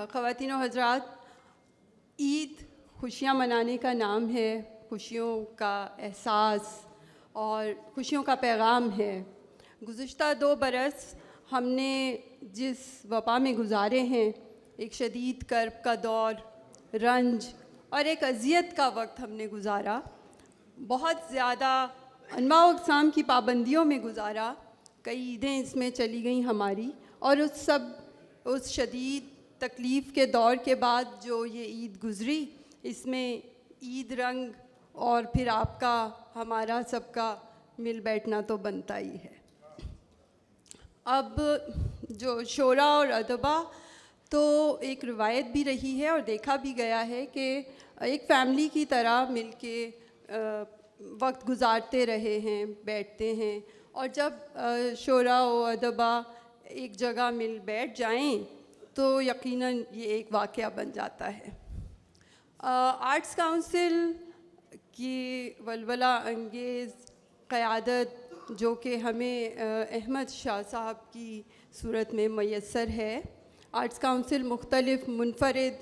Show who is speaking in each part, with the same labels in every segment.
Speaker 1: ख़वातीन और हज़रात, ईद खुशियाँ मनाने का नाम है, खुशियों का एहसास और खुशियों का पैगाम है। गुज़िश्ता 2 बरस हमने जिस वबा में गुज़ारे हैं, एक शदीद कर्ब का दौर, रंज और एक अज़ियत का वक्त हमने गुज़ारा। बहुत ज़्यादा अनवा अक़साम की पाबंदियों में गुज़ारा। कई ईदें इसमें चली गई हमारी, और उस शदीद तकलीफ़ के दौर के बाद जो ये ईद गुज़री, इसमें ईद रंग और फिर आपका हमारा सबका मिल बैठना तो बनता ही है। अब जो शोरा और अदबा, तो एक रिवायत भी रही है और देखा भी गया है कि एक फ़ैमिली की तरह मिल के वक्त गुज़ारते रहे हैं, बैठते हैं, और जब शोरा और अदबा एक जगह मिल बैठ जाएं तो यकीनन ये एक वाक़या बन जाता है। आर्ट्स काउंसिल की वलवला अंगेज़ क़यादत जो कि हमें अहमद शाह साहब की सूरत में मैसर है, आर्ट्स काउंसिल मुख्तलिफ़ मुनफ़रिद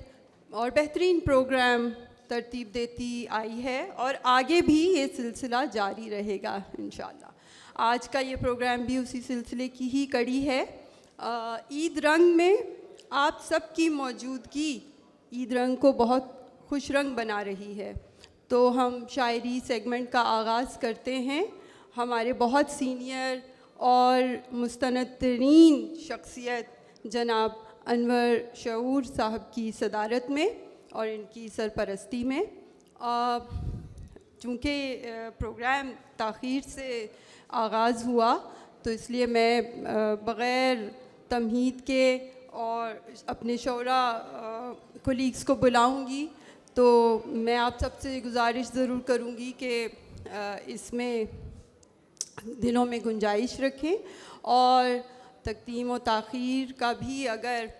Speaker 1: और बेहतरीन प्रोग्राम तरतीब देती आई है और आगे भी ये सिलसिला जारी रहेगा इंशाअल्लाह। आज का ये प्रोग्राम भी उसी सिलसिले की ही कड़ी है। ईद रंग में आप सबकी मौजूदगी ईद रंग को बहुत खुश रंग बना रही है। तो हम शायरी सेगमेंट का आगाज़ करते हैं। हमारे बहुत सीनियर और मुस्तनद-तरीन शख्सियत जनाब अनवर शऊर साहब की सदारत में और इनकी सरपरस्ती में। चूँकि प्रोग्राम ताख़ीर से आगाज़ हुआ, तो इसलिए मैं बग़ैर तमहीद के और अपने शोरा कोलीग्स को बुलाऊंगी। तो मैं आप सबसे गुजारिश ज़रूर करूंगी कि इसमें दिलों में गुंजाइश रखें, और तक़दीम व ताख़ीर का भी अगर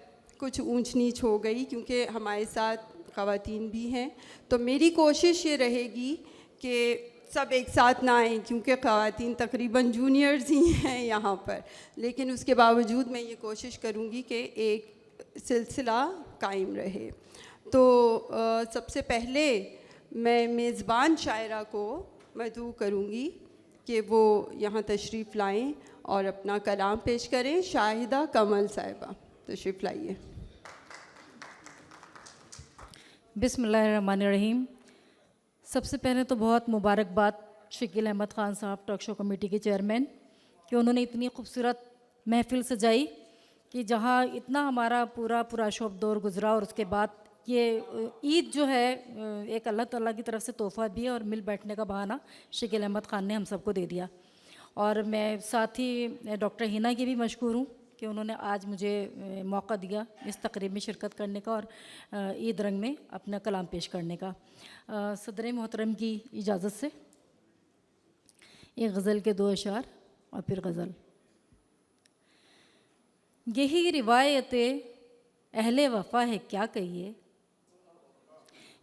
Speaker 1: कुछ ऊंच नीच हो गई, क्योंकि हमारे साथ ख़वातीन भी हैं, तो मेरी कोशिश ये रहेगी कि सब एक साथ ना आएँ, क्योंकि ख़वातीन तकरीबन जूनियर्स ही हैं यहाँ पर, लेकिन उसके बावजूद मैं ये कोशिश करूँगी कि एक सिलसिला कायम रहे। तो सबसे पहले मैं मेज़बान शायरा को मदऊ करूँगी कि वो यहाँ तशरीफ़ लाएँ और अपना कलाम पेश करें। शाहिदा कमल साहिबा तशरीफ़ लाइए।
Speaker 2: बिस्मिल्लाहिर्रहमानिर्रहीम। सबसे पहले तो बहुत मुबारकबाद शकील अहमद ख़ान साहब, टॉक शो कमेटी के चेयरमैन, कि उन्होंने इतनी खूबसूरत महफ़िल सजाई कि जहाँ इतना हमारा पूरा शोब दौर गुज़रा, और उसके बाद ये ईद जो है एक अल्लाह ताला की तरफ से तोहफ़ा भी है, और मिल बैठने का बहाना शकील अहमद ख़ान ने हम सबको दे दिया। और मैं साथ ही डॉक्टर हिना की भी मशकूर हूँ कि उन्होंने आज मुझे मौका दिया इस तकरीब में शिरकत करने का और ईद रंग में अपना कलाम पेश करने का। सदर मोहतरम की इजाज़त से एक गज़ल के 2 अशार और फिर गज़ल। यही रिवायत अहले वफ़ा है क्या कहिए,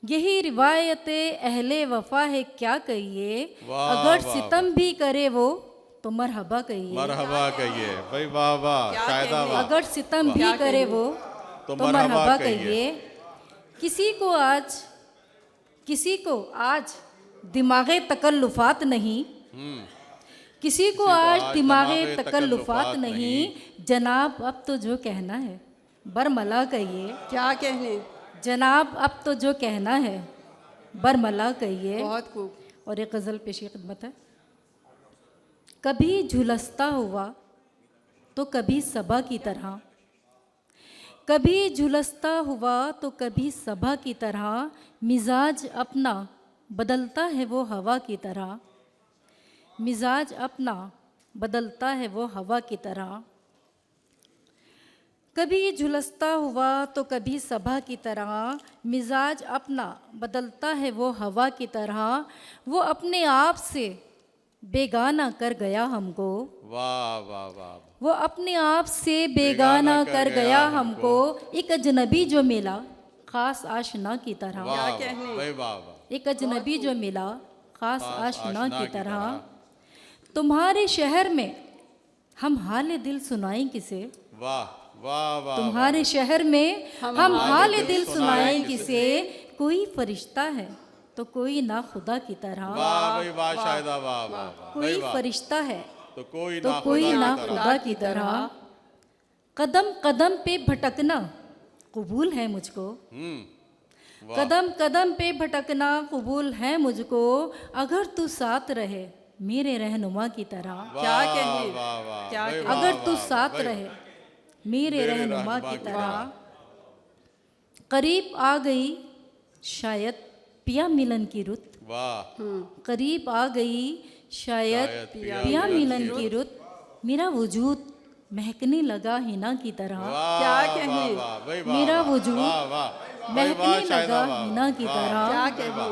Speaker 2: यही रिवायत अहले वफ़ा है क्या कहिए, अगर सितम भी करे वो तो मरहबा कहिए।
Speaker 3: मरहबा कहिए भाई, वाह वाह शायदा वाह।
Speaker 2: अगर सितम भी करे वो तो मरहबा कहिए। किसी को आज दिमागे तकल्लुफ़ात नहीं, किसी को आज दिमागे तकल्लुफ़ात नहीं, जनाब अब तो जो कहना है बरमला कहिए।
Speaker 1: क्या कहने
Speaker 2: जनाब अब तो जो कहना है बरमला कहिए।
Speaker 1: बहुत खूब।
Speaker 2: और एक गज़ल पेशी खिदमत है। कभी झुलसता हुआ तो कभी सबा की तरह, कभी झुलसता हुआ तो कभी सबा की तरह, मिजाज अपना बदलता है वो हवा की तरह, मिजाज अपना बदलता है वो हवा की तरह। कभी झुलसता हुआ तो कभी सबा की तरह, मिजाज अपना बदलता है वो हवा की तरह, वो अपने आप से बेगाना कर गया हमको।
Speaker 3: वाह वाह वाह।
Speaker 2: वो अपने आप से बेगाना कर गया हमको, एक अजनबी जो मिला ख़ास आशना की तरह।
Speaker 1: क्या कहने
Speaker 3: भाई वाह वाह।
Speaker 2: एक अजनबी जो मिला ख़ास आशना की तरह। तुम्हारे शहर में हम हाल दिल सुनाएं किसे,
Speaker 3: वाह वाह वाह
Speaker 2: तुम्हारे शहर में हम हाल दिल सुनाएं किसे, कोई फरिश्ता है तो कोई ना खुदा की तरह,
Speaker 3: वाह भाई वाह शाहिदा वाह वाह वाह
Speaker 2: कोई फरिश्ता है
Speaker 3: तो कोई
Speaker 2: तो
Speaker 3: ना
Speaker 2: कोई
Speaker 3: खुदा
Speaker 2: ना
Speaker 3: की तरह।
Speaker 2: खुदा की तरह। कदम कदम पे भटकना कबूल है मुझको,
Speaker 3: वाह
Speaker 2: कदम कदम पे भटकना कबूल है मुझको, अगर तू साथ रहे मेरे रहनुमा की तरह,
Speaker 1: क्या
Speaker 3: वाह,
Speaker 1: कहने,
Speaker 3: वाह वाह
Speaker 1: क्या
Speaker 3: भाई
Speaker 1: कहने।
Speaker 3: वाह,
Speaker 2: अगर तू
Speaker 3: वाह,
Speaker 2: साथ
Speaker 3: भाई,
Speaker 2: रहे मेरे रहनुमा की तरह। करीब आ गई शायद पिया मिलन की रुत,
Speaker 3: वाह
Speaker 2: करीब आ गई शायद
Speaker 3: शायद
Speaker 2: पिया मिलन की रुत, मेरा वजूद महकने लगा हिना की तरह,
Speaker 3: वाह,
Speaker 1: क्या
Speaker 3: वाह,
Speaker 1: कहने।
Speaker 3: वाह, भाई वाह,
Speaker 2: मेरा
Speaker 3: वाह,
Speaker 2: वजूद
Speaker 3: वाह, वाह, भाई वाह,
Speaker 2: महकने
Speaker 3: शाहिदा
Speaker 2: लगा
Speaker 3: वाह,
Speaker 2: हिना की
Speaker 3: वाह,
Speaker 2: तरह।
Speaker 1: क्या
Speaker 3: भाई
Speaker 1: कहने।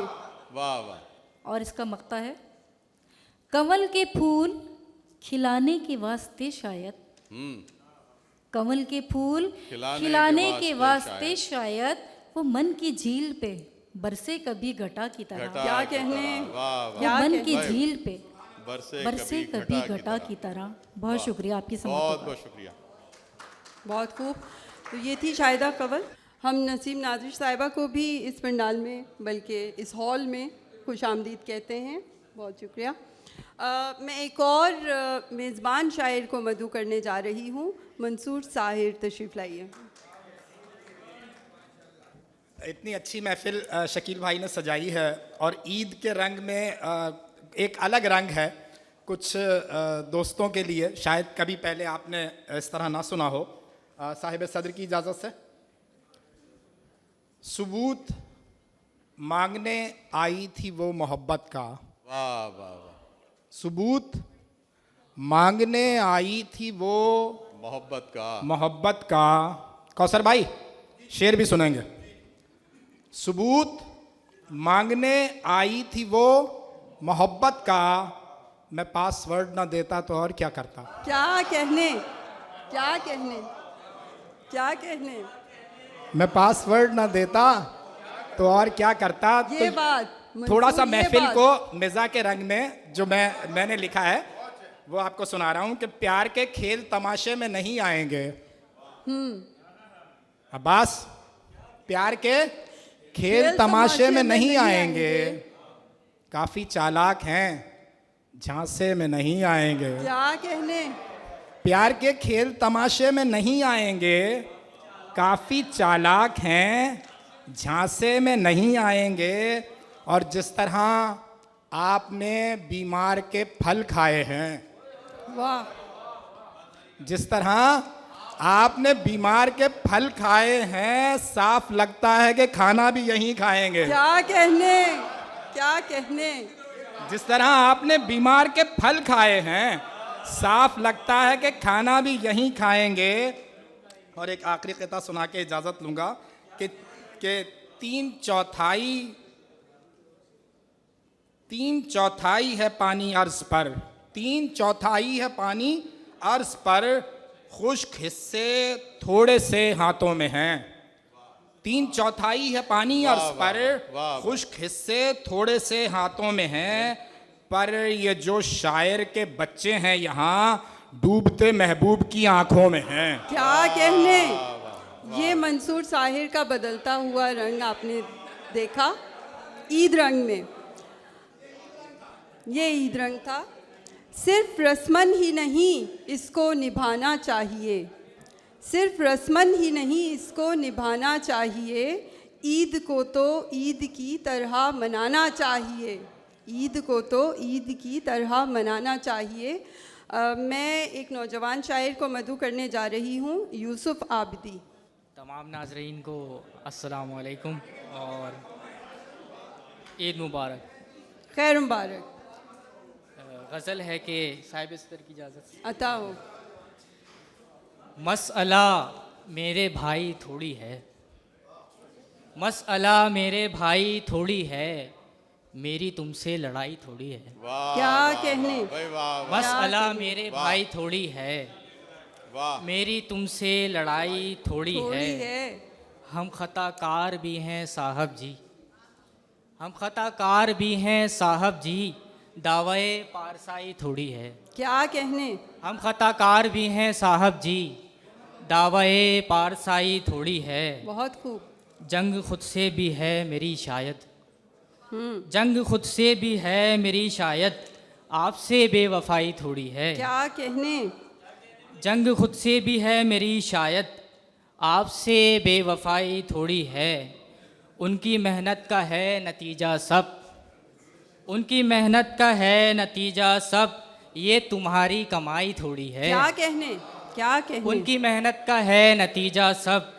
Speaker 3: वाह वाह
Speaker 2: और इसका मक्ता है, कमल के फूल खिलाने के वास्ते शायद, कमल के फूल खिलाने के वास्ते शायद, वो मन की झील पे बरसे कभी घटा की तरह,
Speaker 3: घटा
Speaker 1: क्या
Speaker 3: की
Speaker 1: कहने।
Speaker 3: तरह, वाह
Speaker 2: वो
Speaker 3: वाह
Speaker 2: मन
Speaker 1: कहने।
Speaker 2: की झील पे
Speaker 3: बरसे
Speaker 2: बरसे कभी घटा की तरह। बहुत शुक्रिया आपकी
Speaker 3: बहुत
Speaker 2: समझ
Speaker 3: बहुत शुक्रिया।
Speaker 1: बहुत खूब। तो ये थी शाहिदा कवल। हम नसीम नाज़िर साहिबा को भी इस पंडाल में, बल्कि इस हॉल में खुश आमदीद कहते हैं। बहुत शुक्रिया। मैं एक और मेज़बान शायर को मदऊ करने जा रही हूँ। मंसूर साहिर तशरीफ़ लाइए।
Speaker 4: इतनी अच्छी महफिल शकील भाई ने सजाई है और ईद के रंग में एक अलग रंग है कुछ दोस्तों के लिए, शायद कभी पहले आपने इस तरह ना सुना हो। साहिब सदर की इजाज़त से। सबूत मांगने आई थी वो मोहब्बत का,
Speaker 3: वाह वाह वाह,
Speaker 4: सबूत मांगने आई थी वो
Speaker 3: मोहब्बत का।
Speaker 4: कौसर भाई शेर भी सुनेंगे। सबूत मांगने आई थी वो मोहब्बत का, मैं पासवर्ड ना देता तो और क्या करता।
Speaker 1: क्या कहने, क्या कहने, क्या कहने।
Speaker 4: मैं पासवर्ड ना देता तो और क्या करता।
Speaker 1: ये
Speaker 4: तो
Speaker 1: बात
Speaker 4: थोड़ा सा
Speaker 1: मंसूर, ये
Speaker 4: महफिल
Speaker 1: बात।
Speaker 4: को मिज़ा के रंग में जो मैंने लिखा है वो आपको सुना रहा हूं कि प्यार के खेल तमाशे में नहीं आएंगे। अब्बास, प्यार के खेल तमाशे में नहीं आएंगे, काफी चालाक हैं झांसे में नहीं आएंगे।
Speaker 1: क्या कहने।
Speaker 4: प्यार के खेल तमाशे में नहीं आएंगे, काफी चालाक हैं झांसे में नहीं आएंगे। और जिस तरह आपने बीमार के फल खाए हैं,
Speaker 1: वाह,
Speaker 4: जिस तरह आपने बीमार के फल खाए हैं, साफ लगता है कि खाना भी यहीं खाएंगे।
Speaker 1: क्या कहने, क्या कहने।
Speaker 4: जिस तरह आपने बीमार के फल खाए हैं, साफ लगता है कि खाना भी यहीं खाएंगे। और एक आखिरी क़िता सुना के इजाज़त लूँगा कि 3/4 है पानी अर्ज़ पर, 3/4 है पानी अर्ज़ पर, खुश्क हिस्से थोड़े से हाथों में हैं। 3/4 है पानी अर्ज़ पर, खुश्क हिस्से थोड़े से हाथों में हैं। पर ये जो शायर के बच्चे हैं यहाँ, डूबते महबूब की आंखों में हैं।
Speaker 1: क्या कहने। ये मंसूर साहिर का बदलता हुआ रंग आपने देखा ईद रंग में। ये ईद रंग था। सिर्फ रस्मन ही नहीं इसको निभाना चाहिए, सिर्फ रस्मन ही नहीं इसको निभाना चाहिए। ईद को तो ईद की तरह मनाना चाहिए, ईद को तो ईद की तरह मनाना चाहिए। मैं एक नौजवान शायर को मदऊ करने जा रही हूँ, यूसुफ आबिदी।
Speaker 5: तमाम नाजरीन को अस्सलाम वालेकुम और ईद मुबारक।
Speaker 1: खैर मुबारक।
Speaker 5: गज़ल है कि साहिब सदर की इजाज़त से।
Speaker 1: अता हो।
Speaker 5: मसअला मेरे भाई थोड़ी है, मसअला मेरे भाई थोड़ी है, मेरी तुमसे लड़ाई थोड़ी है।
Speaker 3: वाह
Speaker 1: क्या
Speaker 3: वाह,
Speaker 1: कहने।
Speaker 3: भाई वाह वाह,
Speaker 5: मसअला
Speaker 1: कहने।
Speaker 5: मेरे भाई थोड़ी है,
Speaker 3: वाह
Speaker 5: मेरी तुमसे लड़ाई थोड़ी
Speaker 1: थोड़ी
Speaker 5: है।
Speaker 1: है।
Speaker 5: हम खताकार भी हैं साहब जी, हम खताकार भी हैं साहब जी, दावे पारसाई थोड़ी है।
Speaker 1: क्या कहने।
Speaker 5: हम खताकार भी हैं साहब जी, दावाए पारसाई थोड़ी है,
Speaker 1: बहुत खूब।
Speaker 5: जंग खुद से भी है मेरी शायद, जंग खुद से भी है मेरी शायद, आपसे बेवफाई थोड़ी है।
Speaker 1: क्या कहने।
Speaker 5: जंग खुद से भी है मेरी शायद, आपसे बेवफाई थोड़ी है। उनकी मेहनत का है नतीजा सब, उनकी मेहनत का है नतीजा सब, ये तुम्हारी कमाई थोड़ी है।
Speaker 1: क्या कहने, क्या कहने।
Speaker 5: उनकी मेहनत का है नतीजा सब,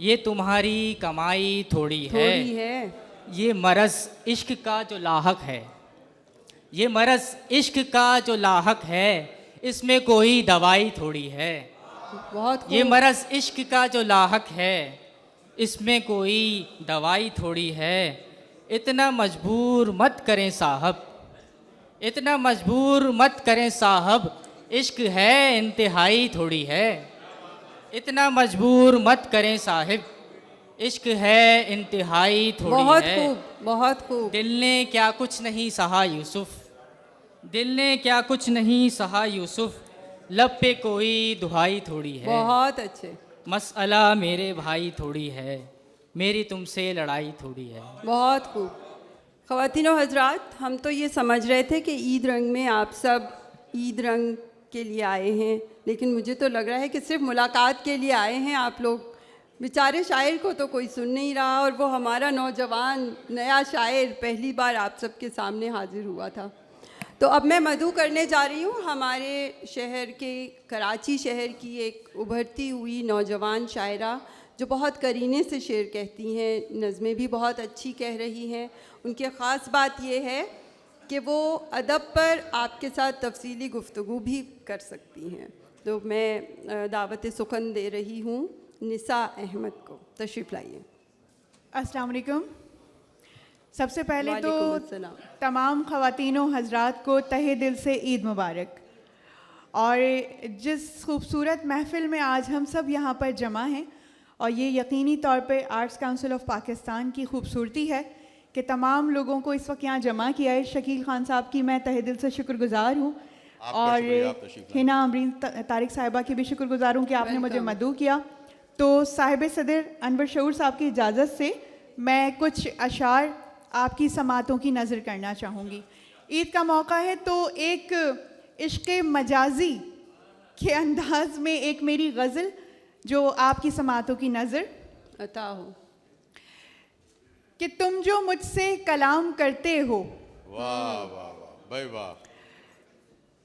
Speaker 5: ये तुम्हारी कमाई थोड़ी है।
Speaker 1: थोड़ी है।
Speaker 5: ये मरज़ इश्क का जो लाहक है, ये मरज़ इश्क का जो लाहक है, इसमें कोई दवाई थोड़ी है।
Speaker 1: बहुत खूब।
Speaker 5: ये मरज़ इश्क का जो लाहक है, इसमें कोई दवाई थोड़ी है। इतना मजबूर मत करें साहब, इतना मजबूर मत करें साहब, इश्क है इंतहाई थोड़ी है। इतना मजबूर मत करें साहिब, इश्क है इंतहाई थोड़ी
Speaker 1: बहुत
Speaker 5: है।
Speaker 1: खूब, बहुत खूब।
Speaker 5: दिल ने क्या कुछ नहीं सहा यूसुफ, दिल ने क्या कुछ नहीं सहा यूसुफ, लब पे कोई दुहाई थोड़ी है।
Speaker 1: बहुत अच्छे।
Speaker 5: मसला मेरे भाई थोड़ी है, मेरी तुमसे लड़ाई थोड़ी है।
Speaker 1: बहुत खूब। ख़वातीनो हजरात, हम तो ये समझ रहे थे कि ईद रंग में आप सब ईद रंग के लिए आए हैं, लेकिन मुझे तो लग रहा है कि सिर्फ मुलाकात के लिए आए हैं आप लोग। बेचारे शायर को तो कोई सुन नहीं रहा, और वो हमारा नौजवान नया शायर पहली बार आप सबके सामने हाजिर हुआ था। तो अब मैं मधु करने जा रही हूँ हमारे शहर के, कराची शहर की एक उभरती हुई नौजवान शायरा, जो बहुत करीने से शेर कहती हैं, नज़में भी बहुत अच्छी कह रही हैं। उनकी ख़ास बात यह है कि वो अदब पर आपके साथ तफसीली गुफ्तगू भी कर सकती हैं। तो मैं दावत सुखन दे रही हूँ निसा अहमद को। तशरीफ़ लाइए।
Speaker 6: अस्सलाम वालेकुम। सबसे पहले तो
Speaker 1: वालेकुम अस्सलाम।
Speaker 6: तमाम ख़वातीनों हज़रात को तहे दिल से ईद मुबारक। और जिस खूबसूरत महफ़िल में आज हम सब यहाँ पर जमा हैं, और ये यकीनी तौर पे आर्ट्स काउंसिल ऑफ पाकिस्तान की खूबसूरती है कि तमाम लोगों को इस वक्त यहाँ जमा किया है। शकील ख़ान साहब की मैं तहे दिल से शुक्रगुज़ार हूँ, और हिना अमरीन तारिक साहिबा की भी शुक्रगुज़ार हूँ कि आपने मुझे मदऊ किया। तो साहिब सदर अनवर शऊर साहब की इजाज़त से मैं कुछ अशार आपकी समातों की नज़र करना चाहूँगी। ईद का मौका है तो एक इश्क़ मजाजी के अंदाज में एक मेरी गज़ल जो आपकी समातों की नज़र
Speaker 1: अता हो।
Speaker 6: कि तुम जो मुझसे कलाम करते हो,
Speaker 3: वाह वाह वाह भाई वाह,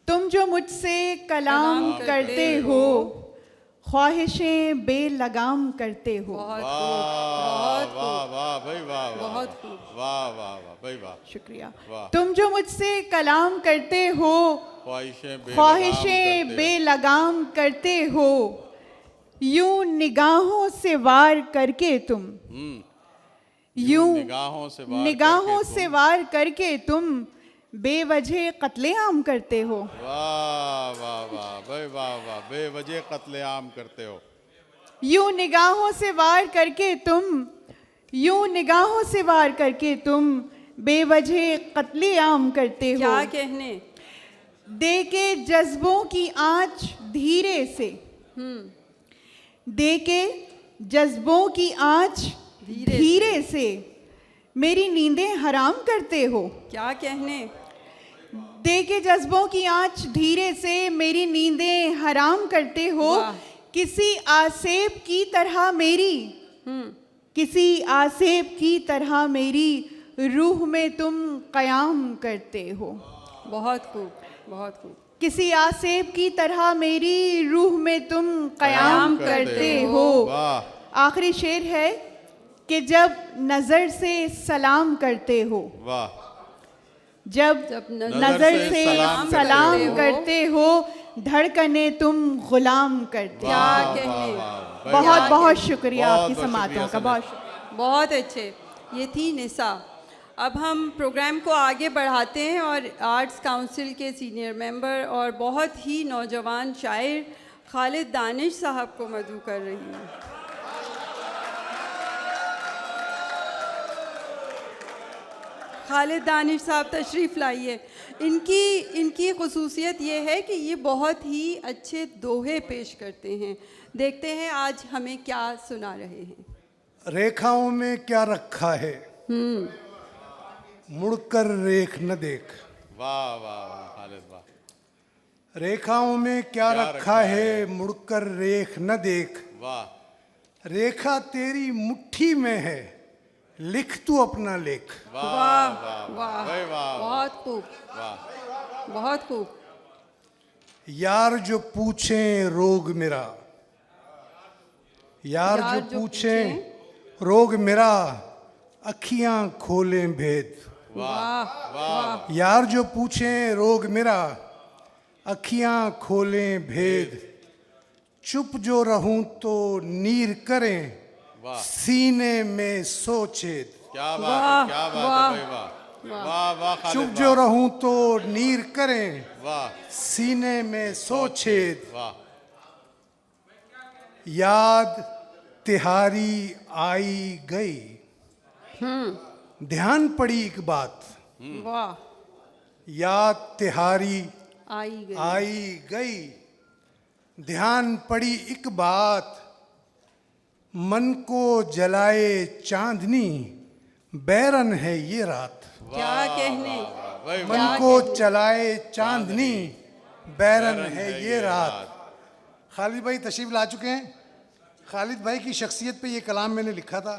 Speaker 6: तुम जो मुझसे कलाम करते हो, ख्वाहिशें बेलगाम करते हो।
Speaker 1: बहुत
Speaker 3: वाह
Speaker 1: खूब,
Speaker 3: वाह वाह भाई वाह,
Speaker 1: बहुत खूब।
Speaker 3: वाह वाह वाह भाई वाह।
Speaker 6: शुक्रिया।
Speaker 3: वाह।
Speaker 6: तुम जो मुझसे कलाम करते हो, ख्वाहिशें
Speaker 3: ख्वाहिशें
Speaker 6: बेलगाम करते हो, यूं निगाहों से वार करके तुम, यूं निगाहों से वार करके तुम बेवजह कत्लेआम करते हो।
Speaker 3: वाह वाह वाह भाई वाह वाह, बेवजह कत्लेआम करते हो।
Speaker 6: यूं निगाहों से वार करके तुम, यूं निगाहों से वार करके तुम बेवजह कत्लेआम करते हो।
Speaker 1: क्या कहने।
Speaker 6: दे के जज्बों की आँच धीरे से, दे के जज्बों की आँच धीरे से मेरी नींदें हराम करते हो।
Speaker 1: क्या कहने।
Speaker 6: दे के जज्बों की आँच धीरे से मेरी नींदें हराम करते हो।
Speaker 1: वाह।
Speaker 6: किसी आसेब की तरह मेरी, किसी आसेब की तरह मेरी रूह में तुम कयाम करते हो।
Speaker 1: बहुत खूब, बहुत खूब।
Speaker 6: किसी आसेब की तरह मेरी रूह में तुम कयाम करते हो।
Speaker 3: वाह।
Speaker 6: आखिरी शेर है कि जब नज़र से सलाम करते हो,
Speaker 3: वाह।
Speaker 6: जब नज़र से सलाम करते हो, धड़कने तुम गुलाम करते हो।
Speaker 1: क्या कहने।
Speaker 6: बहुत बहुत शुक्रिया आपकी समातों का, बहुत शुक्रिया।
Speaker 1: बहुत अच्छे। ये थी निसा। अब हम प्रोग्राम को आगे बढ़ाते हैं और आर्ट्स काउंसिल के सीनियर मेंबर और बहुत ही नौजवान शायर खालिद दानिश साहब को मदऊ कर रही हूँ। खालिद दानिश साहब तशरीफ़ लाइए। इनकी खुसूसियत ये है कि ये बहुत ही अच्छे दोहे पेश करते हैं। देखते हैं आज हमें क्या सुना रहे हैं।
Speaker 7: रेखाओं में क्या रखा है, मुड़कर रेख न देख।
Speaker 3: वाह वाह वाह खालिद वाह।
Speaker 7: रेखाओं में क्या रखा है, मुड़कर रेख न देख।
Speaker 3: वाह
Speaker 7: रेखा तेरी मुट्ठी में है, लिख तू अपना लेख।
Speaker 3: वाह
Speaker 1: वाह
Speaker 3: वाह
Speaker 1: वाह,
Speaker 3: भाई वाह
Speaker 1: बहुत खूब,
Speaker 3: वाह।
Speaker 1: बहुत खूब।
Speaker 7: यार जो पूछे रोग मेरा, यार जो पूछे रोग मेरा, अखियां खोलें भेद।
Speaker 1: वाह वाह,
Speaker 7: यार जो पूछे रोग मेरा, अखियां खोलें भेद। चुप जो रहूं तो नीर करें,
Speaker 3: वाह
Speaker 7: सीने में सोचेद।
Speaker 3: क्या बात है, क्या बात है भाई वाह। वाह वाह खालिद
Speaker 7: चुप जो रहूं तो नीर करें,
Speaker 3: वाह
Speaker 7: सीने में सोचेद।
Speaker 3: वाह।
Speaker 7: याद तिहारी आई गई, ध्यान पड़ी एक बात।
Speaker 1: वाह,
Speaker 7: याद तिहारी
Speaker 1: आई गई।
Speaker 7: आई गई, ध्यान पड़ी एक बात। मन को जलाए चांदनी, बैरन है ये रात।
Speaker 1: क्या कहने,
Speaker 3: भाई
Speaker 7: मन को चलाए चांदनी, बैरन है ये रात। खालिद भाई तशरीफ ला चुके हैं। खालिद भाई की शख्सियत पे ये कलाम मैंने लिखा था।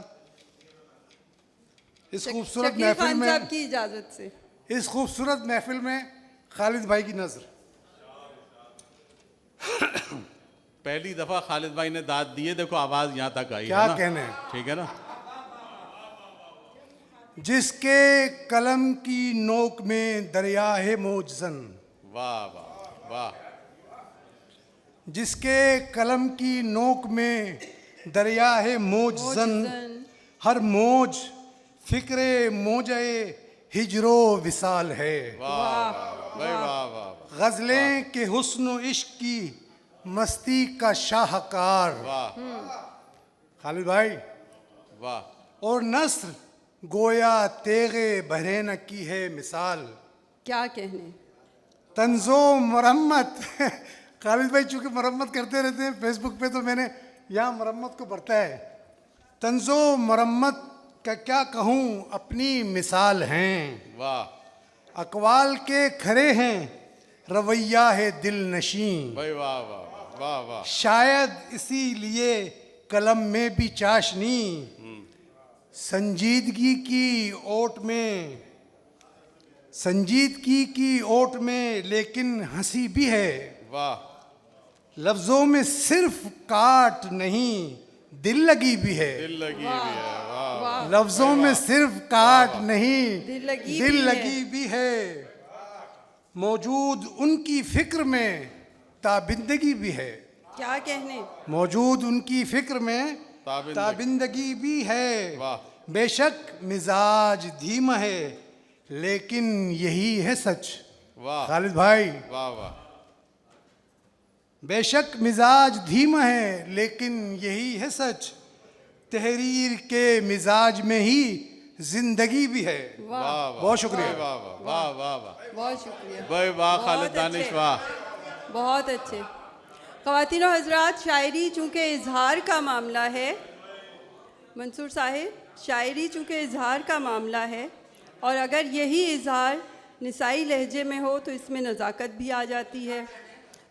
Speaker 7: इस खूबसूरत
Speaker 1: शकील
Speaker 7: महफिल
Speaker 1: खान साहब
Speaker 7: में,
Speaker 1: की इजाजत से।
Speaker 7: इस खूबसूरत महफिल में खालिद भाई की नजर।
Speaker 3: पहली दफा खालिद भाई ने दाद दिए, देखो आवाज यहाँ तक आई
Speaker 7: क्या
Speaker 3: है ना?
Speaker 7: कहने,
Speaker 3: ठीक है ना।
Speaker 7: जिसके कलम की नोक में दरिया है मोजन।
Speaker 3: वाह वाह वाह।
Speaker 7: जिसके कलम की नोक में दरिया है मोजन। हर मौज फिक्रे मोजे हिजरो विसाल है।
Speaker 3: वाह भाई वाह वाह।
Speaker 7: गजलें के हुस्न इश्क की मस्ती का शाहकार।
Speaker 3: वाह
Speaker 7: खालिद भाई,
Speaker 3: वाह।
Speaker 7: और नस्र गोया तेगे बहरेन की है मिसाल।
Speaker 1: क्या कहने,
Speaker 7: तंजो मरम्मत खालिद भाई चूंकि मरम्मत करते रहते हैं फेसबुक पे, तो मैंने यहाँ मरम्मत को बढ़ता है। तंजो मरम्मत का क्या कहूँ अपनी मिसाल हैं।
Speaker 3: वाह
Speaker 7: अकवाल के खरे हैं, रवैया है दिल नशीं।
Speaker 3: भाई वाह वाह वाह वाह।
Speaker 7: शायद इसीलिए कलम में भी चाशनी, संजीदगी की ओट में, संजीदगी की ओट में लेकिन हंसी भी है।
Speaker 3: वाह
Speaker 7: लफ्जों में सिर्फ काट नहीं, दिल लगी भी है।
Speaker 3: दिल लगी भी है। वाह
Speaker 1: वाह,
Speaker 7: लफ्जों में सिर्फ काट नहीं,
Speaker 1: दिल लगी
Speaker 7: दिल
Speaker 1: भी है।
Speaker 7: लगी भी है। मौजूद उनकी फिक्र में ताबिंदगी भी है।
Speaker 1: क्या कहने,
Speaker 7: मौजूद उनकी फिक्र में
Speaker 3: ताबिंदगी।
Speaker 7: ताबिंदगी भी है।
Speaker 3: वाह।
Speaker 7: बेशक मिजाज धीमा है, लेकिन यही है सच।
Speaker 3: वाह
Speaker 7: खालिद भाई,
Speaker 3: वाह वाह।
Speaker 7: बेशक मिजाज धीमा है, लेकिन यही है सच। तहरीर के मिजाज में ही जिंदगी भी है।
Speaker 3: वाह वाह।
Speaker 7: बहुत शुक्रिया।
Speaker 3: वाह वाह वाह वाह वाह।
Speaker 1: बहुत शुक्रिया।
Speaker 3: भाई वाह
Speaker 1: बहुत
Speaker 3: खालिद दानिश
Speaker 1: अच्छे।
Speaker 3: वाह।
Speaker 1: बहुत अच्छे। ख़वातीन और हज़रात, शायरी चूँकि इजहार का मामला है, मंसूर साहिब, शायरी चूँकि इजहार का मामला है, और अगर यही इजहार निसाई लहजे में हो तो इसमें नज़ाकत भी आ जाती है।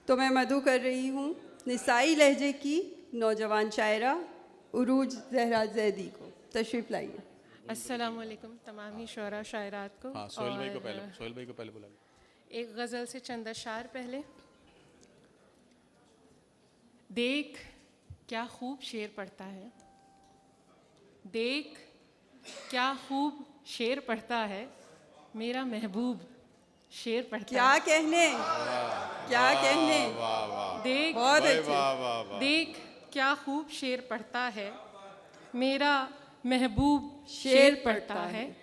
Speaker 1: तो मैं मदू कर रही हूँ निसाई लहजे की नौजवान शायरा उरूज जहरा जैदी को। तशरीफ़ लाइए।
Speaker 8: अस्सलाम वालेकुम तमाम ही शुरा शायरात को।
Speaker 3: हाँ सोहेल भाई को
Speaker 8: और
Speaker 3: पहले, सोहेल भाई को पहले बुला।
Speaker 8: एक गज़ल से चंद अशार पहले। देख क्या खूब शेर पढ़ता है, देख क्या खूब शेर पढ़ता है, मेरा महबूब शेर पढ़ता
Speaker 1: क्या
Speaker 8: है।
Speaker 1: कहने, क्या कहने,
Speaker 3: वाह वाह।
Speaker 8: देख
Speaker 1: बहुत
Speaker 3: भाई
Speaker 1: अच्छे।
Speaker 3: वाह वाह वाह।
Speaker 8: देख क्या खूब शेर पढ़ता है, मेरा महबूब
Speaker 1: शेर
Speaker 8: शेर
Speaker 1: पढ़ता
Speaker 8: पढ़ता
Speaker 1: है।
Speaker 8: है।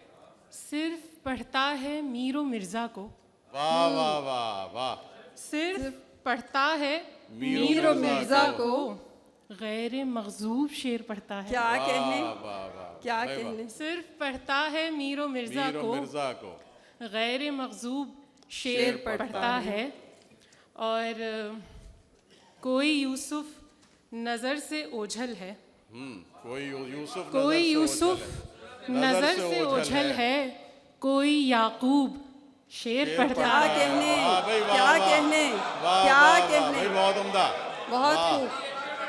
Speaker 8: सिर्फ पढ़ता है मीरो मिर्ज़ा को,
Speaker 3: वाह वाह वाह वाह।
Speaker 8: सिर्फ पढ़ता है
Speaker 3: मीरो
Speaker 8: मीरो
Speaker 3: मिर्ज़ा
Speaker 8: मिर्ज़ा
Speaker 3: को।
Speaker 8: को, गैर मगजूब शेर पढ़ता है।
Speaker 1: क्या कहने,
Speaker 3: वाह वाह।
Speaker 1: क्या
Speaker 3: भाई वाह।
Speaker 1: कहने,
Speaker 8: सिर्फ पढ़ता है मीरो मिर्ज़ा
Speaker 3: मीरो
Speaker 8: को,
Speaker 3: मिर्जा को।
Speaker 8: गैर मगजूब
Speaker 1: शेर
Speaker 8: शेर
Speaker 1: पढ़ता
Speaker 8: पढ़ता है। और कोई यूसुफ नज़र से ओझल है,
Speaker 3: कोई यूसुफ
Speaker 8: कोई
Speaker 3: नजर से
Speaker 8: यूसुफ
Speaker 3: ओझल है।
Speaker 8: नज़र से ओझल है, कोई याकूब शेर पढ़ता
Speaker 1: क्या
Speaker 8: है।
Speaker 1: कहने,
Speaker 3: वाह भाई, वाह,
Speaker 1: क्या
Speaker 3: वाह।
Speaker 1: कहने,
Speaker 3: वाह,
Speaker 1: क्या
Speaker 3: वाह, वाह,
Speaker 1: कहने।
Speaker 3: भाई बहुत उम्दा।
Speaker 1: बहुत
Speaker 3: वाह,
Speaker 1: खूब,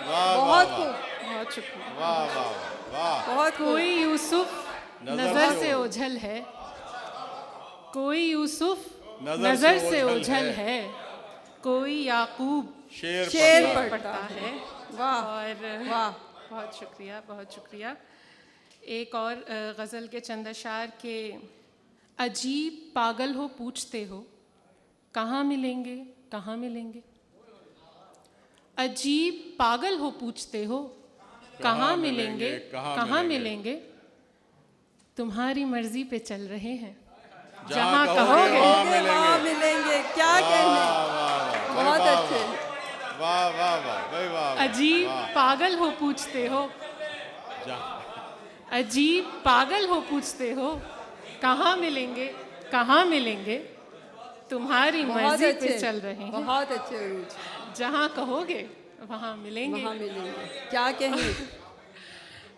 Speaker 3: वाह,
Speaker 1: बहुत
Speaker 3: वाह,
Speaker 1: खूब,
Speaker 8: बहुत शुक्रिया।
Speaker 3: वाह वाह वाह।
Speaker 1: बहुत खूब।
Speaker 8: कोई यूसुफ
Speaker 3: नज़र
Speaker 8: नज़र
Speaker 3: से
Speaker 8: से ओझल है, कोई यूसुफ नज़र से ओझल है, कोई याकूब
Speaker 3: शेर
Speaker 1: शेर
Speaker 3: पढ़ता है।
Speaker 1: पढ़ता
Speaker 8: पढ़ता है।
Speaker 1: वाह
Speaker 8: और
Speaker 1: वाह।
Speaker 8: बहुत शुक्रिया, बहुत शुक्रिया। एक और गज़ल के चंद अशार के अजीब पागल हो पूछते हो कहाँ मिलेंगे, कहाँ मिलेंगे। अजीब पागल हो पूछते हो कहाँ मिलेंगे, कहाँ मिलेंगे। तुम्हारी मर्जी पे चल रहे हैं, जहाँ कहोगे
Speaker 1: वहाँ मिलेंगे। क्या कहने, बहुत अच्छे।
Speaker 3: वाह वाह वाह भाई वाह।
Speaker 8: अजीब पागल हो पूछते हो, अजीब पागल हो पूछते हो कहाँ मिलेंगे, कहाँ मिलेंगे। तुम्हारी
Speaker 1: बहुत
Speaker 8: मर्जी
Speaker 1: अच्छे,
Speaker 8: पे चल रहे हैं,
Speaker 1: बहुत अच्छे अरूज,
Speaker 8: जहाँ कहोगे वहाँ मिलेंगे।
Speaker 1: वहाँ मिलेंगे। क्या कहने।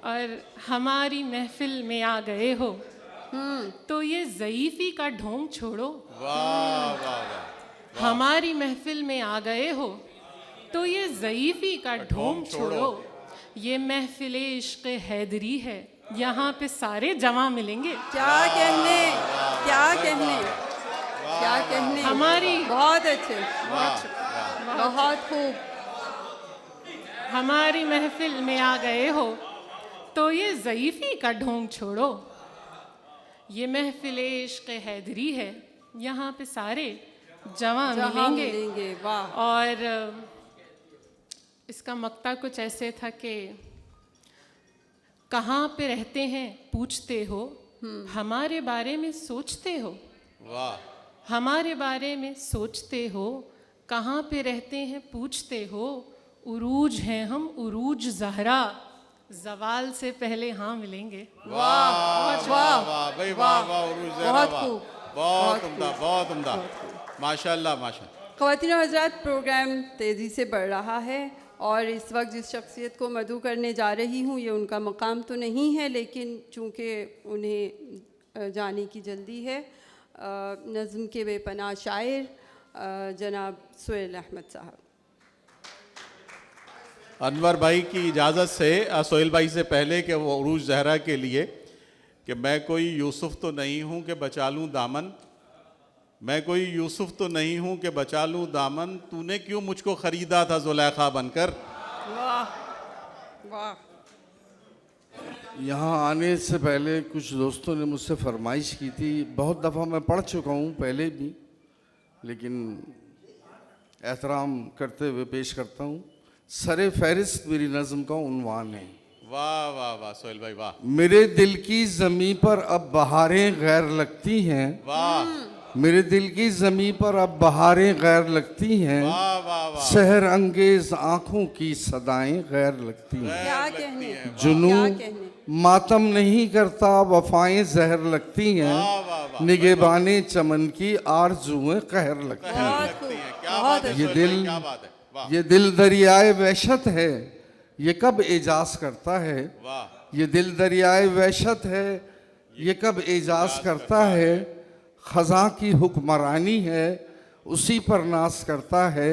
Speaker 8: और हमारी महफिल में आ गए हो तो ये ज़ईफ़ी का ढोंग छोड़ो।
Speaker 3: वाह वाह वाह।
Speaker 8: हमारी महफिल में आ गए हो तो ये ज़ईफ़ी का ढोंग छोड़ो। ये महफिल इश्क़ हैदरी है, यहाँ पे सारे जमा मिलेंगे।
Speaker 1: क्या कहने, क्या कहने, क्या कहने।
Speaker 8: हमारी
Speaker 1: बहुत अच्छे,
Speaker 8: बहुत
Speaker 1: बहुत खूब।
Speaker 8: हमारी महफिल में आ गए हो तो ये ज़ईफ़ी का ढोंग छोड़ो। ये महफिल इश्क़ हैदरी है, यहाँ पे सारे जवां
Speaker 1: जहाँ
Speaker 8: मिलेंगे।
Speaker 1: मिलेंगे। वाह।
Speaker 8: और इसका मक्ता कुछ ऐसे था कि कहाँ पे रहते हैं पूछते हो, हमारे बारे में सोचते हो।
Speaker 3: वाह।
Speaker 8: हमारे बारे में सोचते हो, कहाँ पे रहते हैं पूछते हो। उरूज हैं हम, उरूज ज़हरा, ज़वाल से पहले हाँ मिलेंगे।
Speaker 3: वाह वाह वाह भाई वाह वाह। उरूज ज़हरा,
Speaker 1: बहुत
Speaker 3: वाह।
Speaker 1: खूब,
Speaker 3: बहुत उम्दा, बहुत उम्दा। माशाल्लाह माशाल्लाह।
Speaker 1: ख़वातीन और हज़रात, प्रोग्राम तेज़ी से बढ़ रहा है और इस वक्त जिस शख्सियत को मदऊ करने जा रही हूँ ये उनका मकाम तो नहीं है, लेकिन चूँकि उन्हें जाने की जल्दी है, नज़्म के बेपनाह शायर जनाब सोहेल अहमद साहब।
Speaker 3: अनवर भाई की इजाज़त से सोहेल भाई से पहले कि वो उरूज ज़हरा के लिए कि मैं कोई यूसुफ तो नहीं हूँ कि बचा लूँ दामन, मैं कोई यूसुफ तो नहीं हूँ कि बचा लूँ दामन, तूने क्यों मुझको ख़रीदा था ज़ुलेखा बनकर।
Speaker 1: वाह वाह।
Speaker 9: यहाँ आने से पहले कुछ दोस्तों ने मुझसे फरमाइश की थी, बहुत दफ़ा मैं पढ़ चुका हूँ पहले भी, लेकिन एहतराम करते हुए पेश करता हूँ। सरे फहरिस्त मेरी नज़म का उन्वान है।
Speaker 3: वाह वाह वाह सोहेल भाई वाह।
Speaker 9: मेरे दिल की ज़मीं पर अब बहारें गैर लगती हैं,
Speaker 3: वाह
Speaker 9: मेरे दिल की ज़मीं पर अब बहारें गैर लगती हैं,
Speaker 3: वाह वाह वाह।
Speaker 9: सहर अंगेज आँखों की सदाएं गैर लगती हैं।
Speaker 1: क्या कहने,
Speaker 9: जुनू
Speaker 1: क्या कहने।
Speaker 9: मातम नहीं करता वफाएं जहर लगती हैं,
Speaker 3: वाह वाह वाह।
Speaker 9: निगेबाने चमन की आरजुएं कहर लगती हैं।
Speaker 1: बहुत खूब,
Speaker 3: क्या
Speaker 1: बहुत
Speaker 3: बात है
Speaker 1: अच्छे।
Speaker 9: ये
Speaker 3: सोहेल भाई,
Speaker 9: दिल
Speaker 3: क्या बात है। वाह
Speaker 9: ये दिल दरियाए वहशत है, ये कब एजाज करता है।
Speaker 3: वाह।
Speaker 9: ये दिल दरियाए वहशत है, ये कब एजाज करता है। खज़ां की हुक्मरानी है, उसी पर नाज करता है।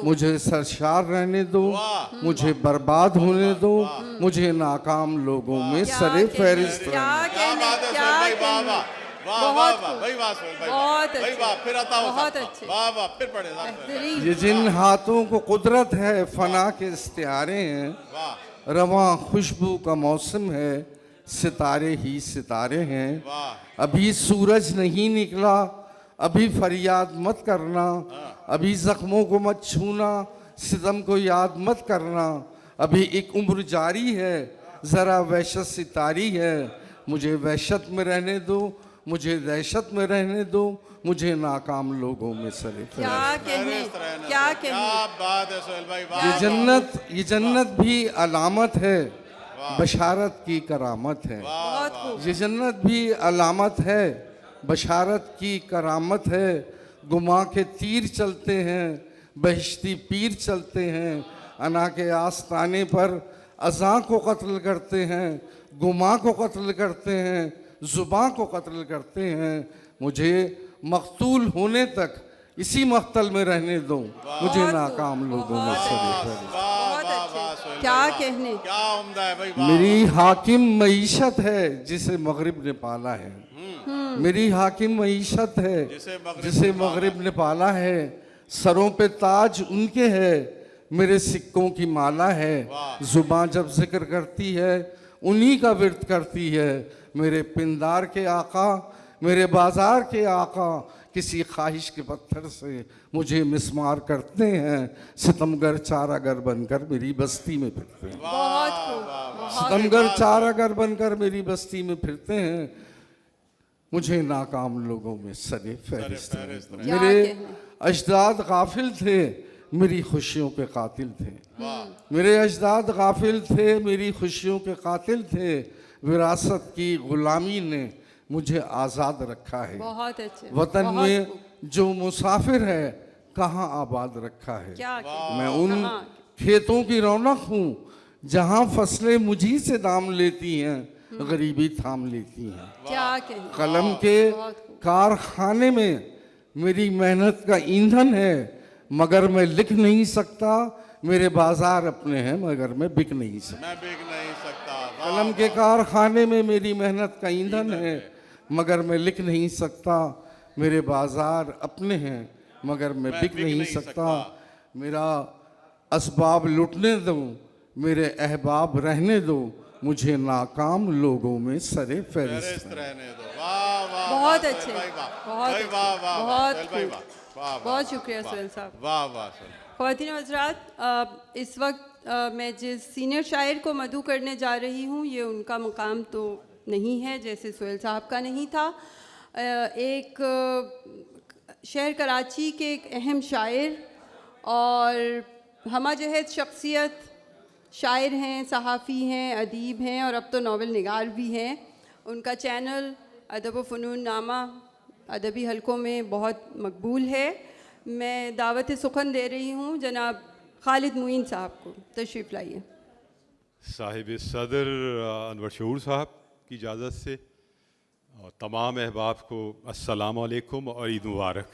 Speaker 9: मुझे सरशार रहने दो, मुझे बर्बाद होने दो, मुझे नाकाम लोगों में
Speaker 1: क्या
Speaker 9: सरे
Speaker 1: कहने,
Speaker 9: फहरिस्त
Speaker 1: क्या
Speaker 9: रहने
Speaker 3: क्या
Speaker 1: कहने,
Speaker 3: बात है
Speaker 1: क्या
Speaker 3: सोहेल भाई, वाह
Speaker 1: कहने।
Speaker 3: वाह वाह वाह
Speaker 1: बहुत
Speaker 3: वाह
Speaker 1: खूब,
Speaker 3: भाई वाह सोहेल भाई
Speaker 1: बहुत
Speaker 3: भाई
Speaker 1: अच्छे,
Speaker 3: वाह। फिर आता हो
Speaker 1: बहुत
Speaker 3: साहब।
Speaker 1: अच्छे।
Speaker 3: वाह वाह फिर पढ़े साहब।
Speaker 1: बेहतरीन।
Speaker 9: ये जिन हाथों को कुदरत है फना के इस्तियारे हैं,
Speaker 3: वाह
Speaker 9: रवां खुशबू का मौसम है, सितारे ही सितारे हैं।
Speaker 3: वाह।
Speaker 9: अभी सूरज नहीं निकला, अभी फरियाद मत करना, अभी जख्मों को मत छूना, सितम को याद मत करना। अभी एक उम्र जारी है, ज़रा वहशत सितारी है। मुझे वहशत में रहने दो, मुझे दहशत में रहने दो, मुझे नाकाम लोगों में सरे
Speaker 1: क्या कहने,
Speaker 3: फहरिस्त रहने
Speaker 1: क्या
Speaker 3: दो।
Speaker 1: कहने।
Speaker 3: क्या बात है सोहेल भाई वाह।
Speaker 9: ये जन्नत भी अलामत है, बशारत की करामत है।
Speaker 1: बहुत खूब।
Speaker 9: ये जन्नत भी अलामत है, बशारत की करामत है। गुमा के तीर चलते हैं, बहिश्ती पीर चलते हैं, अना के आस्ताने पर अज़ां को कत्ल करते हैं, गुमा को कत्ल करते हैं, ज़ुबां को कत्ल करते हैं। मुझे मकतूल होने तक इसी मख्तल में रहने दो, मुझे नाकाम लोगों में से
Speaker 1: बहुत अच्छे, क्या कहने।
Speaker 3: क्या उम्दा है भाई, वाह।
Speaker 9: मेरी हाकिम मईशत है जिसे मगरिब ने पाला है, मेरी हाकिम मईशत है जिसे मगरिब ने पाला है। सरों पे ताज उनके है, मेरे सिक्कों की माला है। जुबान जब जिक्र करती है उन्हीं का विर्द करती है। मेरे पिंदार के आका, मेरे बाजार के आका किसी ख्वाहिश के पत्थर से मुझे मिस्मार करते हैं। सितमगर चारागर बनकर मेरी बस्ती में फिरते हैं,
Speaker 1: बहुत खूब,
Speaker 9: सितमगर चारागर बनकर मेरी बस्ती में फिरते हैं। मुझे नाकाम लोगों में सरे फहरिस्त हैं। मेरे अजदाद गाफिल थे, मेरी खुशियों के कातिल थे। मेरे अजदाद गाफिल थे, मेरी खुशियों के कातिल थे। विरासत की गुलामी ने मुझे आज़ाद रखा है।
Speaker 1: बहुत अच्छे,
Speaker 9: वतन में जो मुसाफिर है कहाँ आबाद रखा है।
Speaker 1: क्या
Speaker 9: मैं उन खेतों की रौनक हूँ जहाँ फसलें मुझी से दाम लेती हैं, गरीबी थाम लेती हैं।
Speaker 1: क्या कहने।
Speaker 9: कलम के कारखाने में मेरी मेहनत का ईंधन है, मगर मैं लिख नहीं सकता। मेरे बाजार अपने हैं मगर मैं बिक नहीं सकता।
Speaker 3: मैं बिक नहीं सकता।
Speaker 9: कलम के कारखाने में मेरी मेहनत का ईंधन है, मगर मैं लिख नहीं सकता। मेरे बाजार अपने हैं मगर मैं बिक नहीं सकता। मेरा असबाब लुटने दो, मेरे अहबाब रहने दो, मुझे नाकाम लोगों में सरे फहरिस्त
Speaker 3: रहने दो। वाह वाह,
Speaker 1: बहुत अच्छे, बहुत
Speaker 3: भाई, वाह वाह,
Speaker 1: बहुत
Speaker 3: सोहेल भाई,
Speaker 1: खूब।
Speaker 3: वाह,
Speaker 1: बहुत शुक्रिया सोहेल साहब।
Speaker 3: वाह वाह सोहेल।
Speaker 1: ख़वातीन व हज़रात, इस वक्त मैं जिस सीनियर शायर को मदू करने जा रही हूँ, ये उनका मुकाम तो नहीं है जैसे सोहेल साहब का नहीं था। एक शहर कराची के एक अहम शायर और हमा जहद शख्सियत, शायर हैं, सहाफ़ी हैं, अदीब हैं और अब तो नावल निगार भी हैं। उनका चैनल अदब व फ़नून नामा अदबी हलकों में बहुत मकबूल है। मैं दावत सुखन दे रही हूँ जनाब खालिद मुईन साहब को, तशरीफ़ लाइए।
Speaker 10: साहिब सदर अनवर शऊर साहब की इजाज़त से और तमाम अहबाब को अस्सलाम वालेकुम और ईद मुबारक।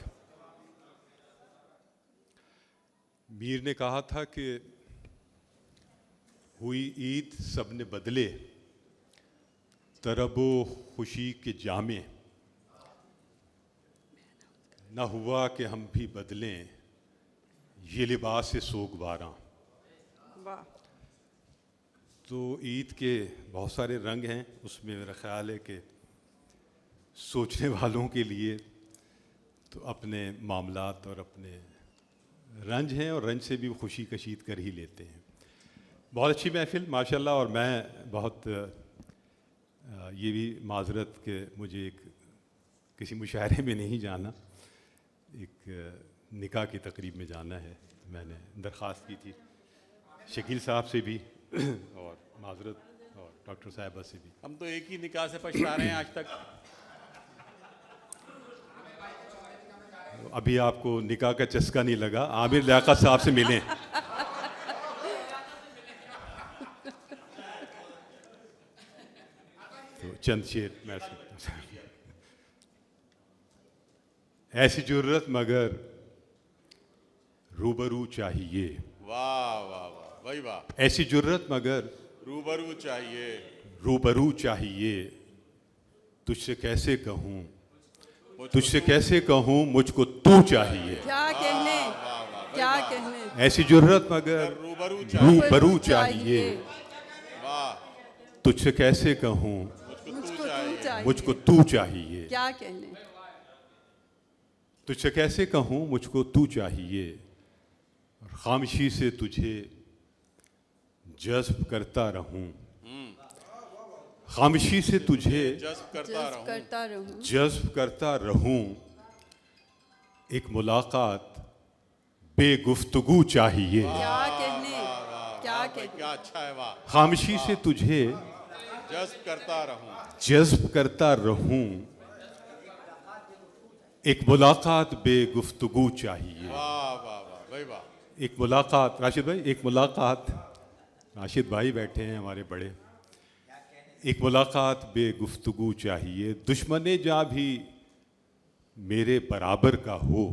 Speaker 10: मीर ने कहा था कि हुई ईद सब ने बदले, तरबो खुशी के जामे, न हुआ कि हम भी बदलें ये लिबास सोगवारा। तो ईद के बहुत सारे रंग हैं, उसमें मेरा ख़्याल है कि सोचने वालों के लिए तो अपने मामलात और अपने रंज हैं और रंज से भी वो खुशी कशीद कर ही लेते हैं। बहुत अच्छी महफ़िल माशाल्लाह। और मैं बहुत ये भी माजरत कि मुझे एक किसी मुशायरे में नहीं जाना, एक निकाह की तकरीब में जाना है। मैंने दरख्वास्त की थी शकील साहब से भी और माजरत और डॉक्टर साहिबा से भी।
Speaker 3: हम तो एक ही निकाह से पछता रहे हैं आज तक।
Speaker 10: अभी आपको निकाह का चस्का नहीं लगा, आमिर लियाकत साहब से मिलें। तो चंद शेर मैं ऐसी जुर्रत मगर रूबरू चाहिए।
Speaker 3: वाह वाह वाह भाई वाह।
Speaker 10: ऐसी जुर्रत मगर
Speaker 3: रूबरू चाहिए।
Speaker 10: रूबरू चाहिए, तुझसे कैसे कहूँ, तुझसे कैसे कहूँ, मुझको तू चाहिए।
Speaker 1: क्या कहने, क्या कहने।
Speaker 10: ऐसी जुर्रत मगर रूबरू चाहिए,
Speaker 3: वाह।
Speaker 10: तुझसे कैसे कहूँ, मुझको तू चाहिए।
Speaker 1: क्या कहने।
Speaker 10: तुझसे कैसे कहूँ, मुझको तू चाहिए। और खामोशी से तुझे जज्ब करता रहूं, खामोशी से तुझे जज्ब करता रहूं। एक मुलाकात बेगुफ्तगू चाहिए।
Speaker 1: क्या कहने, क्या कहने।
Speaker 3: क्या अच्छा है, वाह।
Speaker 10: खामोशी से तुझे
Speaker 3: जज्ब करता रहूं,
Speaker 10: जज्ब करता रहूं। एक मुलाकात बेगुफ्तगू चाहिए।
Speaker 3: वाह वाह वाह भाई वाह।
Speaker 10: एक मुलाकात, राशिद भाई, एक मुलाकात, राशिद भाई बैठे हैं हमारे बड़े, एक मुलाकात बेगुफ्तगू चाहिए, दुश्मने जा भी मेरे बराबर का हो,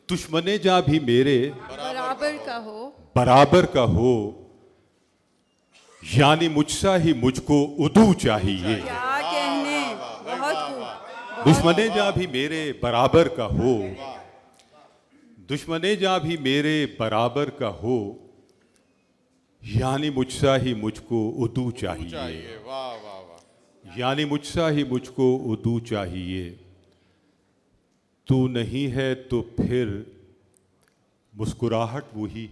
Speaker 10: दुश्मने जा भी मेरे बराबर का हो, यानी मुझसा ही मुझको उदू चाहिए।
Speaker 1: क्या कहने, बहुत खूब।
Speaker 10: दुश्मने जा भी मेरे बराबर का हो, दुश्मने जा भी मेरे बराबर का हो, यानी मुझसा ही मुझको उदू चाहिए।
Speaker 3: वाह वाह वाह।
Speaker 10: यानी मुझसा ही मुझको उदू चाहिए। तू नहीं है तो फिर मुस्कुराहट वही,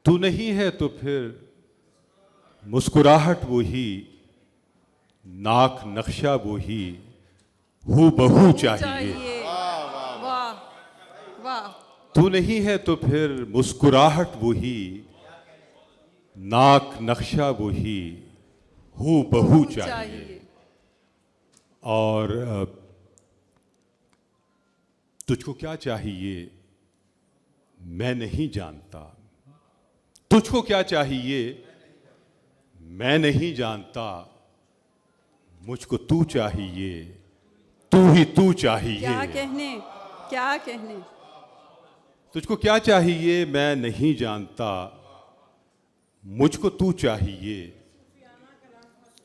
Speaker 10: तू नहीं है तो फिर मुस्कुराहट वही, नाक नक्शा वही, हू बहू चाहिए।
Speaker 1: वाह वाह।
Speaker 10: तू नहीं है तो फिर मुस्कुराहट वही, नाक नक्शा वही, हू बहू चाहिए। और तुझको क्या चाहिए मैं नहीं जानता, तुझको क्या चाहिए मैं नहीं जानता, मुझको तू चाहिए, तू ही तू चाहिए।
Speaker 1: क्या कहने, क्या कहने।
Speaker 10: तुझको क्या चाहिए मैं नहीं जानता, मुझको तू चाहिए,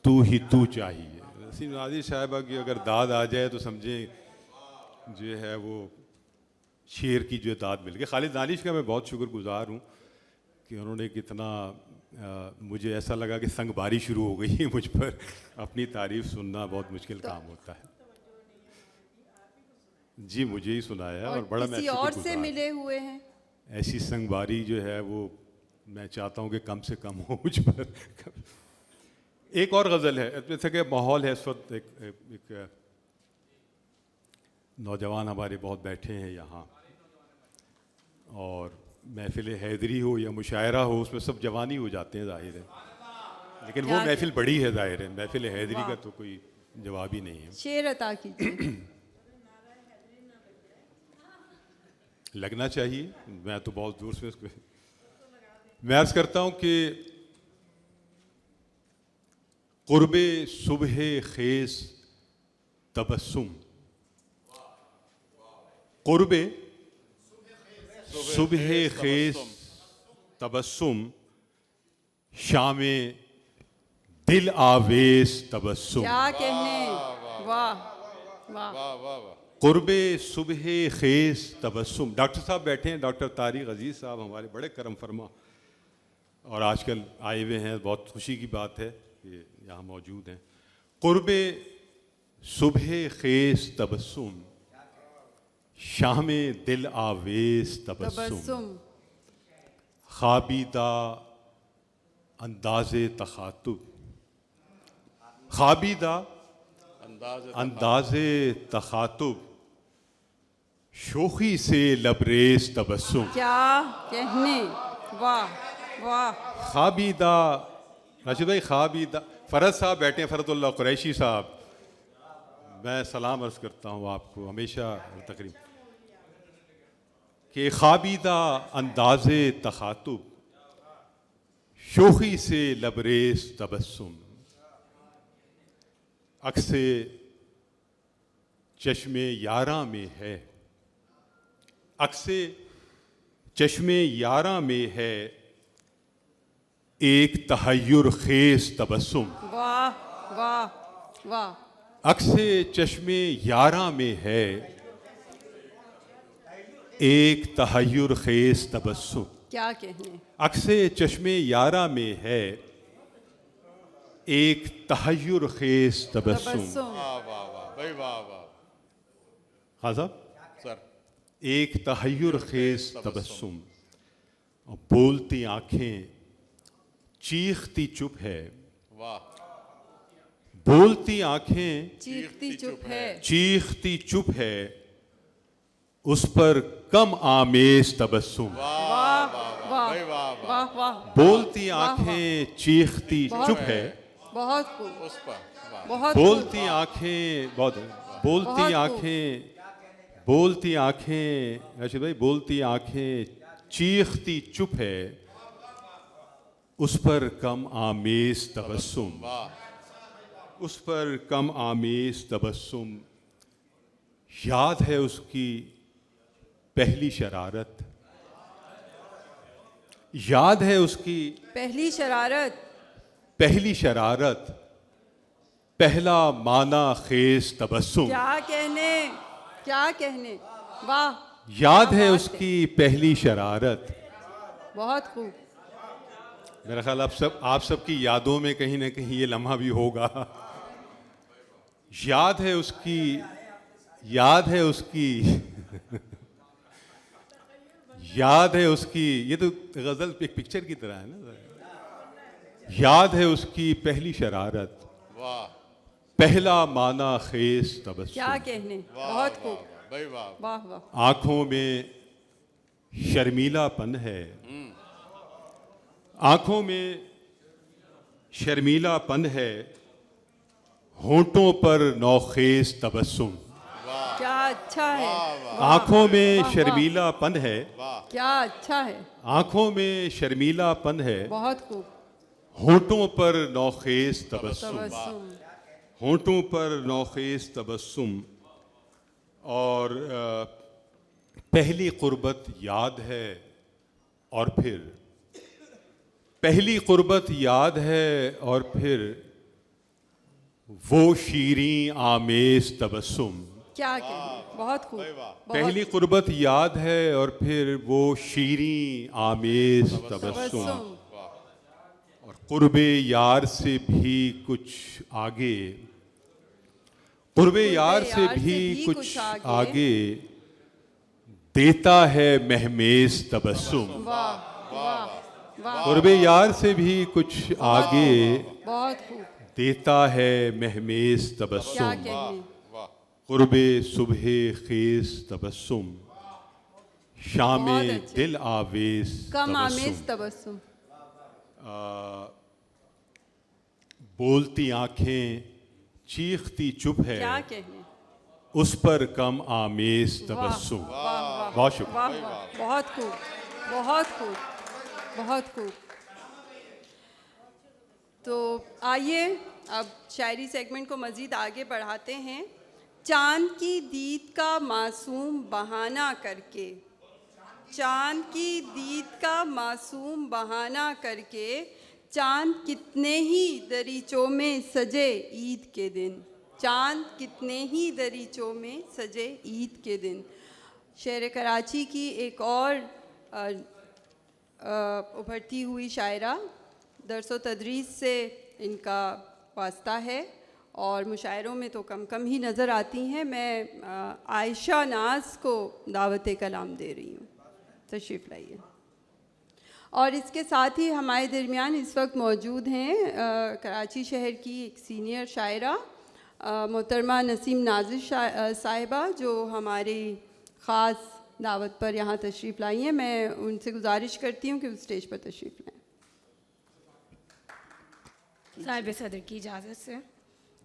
Speaker 10: तू ही तू चाहिए। नसीम नाज़िर साहिबा की अगर दाद आ जाए तो समझें जो है वो शेर की जो दाद मिल गई। खालिद दानिश का मैं बहुत शुक्रगुजार हूँ कि उन्होंने कितना मुझे ऐसा लगा कि संगबारी शुरू हो गई है मुझ पर। अपनी तारीफ सुनना बहुत मुश्किल काम होता है। जी मुझे ही सुनाया और बड़ा मैं
Speaker 1: किसी और से मिले हुए हैं।
Speaker 10: ऐसी संगबारी जो है वो मैं चाहता हूँ कि कम से कम हो मुझ पर। एक और गज़ल है, जैसे कि माहौल है इस वक्त, एक नौजवान हमारे बहुत बैठे हैं यहाँ, और महफिल हैदरी हो या मुशायरा हो उसमें सब जवानी हो जाते हैं ज़ाहिर है, लेकिन वो महफिल बड़ी है ज़ाहिर है, महफिल हैदरी का तो कोई जवाब ही नहीं है।
Speaker 1: शेर अता कीजिए।
Speaker 10: लगना चाहिए, मैं तो बहुत दूर से उसको मैं अर्ज़ करता हूँ कि क़ुर्बे सुबह ख़ेज़ तबस्सुम, क़ुर्बे सुबह ख़ेज़ तबस्सुम, शामे दिल आवेश तबस्सुम।
Speaker 1: क्या कहने, वाह वाह
Speaker 3: वाह।
Speaker 10: क़ुर्बे सुबह ख़ेज़ तबस्सुम। डॉक्टर साहब बैठे हैं, डॉक्टर तारिक अजीज़ साहब हमारे बड़े करम फरमा और आजकल आए हुए हैं, बहुत खुशी की बात है कि यहाँ मौजूद हैं। क़ुर्बे सुबह ख़ेज़ तबस्सुम, शामे दिल आवेश तबस्सुम, ख़ाबीदा अंदाज़े तख़ातुब, ख़ाबीदा अंदाज़े तख़ातुब, शोखी से लबरेज तबस्सुम।
Speaker 1: क्या कहने, वाह वाह।
Speaker 10: ख़ाबीदा, राशिद भाई ख़ाबीदा, फ़रद साहब बैठे हैं, फ़रदुल्लाह कुरैशी साहब, मैं सलाम अर्ज़ करता हूँ आपको हमेशा तकरीब कि ख़ाबीदा अंदाज़े तख़ातुब, शोखी से लबरेज तबस्सुम, अक्से चश्मे यारा में है, अक्से चश्मे यारा में है एक तहय्युर ख़ेज़ तबस्सुम।
Speaker 1: वाह वाह वाह।
Speaker 10: अक्से चश्मे यारा में है एक तहय्युर ख़ेज़ तबस्सुम।
Speaker 1: क्या कहने।
Speaker 10: अक्से चश्मे यारा में है एक तहय्युर ख़ेज़ तबस्सुम।
Speaker 3: वाह वाह वाह भाई वाह वाह।
Speaker 10: हाँ साहब
Speaker 3: सर।
Speaker 10: एक तहय्युर ख़ेज़ तबस्सुम, और बोलती आँखें चीखती चुप है।
Speaker 3: वाह।
Speaker 10: बोलती आँखें
Speaker 1: चीखती चुप है।
Speaker 10: चीखती चुप है, उस पर कम आमेज तबस्सुम।
Speaker 1: वाह वाह
Speaker 3: भाई वाह वाह।
Speaker 1: वाह वाह।
Speaker 10: बोलती आँखें चीखती चुप है,
Speaker 1: बहुत खूब,
Speaker 3: उस पर वाह।
Speaker 1: बहुत
Speaker 10: बोलती आँखें बहुत, बोलती
Speaker 1: बहुत खूब।
Speaker 10: आँखें बोलती आंखें, रशीद भाई, बोलती आंखें चीखती चुप है, उस पर कम आमेज तबस्सुम, उस पर कम आमेज तबस्सुम। याद है उसकी पहली शरारत, याद है उसकी
Speaker 1: पहली शरारत,
Speaker 10: पहली शरारत, पहला माना खेज तबस्सुम।
Speaker 1: क्या कहने, क्या कहने, वाह।
Speaker 10: याद
Speaker 1: क्या
Speaker 10: है
Speaker 1: बात
Speaker 10: उसकी पहली शरारत।
Speaker 1: बहुत खूब।
Speaker 10: मेरा ख्याल आप सबकी यादों में कहीं ना कहीं ये लम्हा भी होगा। याद है उसकी, याद है उसकी याद है उसकी, ये तो गजल एक पिक्चर की तरह है ना। याद है उसकी पहली शरारत,
Speaker 3: वाह
Speaker 10: पहला माना खेज तबस्सुम।
Speaker 1: क्या कहने, बहुत खूब,
Speaker 3: भाई वाह।
Speaker 1: वाह वाह।
Speaker 10: आंखों में शर्मीलापन है, आंखों में शर्मीलापन है, होंठों पर नौखेज तबस्सुम।
Speaker 1: क्या अच्छा है,
Speaker 10: आंखों में
Speaker 1: वाह,
Speaker 10: शर्मीलापन है,
Speaker 1: क्या अच्छा है,
Speaker 10: आंखों में शर्मीलापन है,
Speaker 1: बहुत खूब।
Speaker 10: होंठों पर नौखेज तबस्सुम,
Speaker 1: तबस्सुम,
Speaker 10: होंठों पर नौखेज तबस्सुम। और पहली कुर्बत याद है, और फिर पहली कुर्बत याद है, और फिर वो शीरीं आमेज तबस्सुम।
Speaker 1: क्या कहने, बहुत खूब,
Speaker 10: पहली कुर्बत याद है, और फिर वो शीरीं आमेज तबस्सुम।
Speaker 1: तबस्सुम,
Speaker 10: और कुर्बे यार से भी कुछ आगे, कुर्बे यार से भी कुछ आगे, देता है महमेज तबस्सुम।
Speaker 1: वाह वाह वाह,
Speaker 10: कुर्बे यार से भी कुछ आगे,
Speaker 1: बहुत खूब।
Speaker 10: देता है महमेज
Speaker 1: क्या
Speaker 10: तबस्सुम।
Speaker 1: कहने,
Speaker 10: कुर्बे सुबह खेज तबस्सुम, शामे
Speaker 1: बहुत अच्छे।
Speaker 10: दिल आवेज
Speaker 1: कम आमेज
Speaker 10: तबस्सुम।
Speaker 1: तबस्सुम।
Speaker 10: बोलती आंखें चीखती चुप है,
Speaker 1: क्या कहने,
Speaker 10: उस पर कम आमेज
Speaker 1: वाह
Speaker 10: तबस्सुम।
Speaker 1: वाह वाह,
Speaker 10: बहुत शुक्रिया।
Speaker 1: वाह वाह, बहुत खूब, बहुत खूब, बहुत खूब। तो आइए अब शायरी सेगमेंट को मज़ीद आगे बढ़ाते हैं। चांद की दीद का मासूम बहाना करके, चांद की दीद का मासूम बहाना करके, चांद कितने ही दरीचों में सजे ईद के दिन, चांद कितने ही दरीचों में सजे ईद के दिन। शहर कराची की एक और उभरती हुई शायरा, दरस व तदरीस से इनका वास्ता है और मुशायरों में तो कम कम ही नज़र आती हैं। मैं आयशा नाज को दावत कलाम दे रही हूँ, तशरीफ़ लाइए। और इसके साथ ही हमारे दरमियान इस वक्त मौजूद हैं कराची शहर की एक सीनियर शायरा मोहतरमा नसीम नाजिर साहिबा, जो हमारी ख़ास दावत पर यहाँ तशरीफ़ लाई हैं। मैं उनसे गुजारिश करती हूँ कि उस स्टेज पर तशरीफ़ लाएँ।
Speaker 11: साहिब सदर की इजाज़त से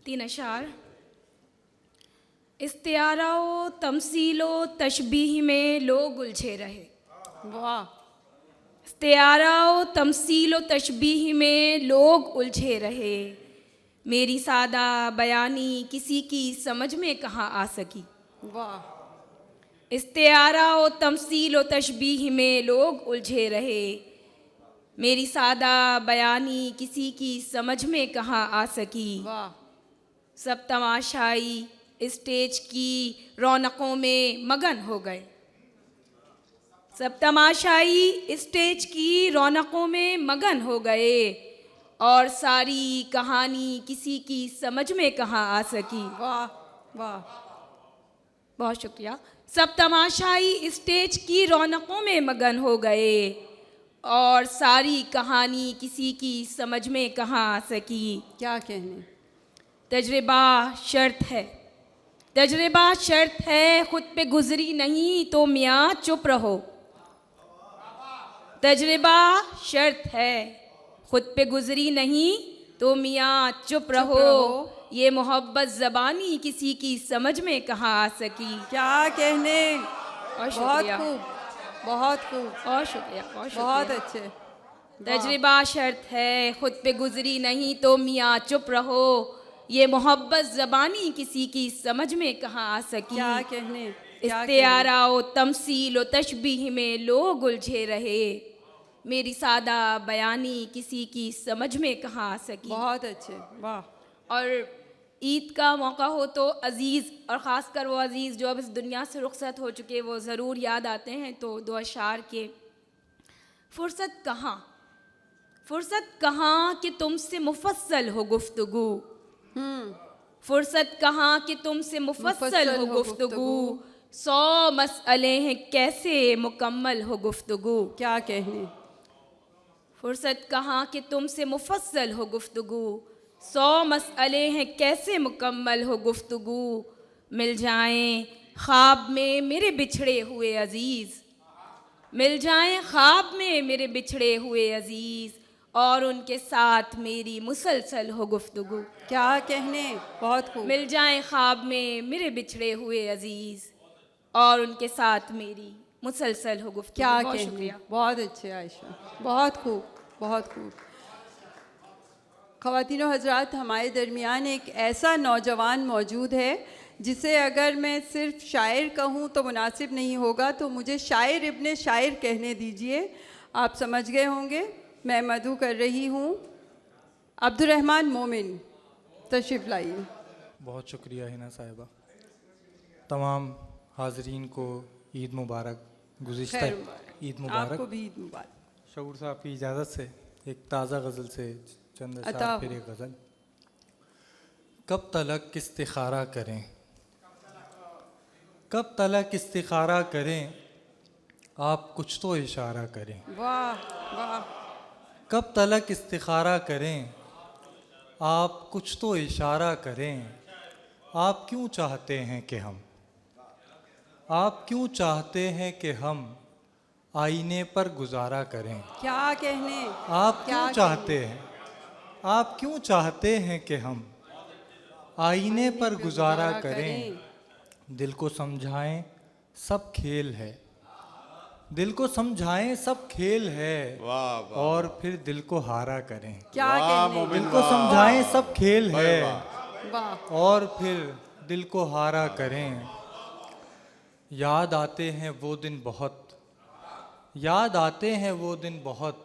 Speaker 11: 3 अशार। इस्तियारा व तमसीलो तशबीह में लोग उलझे रहे,
Speaker 1: वाह।
Speaker 11: इस्तियारा व तमसीलो तशबीह में लोग उलझे रहे, मेरी सादा बयानी किसी की समझ में कहाँ आ सकी।
Speaker 1: वाह।
Speaker 11: इस्तियारा व तमसीलो तशबीह में लोग उलझे रहे, मेरी सादा बयानी किसी की समझ में कहाँ आ सकी।
Speaker 1: वाह।
Speaker 11: सब तमाशाई स्टेज की रौनकों में मगन हो गए, सब तमाशाई स्टेज की रौनकों में मगन हो गए, और सारी कहानी किसी की समझ में कहाँ आ सकी।
Speaker 1: वाह वाह,
Speaker 11: बहुत शुक्रिया। सब तमाशाई स्टेज की रौनकों में मगन हो गए, और सारी कहानी किसी की समझ में कहाँ आ सकी।
Speaker 1: क्या कहने,
Speaker 11: तजर्बा शर्त है, तजर्बा शर्त है, खुद पे गुजरी नहीं तो मियाँ चुप रहो। तजर्बा शर्त है, खुद पे गुजरी नहीं तो मियाँ चुप रहो, ये मोहब्बत ज़बानी किसी की समझ में कहाँ आ सकी।
Speaker 1: क्या कहने,
Speaker 11: और
Speaker 1: बहुत
Speaker 11: शुक्रिया,
Speaker 1: खूब, बहुत खूब,
Speaker 11: और शुक्रिया, और
Speaker 1: बहुत
Speaker 11: शुक्रिया।
Speaker 1: अच्छे।
Speaker 11: तजर्बा शर्त है, खुद पे गुजरी नहीं तो मियाँ चुप रहो, ये मोहब्बत ज़बानी किसी की समझ में कहाँ आ सकी।
Speaker 1: क्या कहने, क्या कहने।
Speaker 11: इस्तिआरा व तमसील व तशबीह में लोग उलझे रहे, मेरी सादा बयानी किसी की समझ में कहाँ आ सकी।
Speaker 1: बहुत अच्छे, वाह।
Speaker 11: और ईद का मौका हो तो अज़ीज़, और ख़ासकर वो अज़ीज़ जो अब इस दुनिया से रुखसत हो चुके, वो ज़रूर याद आते हैं। तो दो अशार के, फ़ुर्सत कहाँ कि तुमसे मुफस्सल हो गुफ्तगू, फ़ुर्सत कहाँ कि तुमसे मुफस्सल हो गुफ्तगू, 100 मसअले हैं कैसे मुकम्मल हो गुफ्तगू।
Speaker 1: क्या कहने।
Speaker 11: फ़ुर्सत कहाँ कि तुमसे मुफस्सल हो गुफ्तगू, 100 मसअले हैं कैसे मुकम्मल हो गुफ्तगू। मिल जाएं ख्वाब में मेरे बिछड़े हुए अज़ीज़, मिल जाएं ख्वाब में मेरे बिछड़े हुए अज़ीज़, और उनके साथ मेरी मुसलसल हो गुफ्तगू।
Speaker 1: क्या कहने, बहुत खूब।
Speaker 11: मिल जाएं ख्वाब में मेरे बिछड़े हुए अज़ीज़, और उनके साथ मेरी मुसलसल हो गुफ्तगू।
Speaker 1: क्या
Speaker 11: बहुत
Speaker 1: कहने,
Speaker 11: शुक्रिया।
Speaker 1: बहुत अच्छे आयशा, बहुत खूब, बहुत खूब। ख़वातीनो हज़रात, हमारे दरमियान एक ऐसा नौजवान मौजूद है जिसे अगर मैं सिर्फ शायर कहूँ तो मुनासिब नहीं होगा, तो मुझे शायर इब्ने शायर कहने दीजिए। आप समझ गए होंगे मैं मधु कर रही हूँ। अब्दुर्रहमान मोमिन, तशरीफ़ लाइए।
Speaker 12: बहुत शुक्रिया हिना साहिबा। तमाम हाज़रीन को ईद मुबारक। गुज़िश्ता
Speaker 1: खैर मुबारक।
Speaker 12: ईद मुबारक।
Speaker 1: आपको भी ईद मुबारक।
Speaker 12: शऊर साहब की इजाज़त से एक ताज़ा गज़ल से चंद
Speaker 1: अता
Speaker 12: अशार, फिर एक गज़ल। कब तलक इस्तिखारा करें, कब तलक इस्तिखारा करें, आप कुछ तो इशारा करें।
Speaker 1: वाह वाह।
Speaker 12: कब तलक इस्तिखारा करें, आप कुछ तो इशारा करें। आप क्यों चाहते हैं कि हम, आप क्यों चाहते हैं कि हम आईने पर गुजारा करें।
Speaker 1: क्या कहने,
Speaker 12: आप
Speaker 1: क्या
Speaker 12: क्यों चाहते हैं, आप क्यों चाहते हैं कि हम आईने पर गुजारा करें। दिल को समझाएं सब खेल है, दिल को समझाएं सब खेल है,
Speaker 3: वाह वाह।
Speaker 12: और फिर दिल को हारा करें।
Speaker 1: क्या
Speaker 3: वाह
Speaker 1: कहने,
Speaker 3: मोमिन,
Speaker 12: दिल को
Speaker 3: वाह।
Speaker 12: समझाएं सब खेल
Speaker 3: वाह,
Speaker 12: है,
Speaker 1: वाह।
Speaker 12: और फिर दिल को हारा करें। याद आते हैं वो दिन बहुत, याद आते हैं वो दिन बहुत,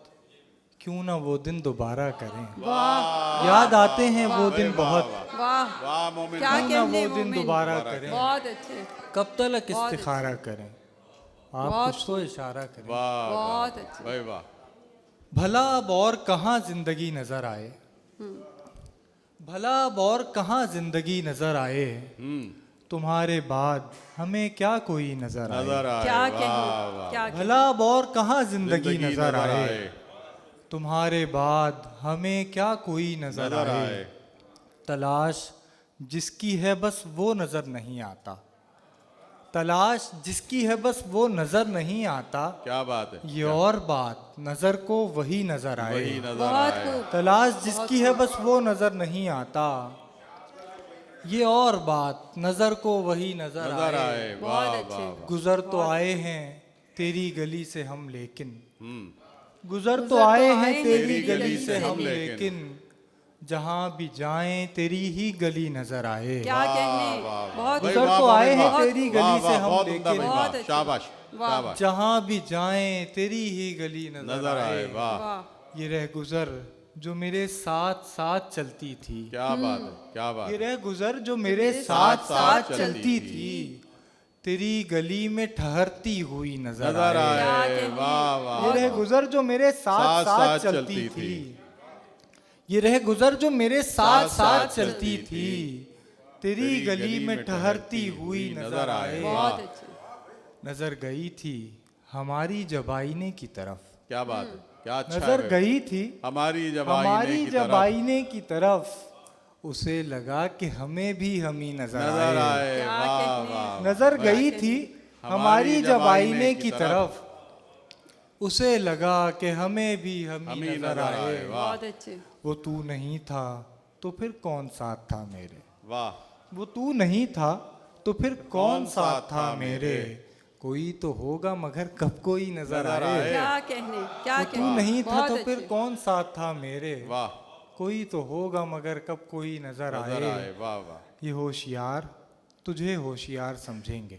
Speaker 12: क्यों ना वो दिन दोबारा करें।
Speaker 1: वाह।
Speaker 12: याद आते हैं वो दिन बहुत,
Speaker 1: वाह।
Speaker 3: वाह मोमिन,
Speaker 1: क्या
Speaker 12: क्यों ना
Speaker 1: कहने
Speaker 12: वो दिन
Speaker 1: मोमिन,
Speaker 12: दोबारा करें।
Speaker 1: बहुत अच्छे,
Speaker 12: कब तलक
Speaker 1: बहुत
Speaker 12: इस्तिखारा करें, आप
Speaker 1: बहुत
Speaker 12: कुछ तो इशारा करें।
Speaker 3: वाह
Speaker 1: बहुत
Speaker 3: वाह,
Speaker 1: अच्छे।
Speaker 12: भाई वाह। भला अब और कहाँ जिंदगी नजर आए, भला अब और कहाँ जिंदगी नजर आए, तुम्हारे बाद हमें क्या कोई नजर आए।
Speaker 1: क्या कहने, क्या कहने।
Speaker 12: भला अब और कहाँ जिंदगी नजर आए, तुम्हारे बाद हमें क्या कोई नजर आए। तलाश जिसकी है बस वो नजर नहीं आता, तलाश जिसकी है बस वो नजर नहीं आता।
Speaker 3: क्या बात है।
Speaker 12: ये और बात नजर को वही नजर आए,
Speaker 3: वही नजर
Speaker 1: बहुत
Speaker 3: आए।
Speaker 1: खूब।
Speaker 12: तलाश जिसकी है बस वो नजर नहीं आता। ये और बात नजर को वही नजर
Speaker 3: नजर
Speaker 12: आए।
Speaker 3: आए। वाह
Speaker 1: बहुत
Speaker 3: वाह
Speaker 1: अच्छे।
Speaker 3: वाह।
Speaker 12: गुजर तो आए हैं तेरी गली से हम लेकिन, गुजर
Speaker 1: गुजर
Speaker 12: तो
Speaker 1: तो
Speaker 12: आए
Speaker 1: आए
Speaker 12: हैं
Speaker 1: हैं
Speaker 12: तेरी गली से हम लेकिन, जहाँ भी जाएं तेरी ही गली नजर आए।
Speaker 1: क्या कहने, बहुत
Speaker 12: गुजर तो आए हैं तेरी गली से हम
Speaker 3: बहुत
Speaker 12: लेकिन,
Speaker 1: बहुत अच्छे।
Speaker 3: शाबाश
Speaker 1: वाह।
Speaker 3: शाबाश।
Speaker 12: जहाँ भी जाएं तेरी ही गली नजर
Speaker 3: नजर आए।
Speaker 12: आए।
Speaker 3: वाह,
Speaker 1: वाह।
Speaker 12: ये रह गुजर जो मेरे साथ साथ चलती थी,
Speaker 3: क्या बात है, क्या बात
Speaker 12: ये
Speaker 3: है।
Speaker 12: रह गुजर जो मेरे
Speaker 3: साथ
Speaker 12: साथ
Speaker 3: साथ
Speaker 12: साथ
Speaker 3: चलती
Speaker 12: चलती
Speaker 3: थी।
Speaker 12: थी, तेरी गली में ठहरती हुई नजर
Speaker 3: नजर
Speaker 12: आए।
Speaker 3: आए।
Speaker 1: कहने।
Speaker 3: वाह वाह।
Speaker 12: ये रह गुजर जो मेरे साथ साथ चलती थी, ये रह गुजर जो मेरे साथ साथ चलती थी, तेरी गली में ठहरती हुई नजर आए।
Speaker 1: बहुत अच्छे।
Speaker 12: नजर गई थी हमारी जब आईने की तरफ,
Speaker 3: क्या बात है, क्या अच्छा
Speaker 12: नजर
Speaker 3: है।
Speaker 12: गई थी
Speaker 3: हमारी जब
Speaker 12: हमारी
Speaker 3: आईने की
Speaker 12: जब
Speaker 3: तरफ
Speaker 12: आईने की तरफ, उसे लगा कि हमें भी हम ही नजर
Speaker 3: नजर
Speaker 12: आए।
Speaker 3: आए।
Speaker 1: क्या
Speaker 3: वाह
Speaker 1: कहने।
Speaker 3: वाह।
Speaker 12: नजर गई थी हमारी जब आईने की तरफ, उसे लगा कि हमें भी हम
Speaker 3: हम
Speaker 12: ही
Speaker 3: ही
Speaker 12: नजर आए।
Speaker 1: बहुत अच्छे।
Speaker 12: वो तू नहीं था तो फिर कौन साथ था मेरे।
Speaker 3: वाह।
Speaker 12: वो तू नहीं था तो फिर कौन साथ था मेरे। कोई तो होगा मगर कब कोई नजर आए।
Speaker 1: क्या कहने, क्या
Speaker 12: वो
Speaker 1: कहने।
Speaker 12: तू नहीं था
Speaker 1: बहुत
Speaker 12: तो फिर
Speaker 1: अच्छे।
Speaker 12: कौन साथ था मेरे।
Speaker 3: वाह।
Speaker 12: कोई तो होगा मगर कब कोई नजर
Speaker 3: नजर
Speaker 12: आए।
Speaker 3: आए। वाह वाह।
Speaker 12: ये होशियार तुझे होशियार समझेंगे।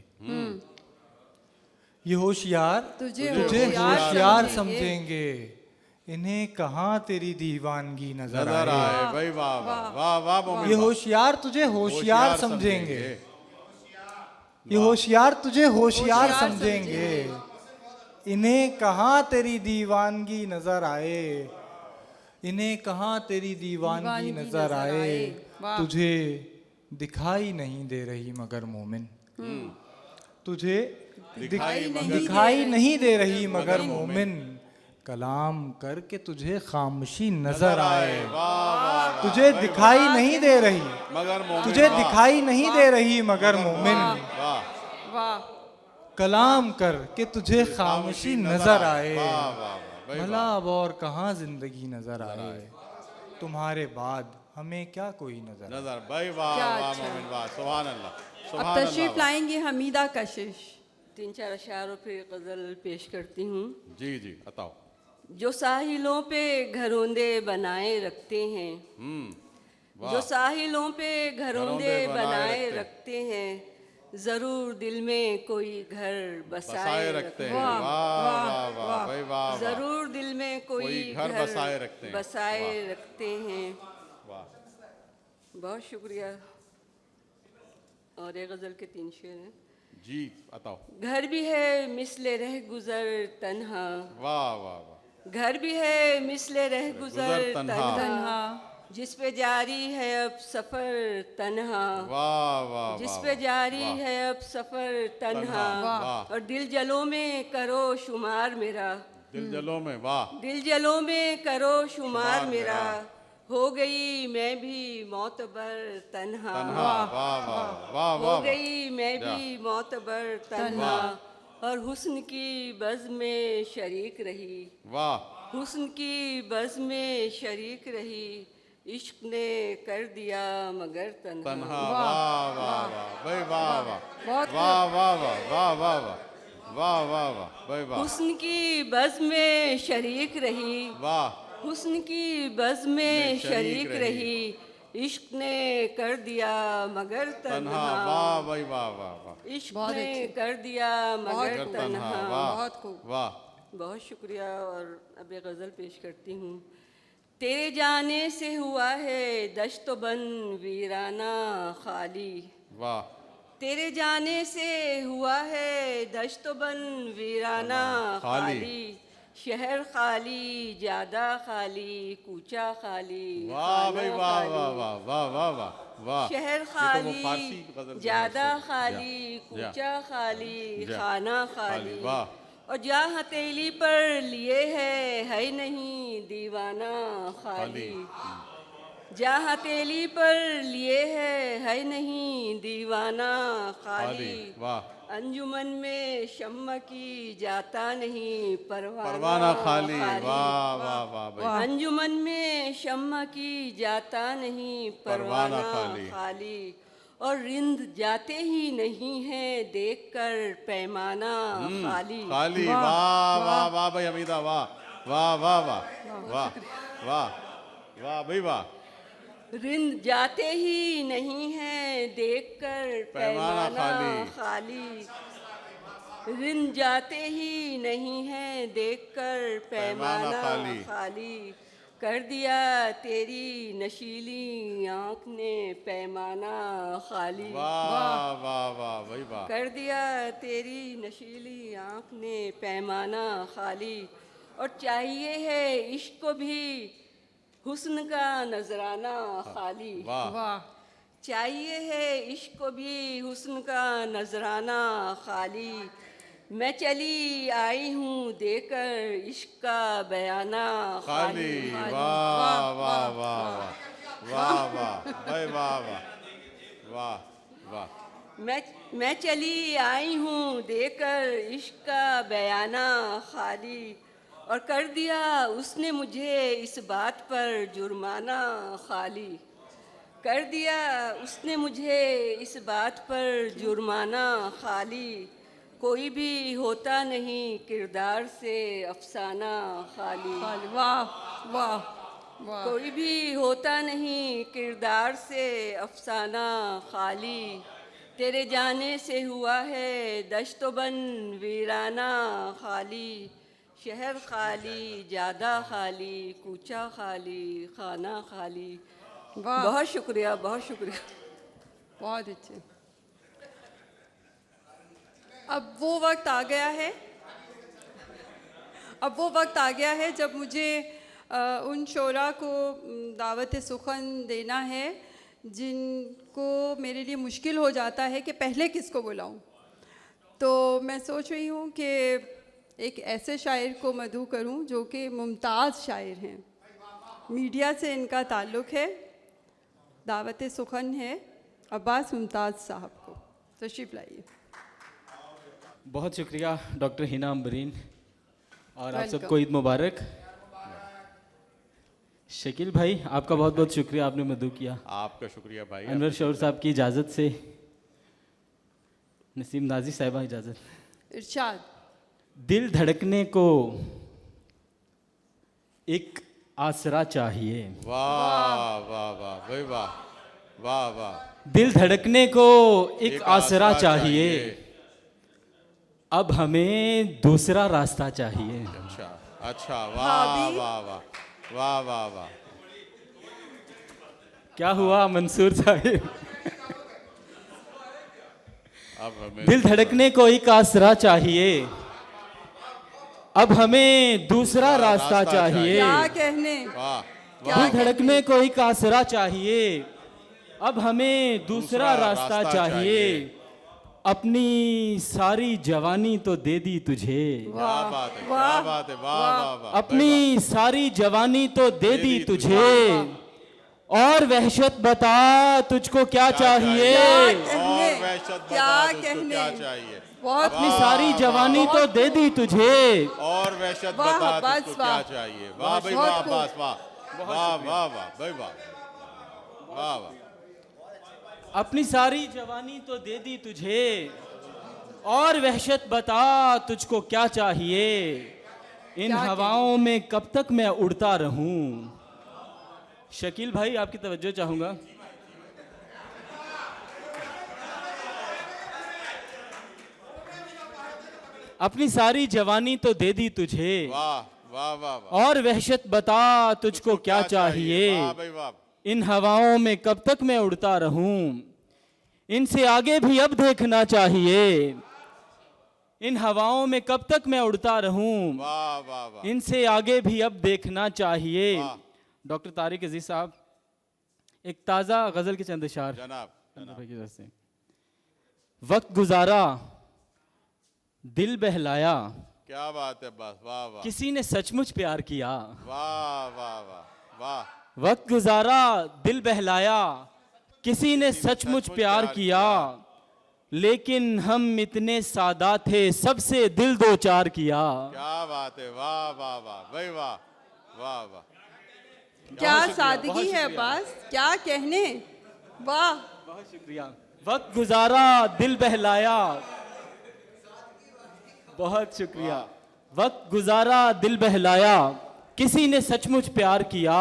Speaker 12: ये होशियार
Speaker 1: तुझे
Speaker 12: तुझे
Speaker 1: होशियार
Speaker 12: होशियार
Speaker 1: समझेंगे।
Speaker 12: समझेंगे। इन्हें कहाँ तेरी दीवानगी नजर
Speaker 3: नजर
Speaker 12: आए।
Speaker 3: आए। भाई वाह वाह वाह वाह मोमिन
Speaker 12: ये
Speaker 3: वाह।
Speaker 12: होशियार तुझे होशियार समझेंगे। ये
Speaker 3: वाह।
Speaker 12: होशियार तुझे होशियार
Speaker 1: होशियार
Speaker 12: समझेंगे। इन्हें कहाँ तेरी दीवानगी नजर आए। इन्हें कहाँ तेरी दीवानगी
Speaker 1: दीवानगी
Speaker 12: नजर आए।
Speaker 1: वाह।
Speaker 12: तुझे दिखाई नहीं दे रही मगर मोमिन। तुझे दिखाई नहीं दे रही मगर मोमिन। कलाम करके तुझे खामोशी नजर आए। तुझे दिखाई नहीं दे रही
Speaker 3: मगर मोमिन।
Speaker 12: तुझे
Speaker 3: वाह।
Speaker 12: दिखाई नहीं दे रही मगर मोमिन।
Speaker 3: वाह।
Speaker 1: वाह।
Speaker 12: कलाम कर के तुझे खामोशी नजर आए।
Speaker 3: वाह वाह वाह। भाई
Speaker 12: भला अब और कहाँ जिंदगी नजर आए। तुम्हारे बाद हमें क्या कोई नजर आए।
Speaker 3: नजर। भाई वाह
Speaker 1: क्या
Speaker 3: वाह
Speaker 1: अच्छा।
Speaker 3: मोमिन वाह। सुभान अल्लाह।
Speaker 1: अब
Speaker 3: सुभान
Speaker 1: तशरीफ
Speaker 3: अल्लाह।
Speaker 1: लाएंगे हमीदा कशिश।
Speaker 13: 3-4 अशार और फिर गज़ल पेश करती हूँ।
Speaker 3: जी जी बताओ।
Speaker 13: जो साहिलों पे घरोंदे बनाए रखते हैं।
Speaker 3: वाह।
Speaker 13: जो साहिलों पे घरोंदे
Speaker 3: घरोंदे बनाए
Speaker 13: बनाए रखते हैं, ज़रूर दिल में कोई घर बसाए
Speaker 3: रखते हैं।
Speaker 1: वाह,
Speaker 3: वाह
Speaker 1: वाह,
Speaker 3: वाह वाह।
Speaker 1: वाह।
Speaker 3: भाई वाह वाह।
Speaker 13: ज़रूर दिल में कोई
Speaker 3: घर बसाए रखते हैं।
Speaker 13: बसाए
Speaker 3: वाह।
Speaker 13: रखते हैं।
Speaker 3: वाह।
Speaker 13: बहुत शुक्रिया। और एक गज़ल के 3 शेर हैं।
Speaker 3: जी बताओ।
Speaker 13: घर भी है मिसले रह गुज़र तन्हा।
Speaker 3: वाह वाह वाह।
Speaker 13: घर भी है मिसले रह गुज़र
Speaker 3: तन्हा।
Speaker 13: तन्हा, जिस पे जारी है अब सफ़र तन्हा।
Speaker 3: वाह वाह।
Speaker 13: जिस
Speaker 3: वाह,
Speaker 13: पे
Speaker 3: वाह,
Speaker 13: जारी
Speaker 3: वाह।
Speaker 13: है अब सफ़र तन्हा।
Speaker 3: वाह।
Speaker 13: और दिल जलों में करो शुमार मेरा।
Speaker 3: दिल जलों में। वाह।
Speaker 13: दिल जलों में करो शुमार
Speaker 3: शुमार
Speaker 13: मेरा।
Speaker 3: मेरा।
Speaker 13: हो गई मैं भी मोतबर तन्हा।
Speaker 3: तन्हा। वाह वाह वाह
Speaker 13: हो
Speaker 3: वाह।
Speaker 13: गई मैं भी मोतबर तन्हा, और हुस्न की बज़ में शरीक रही।
Speaker 3: वाह।
Speaker 13: हुस्न की बज़ में शरीक रही, इश्क ने कर दिया मगर
Speaker 3: तन्हा।
Speaker 13: तन्हा।
Speaker 3: वाह वाह वाह। भाई वाह वाह।
Speaker 1: बहुत
Speaker 3: वाह वाह वाह वाह वाह वाह वाह वाह वाह। भाई वाह।
Speaker 13: हुस्न की बज़ में शरीक रही।
Speaker 3: वाह।
Speaker 13: हुस्न की बज़ में
Speaker 3: शरीक
Speaker 13: शरीक रही, इश्क ने कर दिया मगर
Speaker 3: तन्हा।
Speaker 13: तन्हा।
Speaker 3: वाह भाई वाह वाह वाह।
Speaker 13: इश्क
Speaker 1: बहुत
Speaker 13: ने
Speaker 1: अच्छे।
Speaker 13: कर दिया मगर
Speaker 3: मगर
Speaker 13: तन्हा।
Speaker 3: तन्हा। वाह
Speaker 1: बहुत खूब।
Speaker 3: वाह।
Speaker 13: बहुत शुक्रिया। और अब एक गज़ल पेश करती हूँ। तेरे जाने से हुआ है दश्त बन वीराना खाली।
Speaker 3: वाह।
Speaker 13: तेरे जाने से हुआ है दश्त बन वीराना
Speaker 3: खाली।
Speaker 13: खाली। शहर खाली, जादा खाली, कूचा खाली,
Speaker 3: वाह भाई
Speaker 13: खाना
Speaker 3: वाह
Speaker 13: खाली।
Speaker 3: वाह वाह वाह वाह वाह वाह।
Speaker 13: शहर
Speaker 3: ये तो वो
Speaker 13: खाली,
Speaker 3: फारसी गज़ल के
Speaker 13: जादा
Speaker 3: हैं।
Speaker 13: खाली,
Speaker 3: जा।
Speaker 13: कूचा खाली,
Speaker 3: जा।
Speaker 13: खाना खाली।
Speaker 3: वाह।
Speaker 13: और जा हथेली पर लिए है नहीं दीवाना खाली। जा हथेली पर लिए है नहीं दीवाना खाली।
Speaker 3: वाह।
Speaker 13: अंजुमन में शम्मा की जाता नहीं
Speaker 3: परवाना खाली। वाह वाह वाह भाई।
Speaker 13: अंजुमन में शम्मा की जाता नहीं परवाना खाली। और रिंद जाते ही नहीं है देखकर पैमाना खाली।
Speaker 3: खाली। वाह वाह वाह भाई हमीदा। वाह वाह वाह वाह वाह वाह वाह भाई वाह।
Speaker 13: रिंद जाते ही नहीं है देखकर पैमाना खाली। रिंद जाते ही नहीं है देखकर पैमाना खाली। कर दिया तेरी नशीली आँख ने पैमाना खाली।
Speaker 3: वाह वाह वाह भाई वाह।
Speaker 13: कर दिया तेरी नशीली आँख ने पैमाना खाली। और चाहिए है इश्क को भी हुस्न का नजराना खाली।
Speaker 3: वाह।
Speaker 13: चाहिए है इश्क को भी हुस्न का नजराना खाली। मैं चली आई हूँ देकर इश्क का बयाना
Speaker 3: खाली। वाह वाह वाह वाह वाह वाह भाई वाह वाह वाह वाह।
Speaker 13: मैं चली आई हूँ देकर इश्क का बयाना खाली। और कर दिया उसने मुझे इस बात पर जुर्माना खाली। कर दिया उसने मुझे इस बात पर जुर्माना खाली। कोई भी होता नहीं किरदार से अफसाना खाली।
Speaker 1: वाह वाह वाह।
Speaker 13: कोई भी होता नहीं किरदार से अफसाना खाली। तेरे जाने से हुआ है दश्तोबन वीराना खाली। शहर खाली, जादा खाली, कूचा खाली, खाना खाली।
Speaker 1: वाह।
Speaker 13: बहुत शुक्रिया, बहुत शुक्रिया।
Speaker 1: बहुत अच्छे। अब वो वक्त आ गया है, अब वो वक्त आ गया है जब मुझे उन शोरा को दावत सुखन देना है जिनको मेरे लिए मुश्किल हो जाता है कि पहले किसको बुलाऊं। तो मैं सोच रही हूँ कि एक ऐसे शायर को मदऊ करूँ जो कि मुमताज़ शायर हैं। मीडिया से इनका ताल्लुक़ है। दावत सुखन है अब्बास मुमताज़ साहब को, तशरीफ़ लाइए।
Speaker 5: बहुत शुक्रिया डॉक्टर हिना अम्बरीन, और आप
Speaker 1: Welcome.
Speaker 5: सबको ईद मुबारक। शकील भाई आपका बहुत बहुत शुक्रिया, आपने मदऊ किया।
Speaker 3: आपका शुक्रिया भाई।
Speaker 5: अनवर शौर साहब की इजाज़त से नसीम नाजी साहिबा इजाज़त।
Speaker 1: इरशाद।
Speaker 5: दिल धड़कने को एक आसरा चाहिए।
Speaker 3: वाह वाह वाह भाई वाह वाह वाह।
Speaker 5: दिल धड़कने को एक आसरा चाहिए, अब हमें दूसरा रास्ता चाहिए।
Speaker 3: अच्छा अच्छा, वाह वाह वाह वाह वाह वाह।
Speaker 5: क्या हुआ मंसूर साहिब?
Speaker 3: अब हमें
Speaker 5: दिल धड़कने को एक आसरा चाहिए, अब हमें दूसरा रास्ता चाहिए।
Speaker 1: क्या कहने।
Speaker 3: वाह।
Speaker 5: दिल धड़कने को एक आसरा चाहिए, अब हमें दूसरा रास्ता चाहिए। अपनी सारी जवानी तो दे दी तुझे।
Speaker 3: क्या बात है, क्या बात है, वाह वाह वाह।
Speaker 5: अपनी सारी जवानी तो दे दी तुझे, और वहशत बता तुझको क्या चाहिए।
Speaker 3: और वहशत
Speaker 1: क्या
Speaker 3: बता तुझको
Speaker 1: कहने।
Speaker 3: क्या चाहिए।
Speaker 1: बहुत
Speaker 5: अपनी सारी जवानी तो दे दी तुझे,
Speaker 3: और वहशत
Speaker 1: वाह,
Speaker 3: बता
Speaker 1: अब्बास,
Speaker 3: तुझको क्या
Speaker 1: वाह।
Speaker 3: चाहिए। वाह भाई
Speaker 1: बहुत
Speaker 3: वाह
Speaker 1: खूब।
Speaker 3: अब्बास वाह वाह वाह वाह भाई वाह वाह वाह।
Speaker 5: अपनी सारी जवानी तो दे दी तुझे, और वहशत बता तुझको क्या चाहिए। इन हवाओं में कब तक मैं उड़ता रहूं। शकील भाई आपकी तवज्जो चाहूंगा। अपनी सारी जवानी तो दे दी तुझे,
Speaker 3: वाह वाह वाह वाह।
Speaker 5: और वहशत बता तुझको क्या चाहिए।
Speaker 3: वाह भाई वाह।
Speaker 5: इन हवाओं में कब तक मैं उड़ता रहूं, इनसे आगे भी अब देखना चाहिए। इन हवाओं में कब तक मैं उड़ता रहूं,
Speaker 3: वाह वाह वाह।
Speaker 5: इनसे आगे भी अब देखना चाहिए। डॉक्टर तारिक अजीज साहब, एक ताज़ा गज़ल के चंद अशार
Speaker 3: जनाब
Speaker 5: भाई की तरफ से। वक्त गुजारा दिल बहलाया,
Speaker 3: क्या बात है बस, वाह वाह।
Speaker 5: किसी ने सचमुच प्यार किया।
Speaker 3: वाह वाह वाह वाह।
Speaker 5: वक्त गुजारा दिल बहलाया, किसी ने सचमुच प्यार किया, लेकिन हम इतने सादा थे सबसे दिल दो चार किया।
Speaker 3: क्या बात है, वाह वाह वाह भाई वाह वाह वाह।
Speaker 1: क्या सादगी है अब्बास, क्या कहने। वाह
Speaker 5: बहुत शुक्रिया। वक्त गुजारा दिल बहलाया, बहुत शुक्रिया। वक्त गुजारा दिल बहलाया, किसी ने सचमुच प्यार किया,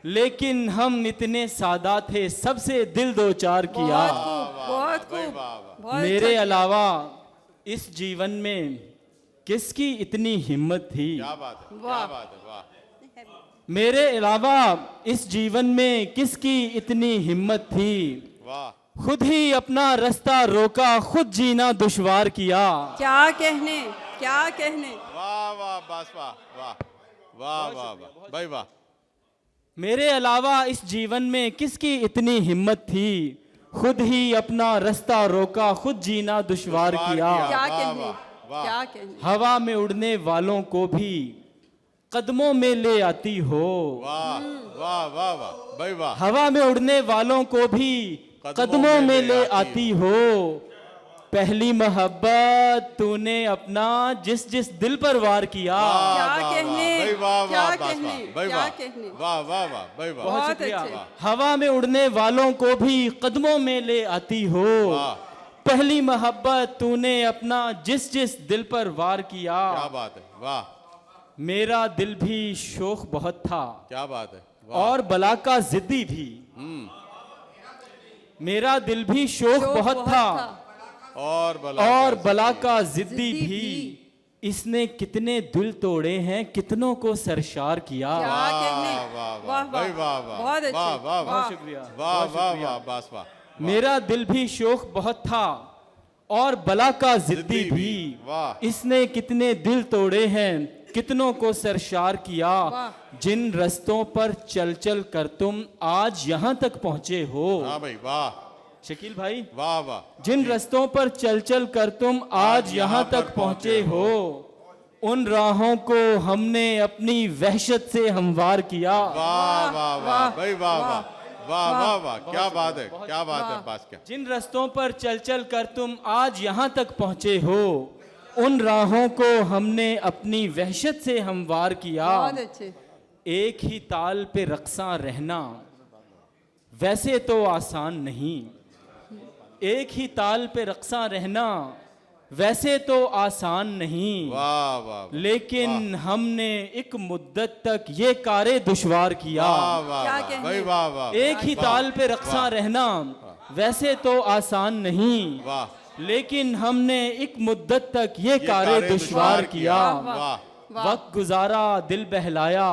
Speaker 5: लेकिन हम इतने सादा थे सबसे दिल दो चार किया।
Speaker 1: बहुत खूब।
Speaker 5: मेरे अलावा इस जीवन में किसकी इतनी हिम्मत थी।
Speaker 3: क्या बात है, क्या बात है, वाह।
Speaker 5: मेरे अलावा इस जीवन में किसकी इतनी हिम्मत थी।
Speaker 3: वाह।
Speaker 5: खुद ही अपना रास्ता रोका, खुद जीना दुश्वार किया।
Speaker 1: क्या कहने, क्या कहने।
Speaker 3: वाह वाह बस वाह वाह वाह वाह वाह भाई वाह।
Speaker 5: मेरे अलावा इस जीवन में किसकी इतनी हिम्मत थी, खुद ही अपना रास्ता रोका, खुद जीना दुश्वार किया।
Speaker 1: क्या कहने, क्या कहने।
Speaker 5: हवा में उड़ने वालों को भी कदमों में ले आती हो।
Speaker 3: वाह वाह वाह वाह भाई वाह।
Speaker 5: हवा में उड़ने वालों को भी कदमों में ले आती हो, पहली मोहब्बत तूने अपना जिस जिस दिल पर वार किया।
Speaker 1: क्या कहने,
Speaker 3: भाई वाह वाह
Speaker 1: क्या
Speaker 3: वाह
Speaker 1: कहने,
Speaker 3: भाई
Speaker 1: क्या
Speaker 3: वाह
Speaker 1: कहने।
Speaker 3: वाह वाह वाह भाई वाह
Speaker 5: बहुत
Speaker 1: बहुत
Speaker 5: शुक्रिया।
Speaker 1: अच्छे।
Speaker 5: हवा में उड़ने वालों को भी कदमों में ले आती हो।
Speaker 3: वाह।
Speaker 5: पहली मोहब्बत तूने अपना जिस जिस दिल पर वार किया।
Speaker 3: क्या बात है, वाह
Speaker 5: मेरा दिल भी शोख बहुत था
Speaker 3: क्या बात है, वाह।
Speaker 5: और बला का जिद्दी भी। मेरा दिल भी शोख बहुत था
Speaker 3: और
Speaker 5: और बला का जिद्दी भी। इसने कितने दिल तोड़े हैं, कितनों को सरशार किया।
Speaker 1: क्या कहने,
Speaker 3: वाह
Speaker 1: वाह
Speaker 3: भाई वाह वाह
Speaker 1: बहुत अच्छे,
Speaker 3: वाह वाह
Speaker 5: बहुत शुक्रिया।
Speaker 3: वाह वाह वाह बस वाह।
Speaker 5: मेरा दिल भी शोख बहुत था और बला का जिद्दी
Speaker 3: जिद्दी
Speaker 5: भी।
Speaker 3: भी, वाह।
Speaker 5: इसने कितने दिल तोड़े हैं, कितनों को सरशार किया। जिन रस्तों पर चल चल कर तुम आज यहाँ तक पहुँचे हो।
Speaker 3: हाँ भाई वाह
Speaker 5: शकील भाई,
Speaker 3: वाह वाह।
Speaker 5: जिन रस्तों पर चल चल कर तुम आज यहाँ तक पहुँचे हो, उन राहों को हमने अपनी वहशत से हमवार किया।
Speaker 3: वाह वाह वाह भाई वाह वाह वाह वाह वाह क्या बात है, क्या बात है, पास क्या।
Speaker 5: जिन रस्तों पर चल चल कर तुम आज यहाँ तक पहुँचे हो, उन राहों को हमने अपनी वहशत से हमवार किया।
Speaker 1: बहुत अच्छे।
Speaker 5: एक ही ताल पे रक्सा रहना वैसे तो आसान नहीं। एक ही ताल पे रक्सा रहना वैसे तो आसान नहीं।
Speaker 3: वाह वाह
Speaker 5: लेकिन हमने एक मुद्दत तक ये कारे दुश्वार किया।
Speaker 3: वाह वाह
Speaker 1: क्या
Speaker 3: वाह,
Speaker 1: कहने।
Speaker 3: भाई वाह वाह।
Speaker 5: एक ही ताल पे रक्सा रहना वैसे तो आसान नहीं।
Speaker 3: वाह
Speaker 5: लेकिन हमने एक मुद्दत तक ये कारे दुश्वार किया।
Speaker 3: वाह
Speaker 5: वक्त गुजारा, दिल बहलाया,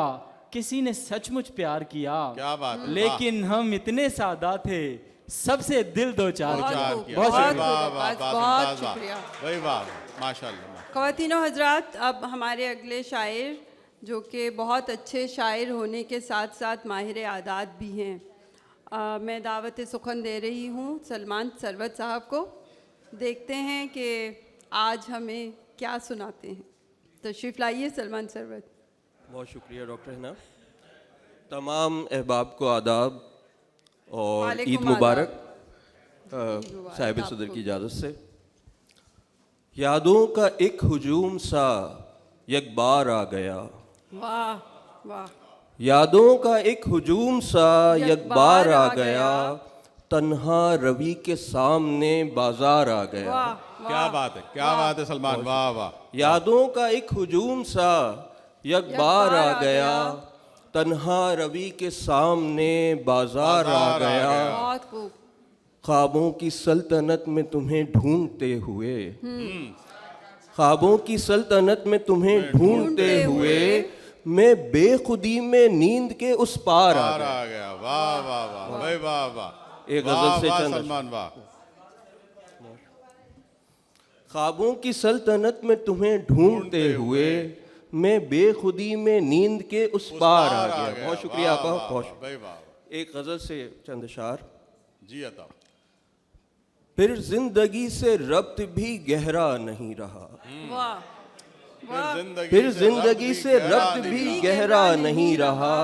Speaker 5: किसी ने सचमुच प्यार किया।
Speaker 3: क्या बात है,
Speaker 5: लेकिन हम इतने सादा थे, सबसे दिल दो चार
Speaker 1: बहुत
Speaker 5: किया।
Speaker 1: खूब,
Speaker 5: बहुत
Speaker 1: बहुत
Speaker 5: शुक्रिया।
Speaker 1: खूब,
Speaker 3: वाह
Speaker 1: बस,
Speaker 3: वाह
Speaker 1: बहुत
Speaker 3: वाह
Speaker 1: शुक्रिया।
Speaker 3: भाई वाह माशाल्लाह।
Speaker 1: ख़वातीनो हजरात, अब हमारे अगले शायर जो कि बहुत अच्छे शायर होने के साथ साथ माहिर आदात भी हैं, मैं दावत सुखन दे रही हूँ सलमान सरवत साहब को। देखते हैं कि आज हमें क्या सुनाते हैं। तशरीफ़ लाइए सलमान सरवत।
Speaker 14: बहुत शुक्रिया डॉक्टर हिना। तमाम अहबाब को आदाब और
Speaker 1: वालेकुम
Speaker 14: ईद मुबारक।
Speaker 1: मुबारक
Speaker 14: साहिब
Speaker 1: आपको
Speaker 14: सदर की इजाज़त से। यादों का एक हुजूम सा एक बार आ गया।
Speaker 1: वाह वाह।
Speaker 14: यादों का एक हुजूम सा एक बार आ गया। तन्हा रवि के सामने बाजार आ गया।
Speaker 1: वाह
Speaker 3: क्या बात है, क्या बात है सलमान, वाह वाह।
Speaker 14: यादों का एक हुजूम सा एक बार आ गया। तन्हा रवि के सामने बाजार आ गया।
Speaker 1: बहुत खूब।
Speaker 14: ख्वाबों की सल्तनत में तुम्हें ढूंढते हुए, ख्वाबों की सल्तनत में तुम्हें ढूंढते हुए मैं बेखुदी में नींद के उस पार आ
Speaker 3: गया। वाह वाह वाह भाई वाह वाह।
Speaker 14: एक गजल से चंद
Speaker 3: सलमान वाह।
Speaker 14: ख्वाबों की सल्तनत में तुम्हें ढूंढते हुए मैं बेखुदी में नींद के उस पार आ गया। बहुत शुक्रिया आपका, बहुत
Speaker 3: भाई वाह।
Speaker 14: एक गजल से चंद अशार।
Speaker 3: जी अता।
Speaker 14: फिर जिंदगी से रब्त भी गहरा नहीं रहा।
Speaker 1: वाह।
Speaker 14: फिर जिंदगी से रब्त भी गहरा नहीं रहा।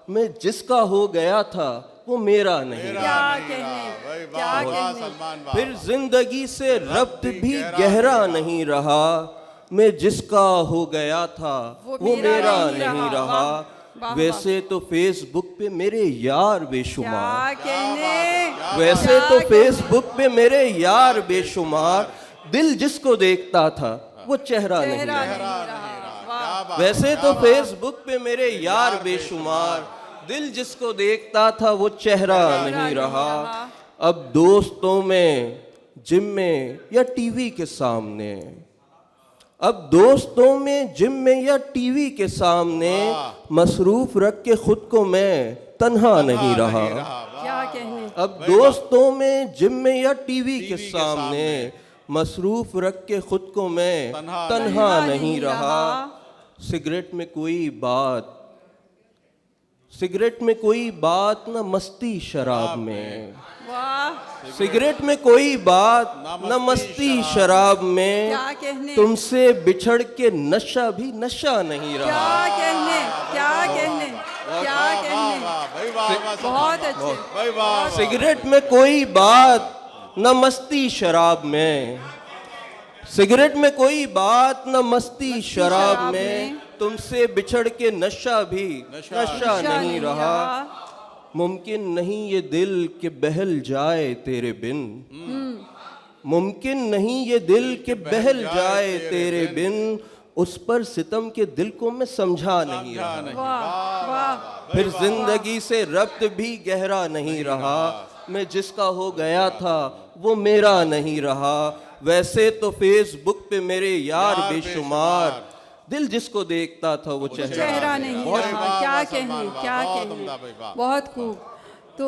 Speaker 14: मैं जिसका हो गया था वो मेरा नहीं रहा।
Speaker 1: क्या कहने, क्या कहने।
Speaker 14: फिर जिंदगी से रब्त भी गहरा नहीं रहा। मैं जिसका हो गया था वो मेरा नहीं रहा। वैसे तो फेसबुक पे मेरे यार बेशुमार,
Speaker 1: क्या कहने।
Speaker 14: वैसे तो फेसबुक पे मेरे यार बेशुमार। दिल जिसको देखता था वो चेहरा नहीं रहा। वैसे तो फेसबुक पे मेरे यार बेशुमार। दिल जिसको देखता था वो चेहरा नहीं रहा। अब दोस्तों में, जिम में या टीवी के सामने, अब दोस्तों में, जिम में या टीवी के सामने मसरूफ रख के खुद को मैं तन्हा नहीं रहा।
Speaker 1: क्या कहने।
Speaker 14: अब दोस्तों में, जिम में या टीवी के सामने मसरूफ रख के खुद को मैं तन्हा नहीं रहा। सिगरेट में कोई बात, सिगरेट में कोई बात न मस्ती शराब में। सिगरेट में कोई बात न मस्ती शराब में।
Speaker 1: क्या कहने।
Speaker 14: तुमसे बिछड़ के नशा भी नशा नहीं रहा।
Speaker 1: क्या कहने, क्या कहने, क्या कहने। बहुत अच्छे।
Speaker 14: सिगरेट में कोई बात न मस्ती शराब में। सिगरेट में कोई बात न मस्ती शराब में, तुमसे बिछड़ के नशा भी नशा नहीं रहा। मुमकिन नहीं ये दिल के बहल जाए तेरे बिन, मुमकिन नहीं ये दिल के बहल जाए तेरे बिन, उस पर सितम के दिल को मैं समझा नहीं रहा। फिर जिंदगी से रब्त भी गहरा नहीं रहा, मैं जिसका हो गया था वो मेरा नहीं रहा। वैसे तो फेसबुक पे मेरे यार बेशुमार, दिल जिसको देखता था वो
Speaker 1: चेहरा नहीं रहा। क्या कहने, क्या कहने, बहुत खूब। तो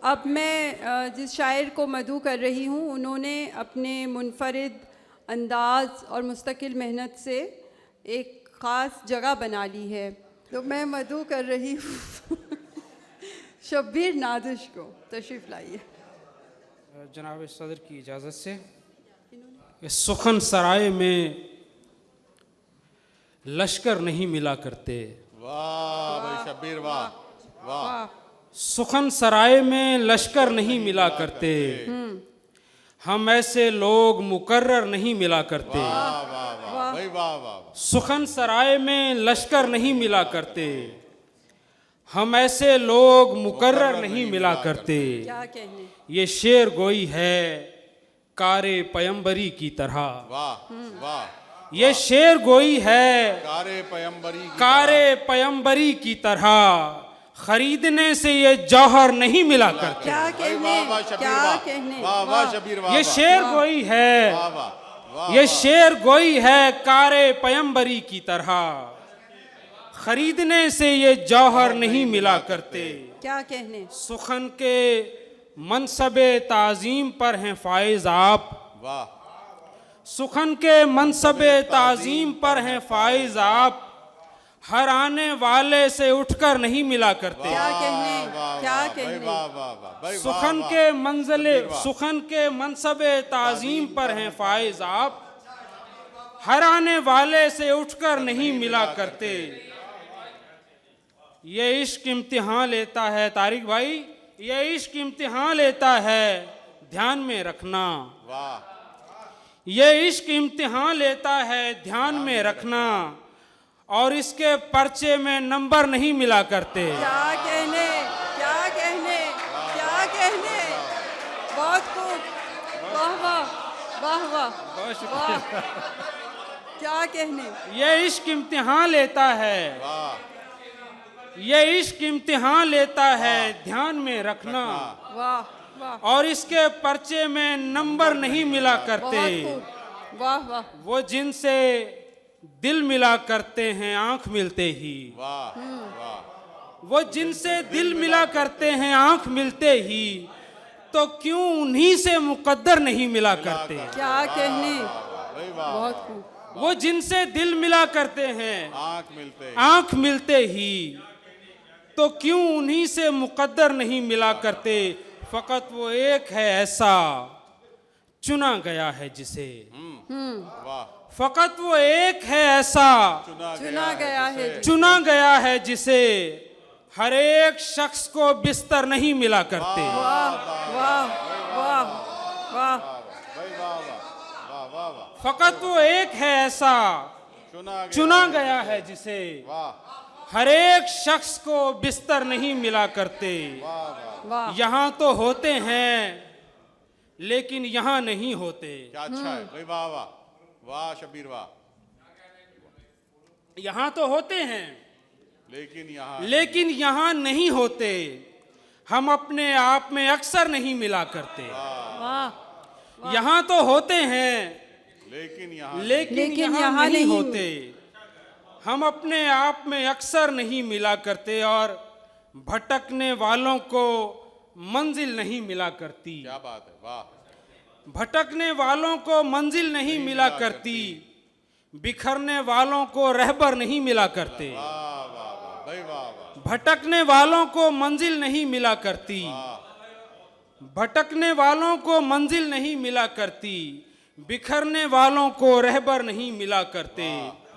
Speaker 1: अब मैं जिस शायर को मदू कर रही हूँ, उन्होंने अपने मुनफरिद अंदाज और मुस्तकिल मेहनत से एक ख़ास जगह बना ली है। तो मैं मदू कर रही हूँ शब्बीर नादिश को। तशरीफ़ लाइए।
Speaker 15: जनाब सदर की इजाज़त से, सुखन सराय में लश्कर नहीं मिला करते।
Speaker 3: वाह भाई शब्बीर, वाह वाह।
Speaker 15: सुखन सराय में लश्कर नहीं मिला करते, हम ऐसे लोग मुकर्रर नहीं मिला करते।
Speaker 3: भाई वाह वाह।
Speaker 15: सुखन सराय में लश्कर नहीं मिला करते, हम ऐसे लोग मुकर्रर नहीं मिला करते।
Speaker 1: क्या कहने,
Speaker 15: ये शेर गोई है कारे पयंबरी की तरह।
Speaker 3: वाह वाह।
Speaker 15: ये शेर गोई है
Speaker 3: कारे
Speaker 15: पयंबरी की तरह, खरीदने से ये जौहर नहीं मिला करते।
Speaker 1: क्या कहने, क्या कहने,
Speaker 3: वाह शबीर, वाह।
Speaker 15: ये शेर गोई है, ये शेर गोई है कारे पयंबरी की तरह, खरीदने से ये जौहर नहीं मिला करते।
Speaker 1: क्या कहने,
Speaker 15: सुखन के मनसबे ताज़ीम पर हैं फाइज आप।
Speaker 3: वाह।
Speaker 15: सुखन के मनसबे ताज़ीम पर हैं फाइज आप, हर आने वाले से उठकर नहीं मिला करते।
Speaker 1: क्या कहने, क्या कहने।
Speaker 15: सुखन के मंजिले, सुखन के मनसबे ताज़ीम पर हैं फाइज आप, हर आने वाले से उठकर नहीं मिला करते। ये इश्क इम्तिहान लेता है तारिक भाई, ये इश्क इम्तिहान लेता है, ध्यान में रखना।
Speaker 3: वाह।
Speaker 15: ये इश्क इम्तिहान लेता है, ध्यान में रखना, और इसके पर्चे में नंबर नहीं मिला करते।
Speaker 1: क्या कहने, क्या कहने, क्या कहने, बहुत खूब, वाह वाह वाह वाह। क्या कहने।
Speaker 15: ये इश्क इम्तिहान लेता है, ये इश्क इम्तिहान लेता है, ध्यान में रखना।
Speaker 1: वाह वाह।
Speaker 15: और इसके पर्चे में नंबर नहीं मिला करते।
Speaker 1: वाह वाह।
Speaker 15: वो जिनसे दिल मिला करते हैं आंख मिलते ही।
Speaker 3: वाह वाह।
Speaker 15: वो जिनसे दिल मिला करते हैं आंख मिलते ही, तो क्यों उन्हीं से मुकद्दर नहीं मिला करते।
Speaker 1: क्या कहने, बहुत खूब।
Speaker 15: वो जिनसे दिल मिला करते हैं आंख मिलते ही, तो क्यों उन्हीं से मुकद्दर नहीं मिला करते। फकत वो एक है ऐसा चुना गया है जिसे, फकत वो एक है ऐसा चुना गया है जिसे, हर एक शख्स को बिस्तर नहीं मिला करते।
Speaker 1: वाह वाह वाह।
Speaker 15: फकत वो एक है ऐसा चुना गया है जिसे, हर एक शख्स को बिस्तर नहीं मिला करते। यहाँ तो होते हैं लेकिन यहाँ नहीं होते।
Speaker 3: क्या अच्छा है भाई, वाह वाह वाह शबीर वाह।
Speaker 15: यहाँ तो होते हैं
Speaker 3: लेकिन
Speaker 15: यहाँ नहीं होते, हम अपने आप में अक्सर नहीं मिला करते। यहाँ तो होते हैं लेकिन यहाँ नहीं होते, हम अपने आप में अक्सर नहीं मिला करते। और भटकने वालों को मंजिल नहीं मिला करती।
Speaker 3: क्या बात है, वाह।
Speaker 15: भटकने वालों को मंजिल नहीं मिला करती, बिखरने वालों को रहबर नहीं मिला करते। भटकने वालों को मंजिल नहीं मिला करती, भटकने वालों को मंजिल नहीं मिला करती, बिखरने वालों को रहबर नहीं मिला करते।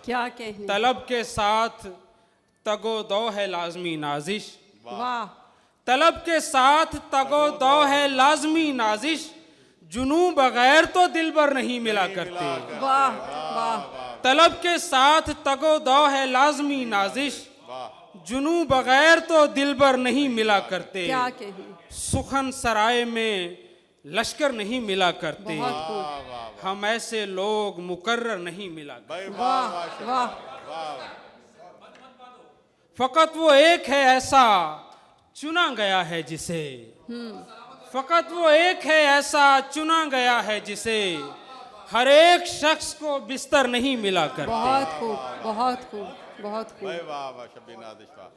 Speaker 1: क्या कहने।
Speaker 15: तलब के साथ तगो दो है लाजमी नाजिश।
Speaker 1: वाह।
Speaker 15: तलब के साथ तगो दो है लाजमी नाजिश, जुनू बगैर तो दिलबर नहीं मिला करते।
Speaker 1: वाह वाह।
Speaker 15: तलब के साथ तगो दो है लाजमी नाजिश, जुनू बगैर तो दिलबर नहीं मिला करते।
Speaker 1: क्या कहें।
Speaker 15: सुखन सराय में लश्कर नहीं मिला करते,
Speaker 1: बहुत खूब।
Speaker 15: हम ऐसे लोग मुकर्रर नहीं मिला करते।
Speaker 1: वाह वाह।
Speaker 15: फकत वो एक है ऐसा चुना गया है जिसे, फकत वो एक है ऐसा चुना गया है जिसे हर एक शख्स को बिस्तर नहीं मिला करते।
Speaker 1: बहुत खूब बहुत खूब बहुत खूब।
Speaker 3: वाह वाह शब्बीर नाज़िश वाह।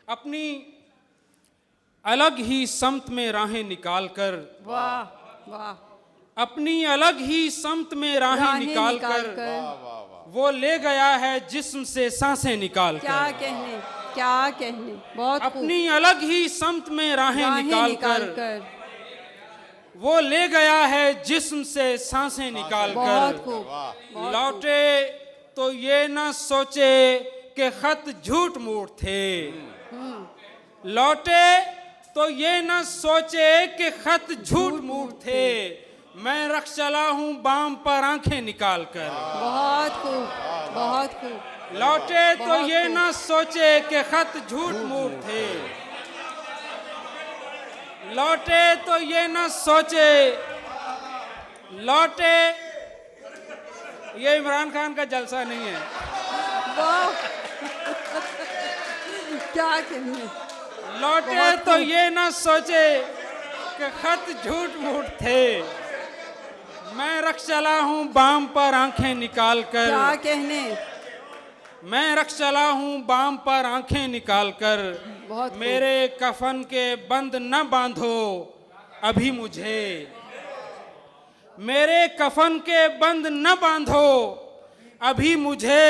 Speaker 15: अपनी अलग ही समत में राहें निकाल कर,
Speaker 1: वाह वाह।
Speaker 15: अपनी अलग ही समत में राहें निकाल कर वो ले गया है जिस्म से सांसें निकाल कर।
Speaker 1: क्या कहने क्या कहने। बहुत
Speaker 15: अपनी अलग ही समत में राहें निकाल कर वो ले गया है जिस्म से सांसें निकाल
Speaker 1: बहुत
Speaker 15: कर।
Speaker 1: खूब।
Speaker 15: लौटे तो ये न सोचे कि खत झूठ मूठ थे, लौटे तो ये न सोचे कि खत झूठ मूठ थे, मैं रख चला हूँ बाम पर आंखें निकाल कर।
Speaker 1: बहुत खूब बहुत खूब।
Speaker 15: लौटे तो ये न सोचे कि खत झूठ मूठ थे, लौटे तो ये न सोचे, लौटे, ये इमरान खान का जलसा नहीं है।
Speaker 1: वाह। क्या कहने।
Speaker 15: लौटे तो ये न सोचे कि खत झूठ मूठ थे, मैं रख चला हूँ बाम पर आंखें निकाल कर।
Speaker 1: क्या कहने।
Speaker 15: मैं रख चला हूँ बाम पर आंखें निकाल कर, मेरे कफन के बंद न बांधो अभी मुझे, मेरे कफन के बंद न बांधो अभी मुझे,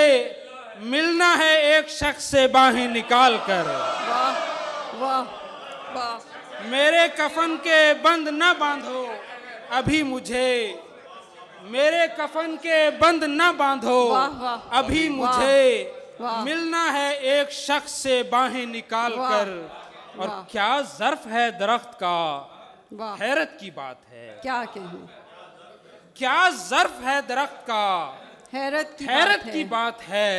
Speaker 15: मिलना है एक शख्स से बाहें निकाल कर।
Speaker 1: वाह वाह वाह।
Speaker 15: मेरे कफन के बंद न बांधो अभी मुझे, मेरे कफन के बंद न बांधो अभी मुझे, मिलना है एक शख्स से बाहें निकाल कर। और क्या ज़र्फ है दरख्त का, हैरत की बात है।
Speaker 1: क्या कहें।
Speaker 15: क्या ज़र्फ है दरख्त का,
Speaker 1: हैरत
Speaker 15: की बात है,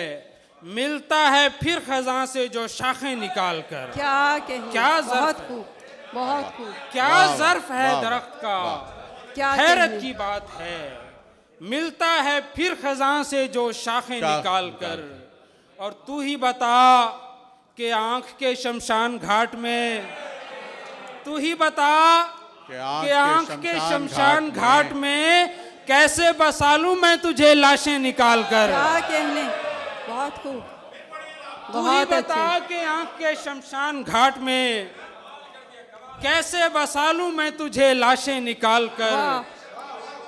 Speaker 15: मिलता है फिर खज़ां से जो शाखें निकाल कर।
Speaker 1: क्या कहें।
Speaker 15: क्या
Speaker 1: बहुत खूब बहुत खूब।
Speaker 15: क्या ज़र्फ है दरख्त का,
Speaker 1: क्या
Speaker 15: हैरत की बात है, मिलता है फिर खज़ां से जो शाखें निकाल कर। और तू ही बता कि आंख के शमशान घाट में, तू ही बता कि आंख के शमशान घाट में कैसे बसा लूं मैं तुझे लाशें निकाल कर।
Speaker 1: क्या कहने। बहुत खूब।
Speaker 15: तू ही बता कि आंख के शमशान घाट में कैसे बसा लूं मैं तुझे लाशें निकाल कर।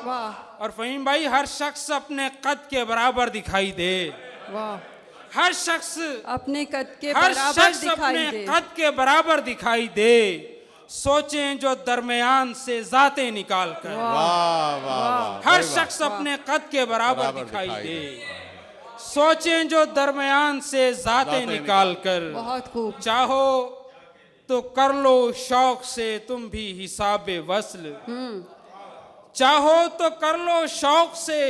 Speaker 1: वाह।
Speaker 15: और फहीम भाई, हर शख्स अपने कद के बराबर दिखाई दे।
Speaker 1: वाह।
Speaker 15: हर शख्स
Speaker 1: अपने कद के
Speaker 15: हर
Speaker 1: बराबर
Speaker 15: शख्स
Speaker 1: दिखाई
Speaker 15: अपने
Speaker 1: दे।
Speaker 15: कद के बराबर दिखाई दे, सोचें जो दरमियान से जाते निकाल कर।
Speaker 3: वाह वाह।
Speaker 15: हर शख्स अपने कद के बराबर दिखाई दे, सोचें जो दरमियान से जाते निकाल कर।
Speaker 1: बहुत खूब।
Speaker 15: चाहो तो कर लो शौक से तुम भी हिसाबे वस्ल, चाहो तो कर लो शौक से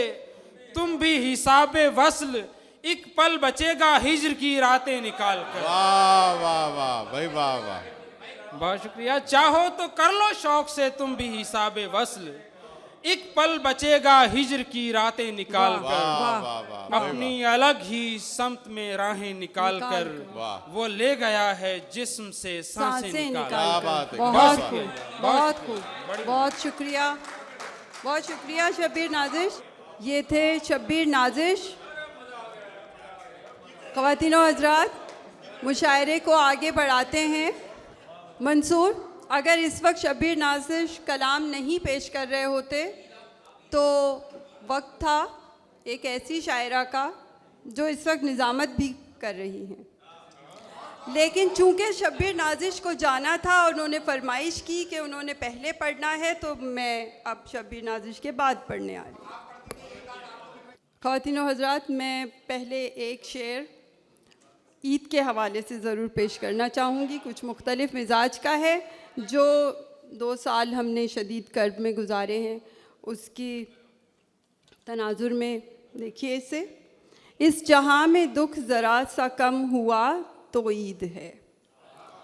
Speaker 15: तुम भी हिसाबे वस्ल, एक पल बचेगा हिज्र की रातें निकाल कर।
Speaker 3: वाह वाह वाह भाई वाह वाह।
Speaker 15: बहुत शुक्रिया। चाहो तो कर लो शौक से तुम भी हिसाबे वस्ल, एक पल बचेगा हिज्र की रातें निकाल कर। अपनी अलग ही समत में राहें निकाल कर वो ले गया है जिस्म से सांसें निकाल कर।
Speaker 1: बहुत खूब बहुत खूब। बहुत शुक्रिया बहुत शुक्रिया शब्बीर नाज़िश। ये थे शब्बीर नाज़िश। ख़वातीन और हज़रात, मुशायरे को आगे बढ़ाते हैं। मंसूर, अगर इस वक्त शब्बीर नाज़िश कलाम नहीं पेश कर रहे होते तो वक्त था एक ऐसी शायरा का जो इस वक्त निज़ामत भी कर रही हैं, लेकिन चूंकि शब्बीर नाज़िश को जाना था और उन्होंने फरमाइश की कि उन्होंने पहले पढ़ना है, तो मैं अब शब्बीर नाज़िश के बाद पढ़ने आ रही हूँ। ख़वातीन और हज़रात, मैं पहले एक शेर ईद के हवाले से ज़रूर पेश करना चाहूँगी। कुछ मुख्तलिफ़ मिजाज का है, जो 2 साल हमने शदीद कर्ब में गुजारे हैं, उसकी तनाजुर में देखिए इसे। इस जहां में दुख ज़रा सा कम हुआ तो ईद है,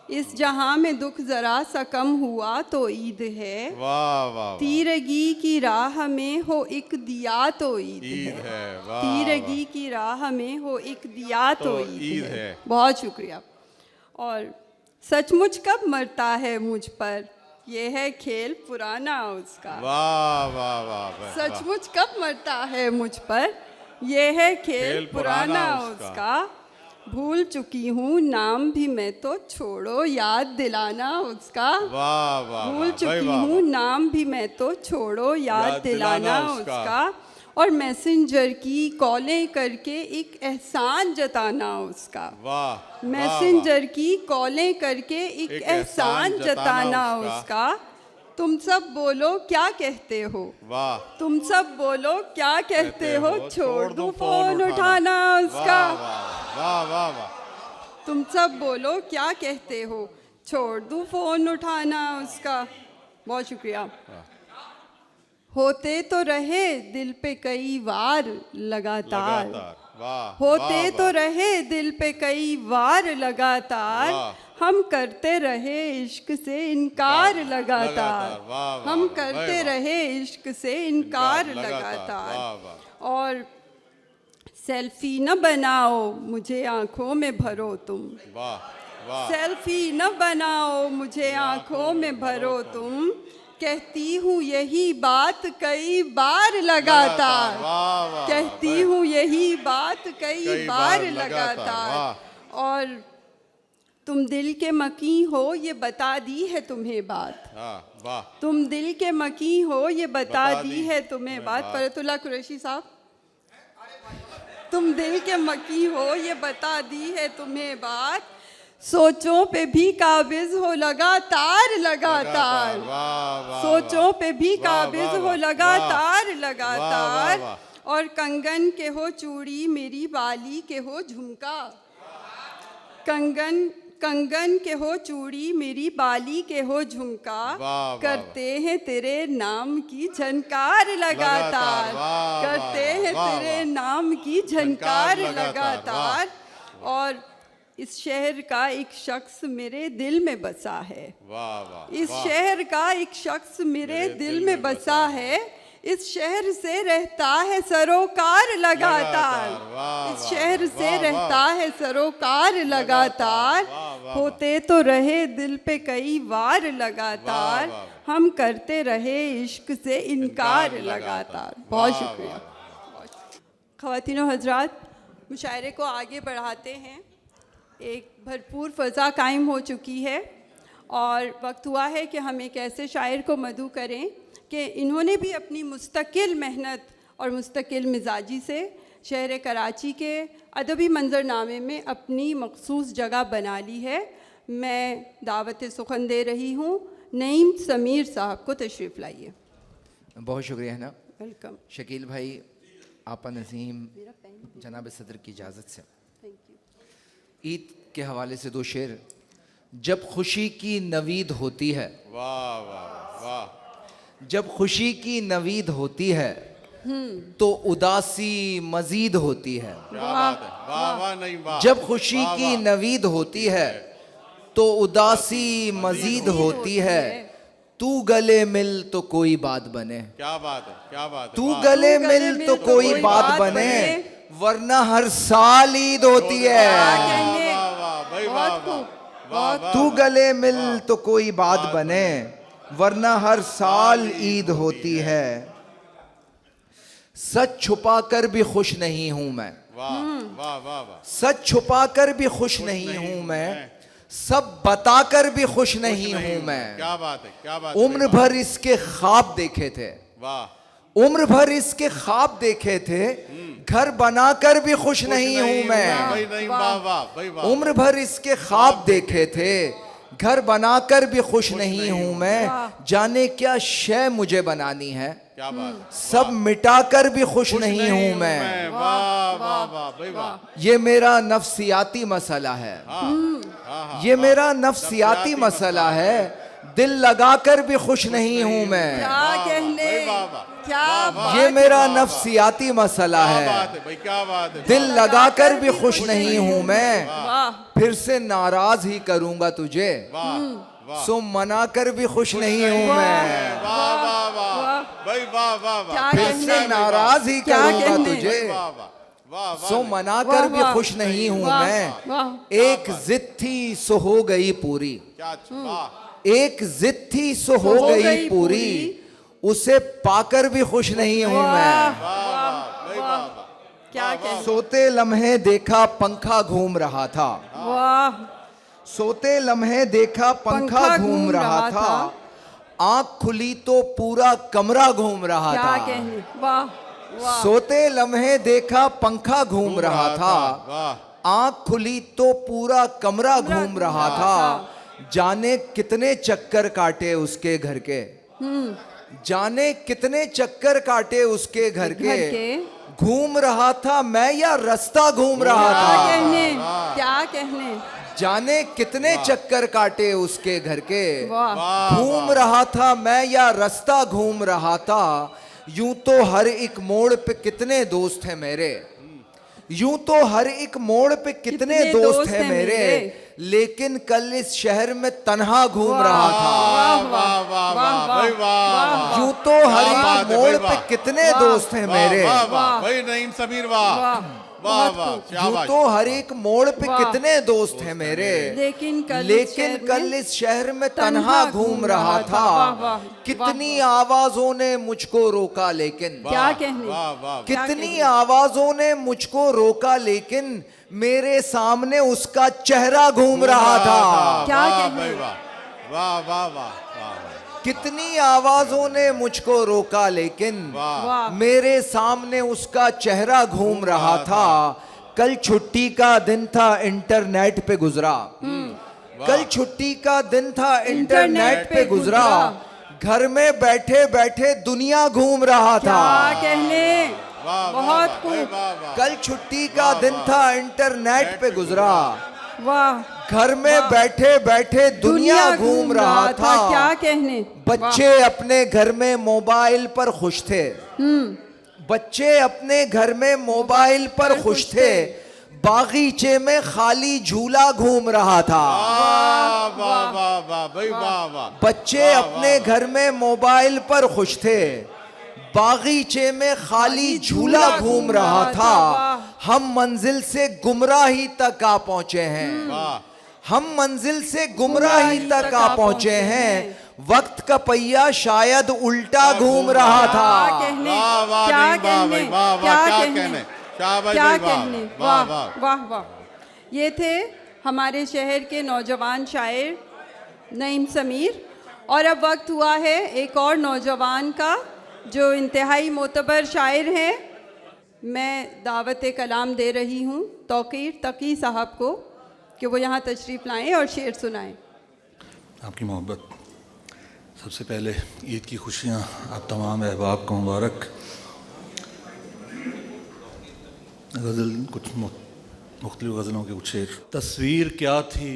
Speaker 1: इस जहां में दुख ज़रा सा कम हुआ तो ईद है।
Speaker 3: वाह वाह।
Speaker 1: तीरगी की राह में हो एक दिया तो ईद है।
Speaker 3: वाह,
Speaker 1: तीरगी की राह में हो एक दिया तो ईद है। बहुत शुक्रिया। और सचमुच कब मरता है मुझ पर, ये है खेल पुराना उसका।
Speaker 3: वाह वाह वाह।
Speaker 1: सचमुच कब मरता है मुझ पर, ये है खेल पुराना उसका। भूल चुकी हूँ नाम भी मैं तो, छोड़ो याद दिलाना उसका।
Speaker 3: वाह वाह।
Speaker 1: भूल चुकी हूँ नाम भी मैं तो, छोड़ो याद दिलाना उसका। और मैसेंजर की कॉलें करके एक एहसान जताना उसका।
Speaker 3: वाह।
Speaker 1: मैसेंजर की कॉलें करके एक एहसान जताना उसका। तुम सब बोलो क्या कहते हो,
Speaker 3: वाह।
Speaker 1: तुम सब बोलो क्या कहते हो, छोड़ दूं फोन उठाना उसका।
Speaker 3: वाह वाह वाह।
Speaker 1: तुम सब बोलो क्या कहते हो, छोड़ दूं फोन उठाना उसका। बहुत शुक्रिया। होते तो रहे दिल पे कई वार लगातार, होते तो रहे दिल पे कई वार लगातार। हम करते रहे इश्क से इनकार लगातार, हम करते रहे इश्क से इनकार लगातार। और सेल्फी न बनाओ मुझे आंखों में भरो तुम, सेल्फी न बनाओ मुझे आंखों में भरो तुम। कहती हूँ यही बात कई बार लगातार, कहती हूँ यही बात कई बार लगातार। और तुम दिल के मकी हो ये बता दी है तुम्हें बात, तुम दिल के मकी हो ये बता दी है तुम्हें बात। फरतुल्लाह कुरैशी साहब, तुम दिल के मकी हो ये बता दी है तुम्हें बात। सोचों पे भी काबिज हो लगातार लगातार, सोचों पे भी काबिज हो लगातार लगातार। और कंगन के हो चूड़ी मेरी बाली के हो झुमका, कंगन के हो चूड़ी मेरी बाली के हो झुमका। करते हैं तेरे नाम की झनकार लगातार, करते हैं तेरे नाम की झनकार लगातार। और इस शहर का एक शख्स मेरे दिल में बसा है, इस शहर का एक शख्स मेरे दिल में बसा है। इस शहर से रहता है सरोकार लगातार, इस शहर से रहता है सरोकार लगातार। होते तो रहे दिल पे कई वार लगातार, हम करते रहे इश्क से इनकार लगातार। बहुत शुक्रिया। ख़वातीनो हज़रात, मुशायरे को आगे बढ़ाते हैं। एक भरपूर फ़ज़ा कायम हो चुकी है और वक्त हुआ है कि हम एक ऐसे शायर को मदऊ करें कि इन्होंने भी अपनी मुस्तकिल मेहनत और मुस्तकिल मिजाजी से शहर कराची के अदबी मंजरनामे में अपनी मखसूस जगह बना ली है। मैं दावत सुखन दे रही हूँ नईम समीर साहब को। तशरीफ़ लाइए।
Speaker 16: बहुत शुक्रिया है ना।
Speaker 1: वेलकम।
Speaker 16: शकील भाई, आपा नज़ीम, जनाब सदर की इजाज़त से ईद के हवाले से 2 शेर। जब खुशी की नवीद होती है,
Speaker 3: वाह वाह वाह,
Speaker 16: जब खुशी की नवीद होती है तो उदासी मजीद होती है।
Speaker 3: वाह वाह नहीं वाह।
Speaker 16: जब खुशी की नवीद होती है तो उदासी मजीद होती है। तू गले मिल तो कोई बात बने,
Speaker 3: क्या बात है, क्या बात है।
Speaker 16: तू गले मिल तो कोई बात बने, वरना हर साल ईद होती है। तू गले मिल तो कोई बात बने, वरना हर साल ईद होती है। सच छुपा कर भी खुश नहीं हूं मैं, सच छुपा कर भी खुश नहीं हूं मैं, सब बताकर भी खुश नहीं हूं मैं।
Speaker 3: क्या बात है, क्या बात है।
Speaker 16: उम्र भर इसके ख्वाब देखे थे, उम्र भर इसके ख्वाब देखे थे, घर बनाकर भी खुश नहीं हूं मैं। उम्र भर इसके ख्वाब देखे थे, घर बनाकर भी खुश नहीं हूं मैं। जाने क्या शय मुझे बनानी है, सब मिटाकर भी खुश नहीं हूं मैं। ये मेरा नफ्सियाती मसला है, ये मेरा नफ्सियाती मसला है। दिल लगाकर भी खुश नहीं हूं मैं।
Speaker 1: क्या कहने, क्या
Speaker 16: ये मेरा नफ्सियाती मसला है।
Speaker 3: क्या बात है।
Speaker 16: दिल लगाकर भी खुश नहीं हूं मैं,
Speaker 1: वाह
Speaker 16: फिर से नाराज ही करूंगा तुझे, सो मना कर भी खुश नहीं हूं मैं।
Speaker 3: वाह वाह वाह भाई, वाह वाह वाह।
Speaker 16: फिर से नाराज ही करूंगा तुझे,
Speaker 3: वाह
Speaker 16: सो मना कर भी खुश नहीं हूं मैं। एक जिद थी सो हो गई पूरी, एक जिद थी सो हो गई पूरी, उसे पाकर भी खुश नहीं हूं मैं।
Speaker 1: क्या कहने,
Speaker 16: सोते लम्हे देखा पंखा घूम रहा था,
Speaker 1: वाह
Speaker 16: सोते लम्हे देखा पंखा घूम रहा था, आंख खुली तो पूरा कमरा घूम रहा
Speaker 1: क्या
Speaker 16: था।
Speaker 1: कहने, वाह वाह
Speaker 16: सोते लम्हे देखा पंखा घूम रहा था, आंख खुली तो पूरा कमरा घूम रहा था, जाने कितने चक्कर काटे उसके घर के, जाने कितने चक्कर काटे उसके घर के, घूम रहा था मैं या रास्ता घूम रहा
Speaker 1: क्या
Speaker 16: था।
Speaker 1: कहने, क्या कहने,
Speaker 16: जाने कितने चक्कर काटे उसके घर के,
Speaker 1: वाह
Speaker 16: घूम रहा था मैं या रास्ता घूम रहा था, यूं तो हर एक मोड़ पे कितने दोस्त हैं मेरे, यूं तो हर एक मोड़ पे कितने दोस्त हैं मेरे, लेकिन कल इस शहर में तन्हा घूम रहा था।
Speaker 3: वाह वाह वाह भाई, वाह।
Speaker 16: यूं तो हर एक मोड़ पे कितने दोस्त हैं मेरे,
Speaker 3: भाई नईम समीर, वाह वाह वाह।
Speaker 16: यूं तो हर एक मोड़ पे कितने दोस्त हैं मेरे,
Speaker 1: लेकिन
Speaker 16: कल इस शहर में तन्हा घूम रहा था। कितनी आवाजों ने मुझको रोका लेकिन,
Speaker 1: क्या कहने,
Speaker 16: कितनी आवाजों ने मुझको रोका लेकिन, मेरे सामने उसका चेहरा घूम रहा था।
Speaker 1: क्या कहने,
Speaker 3: वाह वाह वाह।
Speaker 16: कितनी आवाजों ने मुझको रोका लेकिन, मेरे सामने उसका चेहरा घूम रहा था। कल छुट्टी का दिन था इंटरनेट पे गुजरा, कल छुट्टी का दिन था इंटरनेट पे गुजरा, घर में बैठे बैठे दुनिया घूम रहा था।
Speaker 1: क्या कहने, बहुत खूब,
Speaker 16: कल छुट्टी का दिन था इंटरनेट पे गुजरा,
Speaker 1: वाह
Speaker 16: घर में बैठे बैठे दुनिया घूम रहा था।
Speaker 1: क्या कहने,
Speaker 16: बच्चे अपने घर में मोबाइल पर खुश थे, बच्चे अपने घर में मोबाइल पर खुश थे, बागीचे में खाली झूला घूम रहा था।
Speaker 3: वाह वाह वाह भाई, वाह वाह।
Speaker 16: बच्चे अपने घर में मोबाइल पर खुश थे, बागीचे में खाली झूला घूम रहा था। हम मंजिल से गुमराही तक आ पहुंचे हैं, हम मंजिल से गुमराही तक आ पहुंचे हैं, वक्त का पहिया शायद उल्टा घूम रहा था।
Speaker 1: क्या कहने, क्या कहने, वाह वाह वाह। ये थे हमारे शहर के नौजवान शायर नईम समीर, और अब वक्त हुआ है एक और नौजवान का जो इंतहाई मोतबर शायर हैं। मैं दावत कलाम दे रही हूँ तौकीर तकी साहब को कि वो यहाँ तशरीफ़ लाएं और शेर सुनाएं।
Speaker 17: आपकी मोहब्बत, सबसे पहले ईद की खुशियाँ आप तमाम अहबाब को मुबारक। गज़ल कुछ मुख्तलिफ़ गज़लों के कुछ शेर। तस्वीर क्या थी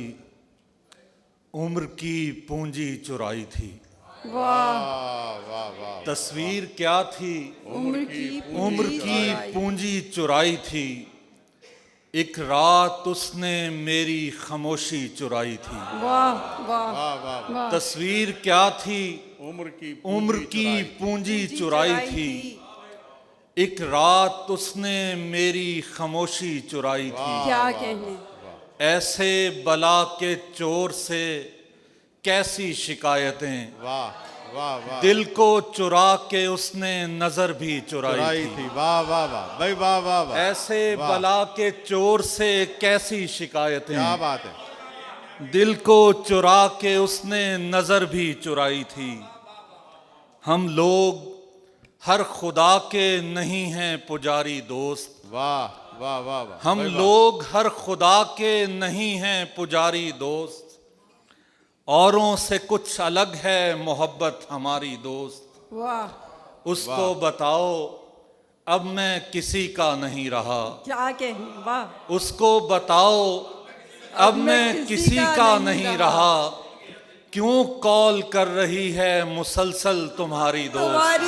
Speaker 17: उम्र की पूंजी चुराई थी,
Speaker 1: वाह।
Speaker 17: तस्वीर क्या थी उम्र की पूंजी चुराई थी, एक रात उसने मेरी खामोशी चुराई थी।
Speaker 1: वाह वाह।
Speaker 17: तस्वीर क्या थी उम्र की पूंजी चुराई थी, एक रात उसने मेरी खामोशी चुराई थी।
Speaker 1: क्या कहने,
Speaker 17: ऐसे बला के चोर से कैसी शिकायतें,
Speaker 3: वाह वाह।
Speaker 17: दिल को चुरा के उसने नजर भी चुराई थी।
Speaker 3: वाह वाह वाह भाई, वाह वाह वाह।
Speaker 17: ऐसे बला के चोर से कैसी शिकायतें,
Speaker 3: क्या बात है।
Speaker 17: दिल को चुरा के उसने नजर भी चुराई थी। हम लोग हर खुदा के नहीं हैं पुजारी दोस्त,
Speaker 3: वाह वाह वाह वाह।
Speaker 17: हम लोग हर खुदा के नहीं हैं पुजारी दोस्त, औरों से कुछ अलग है मोहब्बत हमारी दोस्त।
Speaker 1: वाह।
Speaker 17: उसको बताओ अब मैं किसी का नहीं रहा,
Speaker 1: क्या कहने, वाह।
Speaker 17: उसको बताओ अब मैं किसी का नहीं रहा, क्यों कॉल कर रही है मुसलसल तुम्हारी दोस्त?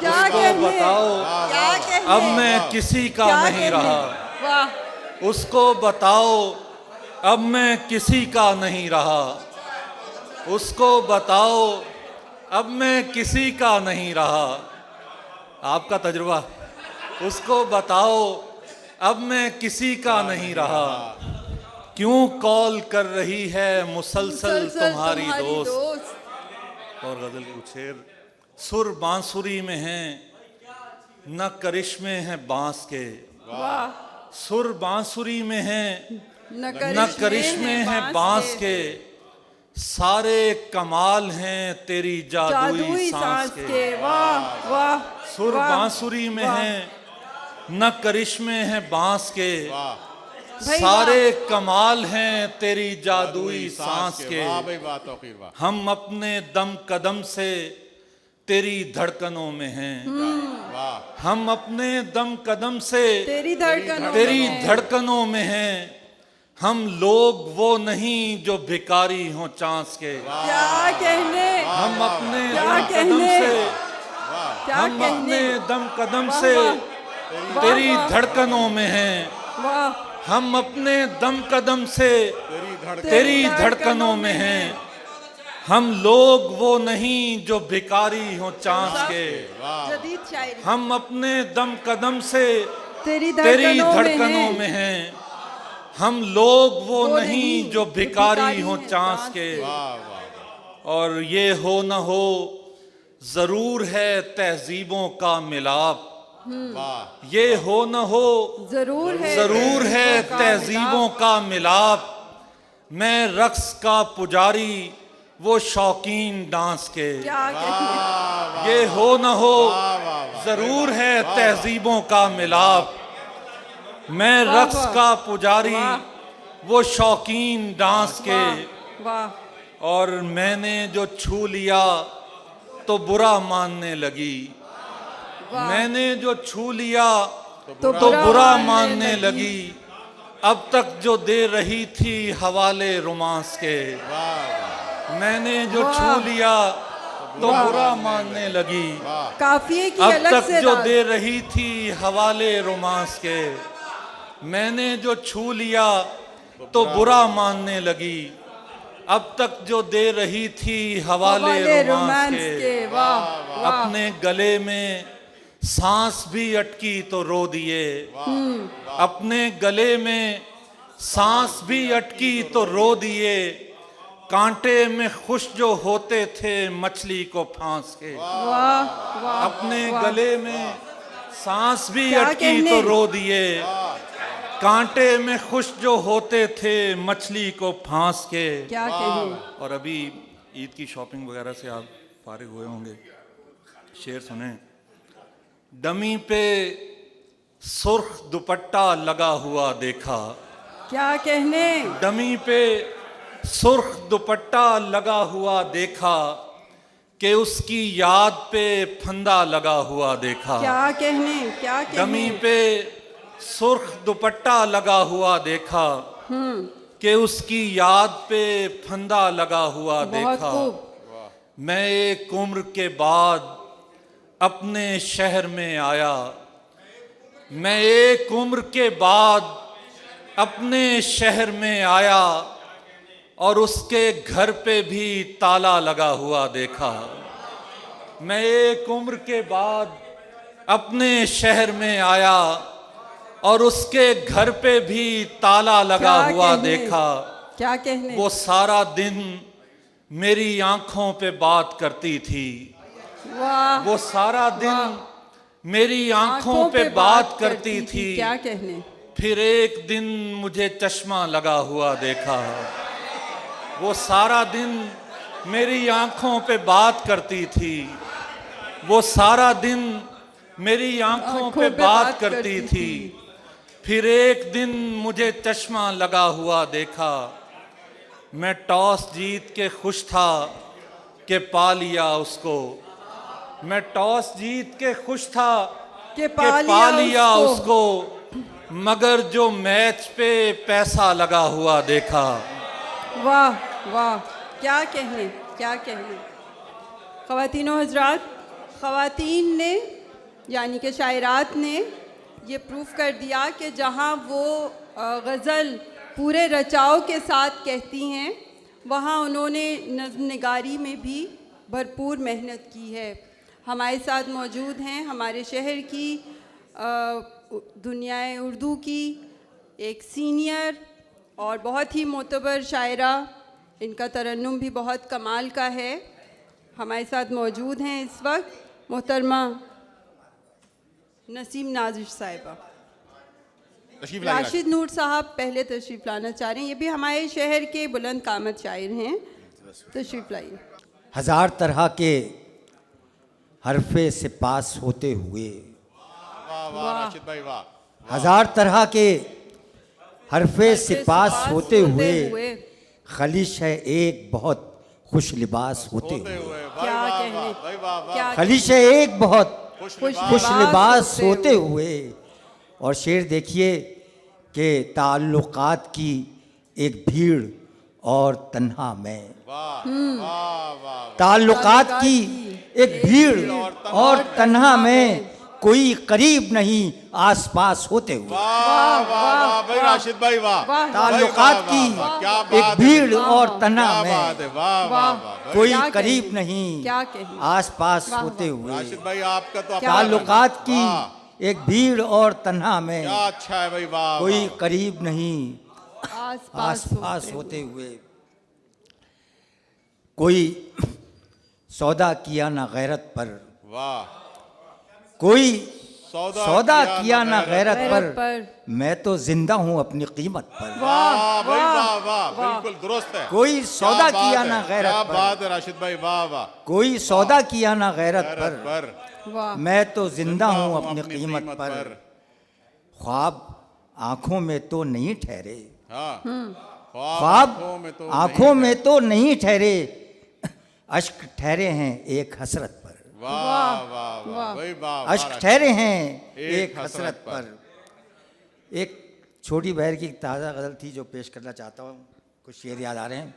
Speaker 17: उसको बताओ अब मैं किसी का नहीं रहा। उसको बताओ अब मैं किसी का नहीं रहा। उसको बताओ अब मैं किसी का नहीं रहा। आपका तजुर्बा। उसको बताओ अब मैं किसी का नहीं रहा। क्यों कॉल कर रही है मुसलसल तुम्हारी दोस्त। और गजल के कुछ शेर। सुर बांसुरी में हैं न करिश्मे हैं बांस के। सुर बांसुरी में हैं न करिश्मे हैं बांस के। सारे कमाल हैं तेरी जादुई सांस के।
Speaker 1: वाह वाह।
Speaker 17: सुर बांसुरी में हैं न करिश्मे हैं बांस के। सारे कमाल हैं तेरी जादुई सांस के। हम अपने दम कदम से तेरी धड़कनों में हैं। हम अपने दम कदम से तेरी धड़कनों में हैं। हम लोग वो नहीं जो भिखारी हों चांस के।
Speaker 1: क्या कहने।
Speaker 17: हम अपने दम कदम से हम अपने दम कदम से तेरी धड़कनों में हैं। हम अपने दम कदम से तेरी धड़कनों में हैं। हम लोग वो नहीं जो भिखारी हों चांस के। हम अपने दम कदम से तेरी धड़कनों में हैं। हम लोग वो नहीं जो भिखारी हों चांस के। और ये हो न हो जरूर है तहजीबों का मिलाप। ये हो न हो जरूर है तहजीबों का मिलाप। मैं रक्स का पुजारी वो शौकीन डांस के। ये हो न हो जरूर है तहजीबों का मिलाप। मैं रक्स का पुजारी वो शौकीन डांस के। और मैंने जो छू लिया तो बुरा मानने लगी। मैंने जो छू लिया तो बुरा मानने लगी। अब तक जो दे रही थी हवाले रोमांस के। मैंने जो छू लिया तो बुरा मानने लगी।
Speaker 1: काफिये की
Speaker 17: अब
Speaker 1: अलग
Speaker 17: तक
Speaker 1: से
Speaker 17: जो
Speaker 1: राग।
Speaker 17: दे रही थी हवाले रोमांस के। मैंने जो छू लिया तो बुरा मानने लगी। अब तक जो दे रही थी हवाले रोमांस के। अपने गले में सांस भी अटकी तो रो दिए। अपने गले में सांस भी अटकी तो रो दिए। कांटे में खुश जो होते थे मछली को फांस के। अपने गले में सांस भी अटकी तो रो दिए। कांटे में खुश जो होते थे मछली को फांस के।
Speaker 1: क्या कहें।
Speaker 17: और अभी ईद की शॉपिंग वगैरह से आप फारिग हुए होंगे। शेर सुने। डमी पे सुर्ख दुपट्टा लगा हुआ देखा।
Speaker 1: क्या कहने।
Speaker 17: डमी पे सुर्ख दुपट्टा लगा हुआ देखा कि उसकी याद पे फंदा लगा हुआ देखा।
Speaker 1: क्या कहने। क्या कहने।
Speaker 17: डमी पे सुर्ख दुपट्टा लगा हुआ देखा कि उसकी याद पे फंदा लगा हुआ देखा। मैं एक उम्र के बाद अपने शहर में आया। मैं एक उम्र के बाद अपने शहर में आया और उसके घर पे भी ताला लगा हुआ देखा। मैं एक उम्र के बाद अपने शहर में आया और उसके घर पे भी ताला लगा हुआ देखा।
Speaker 1: क्या कहने।
Speaker 17: वो सारा दिन मेरी आंखों पे बात करती थी। वो सारा दिन मेरी आंखों पे बात करती थी।
Speaker 1: क्या कहने।
Speaker 17: फिर एक दिन मुझे चश्मा लगा हुआ देखा। वो सारा दिन मेरी आंखों पे बात करती थी। वो सारा दिन मेरी आंखों पे बात करती थी। फिर एक दिन मुझे चश्मा लगा हुआ देखा। मैं टॉस जीत के खुश था कि पा लिया उसको। मैं टॉस जीत के खुश था कि पा लिया उसको। मगर जो मैच पे पैसा लगा हुआ देखा।
Speaker 1: वाह वाह। क्या कहने, क्या कहने। ख़वातीनो हज़रात, ख़वातीन ने यानी कि शायरात ने ये प्रूफ कर दिया कि जहाँ वो गज़ल पूरे रचाव के साथ कहती हैं, वहाँ उन्होंने नज़्म निगारी में भी भरपूर मेहनत की है। हमारे साथ मौजूद हैं हमारे शहर की दुनियाए उर्दू की एक सीनियर और बहुत ही मोतबर शायरा, इनका तरन्नुम भी बहुत कमाल का है। हमारे साथ मौजूद हैं इस वक्त मोहतरमा नसीम नाजिर साहिबा। राशिद नूर साहब पहले तशरीफ़ लाना चाह रहे हैं, ये भी हमारे शहर के बुलंद कामत शायर हैं। तशरीफ़ लाइए।
Speaker 18: हज़ार तरह के हरफे से पास होते हुए, हज़ार तरह के हरफे से पास होते हुए खलिश है एक बहुत खुश लिबास होते हुए।
Speaker 1: क्या कहने,
Speaker 18: खलिश है एक बहुत खुश लिबास होते हुए। और शेर देखिए कि ताल्लुकात की एक भीड़ और तन्हा मैं, ताल्लुकात की एक भीड़ और तन्हा में कोई करीब नहीं आस पास होते हुए।
Speaker 3: राशिद भाई वाह।
Speaker 18: ताल्लुकात की एक भीड़ और तन्हा में कोई करीब नहीं आस पास होते हुए।
Speaker 3: राशिद भाई आपका तो
Speaker 18: ताल्लुकात की एक भीड़ और तन्हा में
Speaker 3: क्या अच्छा है भाई, वाह।
Speaker 18: कोई करीब नहीं
Speaker 1: आस
Speaker 18: पास होते हुए। कोई सौदा किया ना गैरत पर,
Speaker 3: वाह।
Speaker 18: कोई सौदा किया ना गैरत पर, मैं तो जिंदा हूँ अपनी कीमत पर।
Speaker 3: वाह भाई वाह वाह, बिल्कुल दुरुस्त है।
Speaker 18: कोई सौदा किया ना गैरत पर,
Speaker 3: क्या बात है राशिद भाई, वाह वाह।
Speaker 18: कोई सौदा किया ना गैरत पर,
Speaker 1: वाह।
Speaker 18: मैं तो जिंदा हूँ अपनी कीमत पर। ख्वाब आँखों में तो नहीं ठहरे, ख्वाब आँखों में तो नहीं ठहरे, अश्क ठहरे हैं एक हसरत पर।
Speaker 3: वाह वाह वाह,
Speaker 18: अश्क ठहरे हैं एक हसरत पर। एक छोटी बहर की ताज़ा गज़ल थी जो पेश करना चाहता हूँ, कुछ शेर याद आ रहे हैं,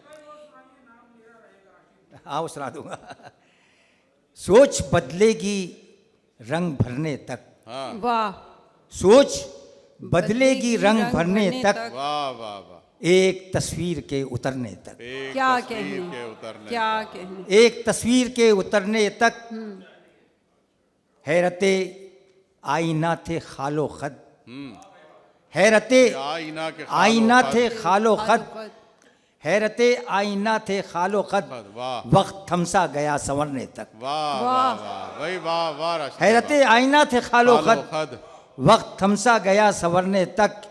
Speaker 18: हाँ वो सुना दूंगा। सोच बदलेगी रंग भरने तक,
Speaker 1: वाह।
Speaker 18: सोच बदलेगी रंग भरने तक,
Speaker 3: वाह वाह वाह।
Speaker 18: एक तस्वीर के उतरने तक,
Speaker 1: क्या कहने, क्या कहने।
Speaker 18: एक तस्वीर के उतरने तक हैरते आईना थे खालो खद, हैरते आईना थे खालो खद, हैरते आईना थे खालो खद, वक्त थमसा गया संवरने तक।
Speaker 3: वाह वाह भाई वाह वाह।
Speaker 18: हैरते आईना थे खालो खद, वक्त थमसा गया संवरने तक,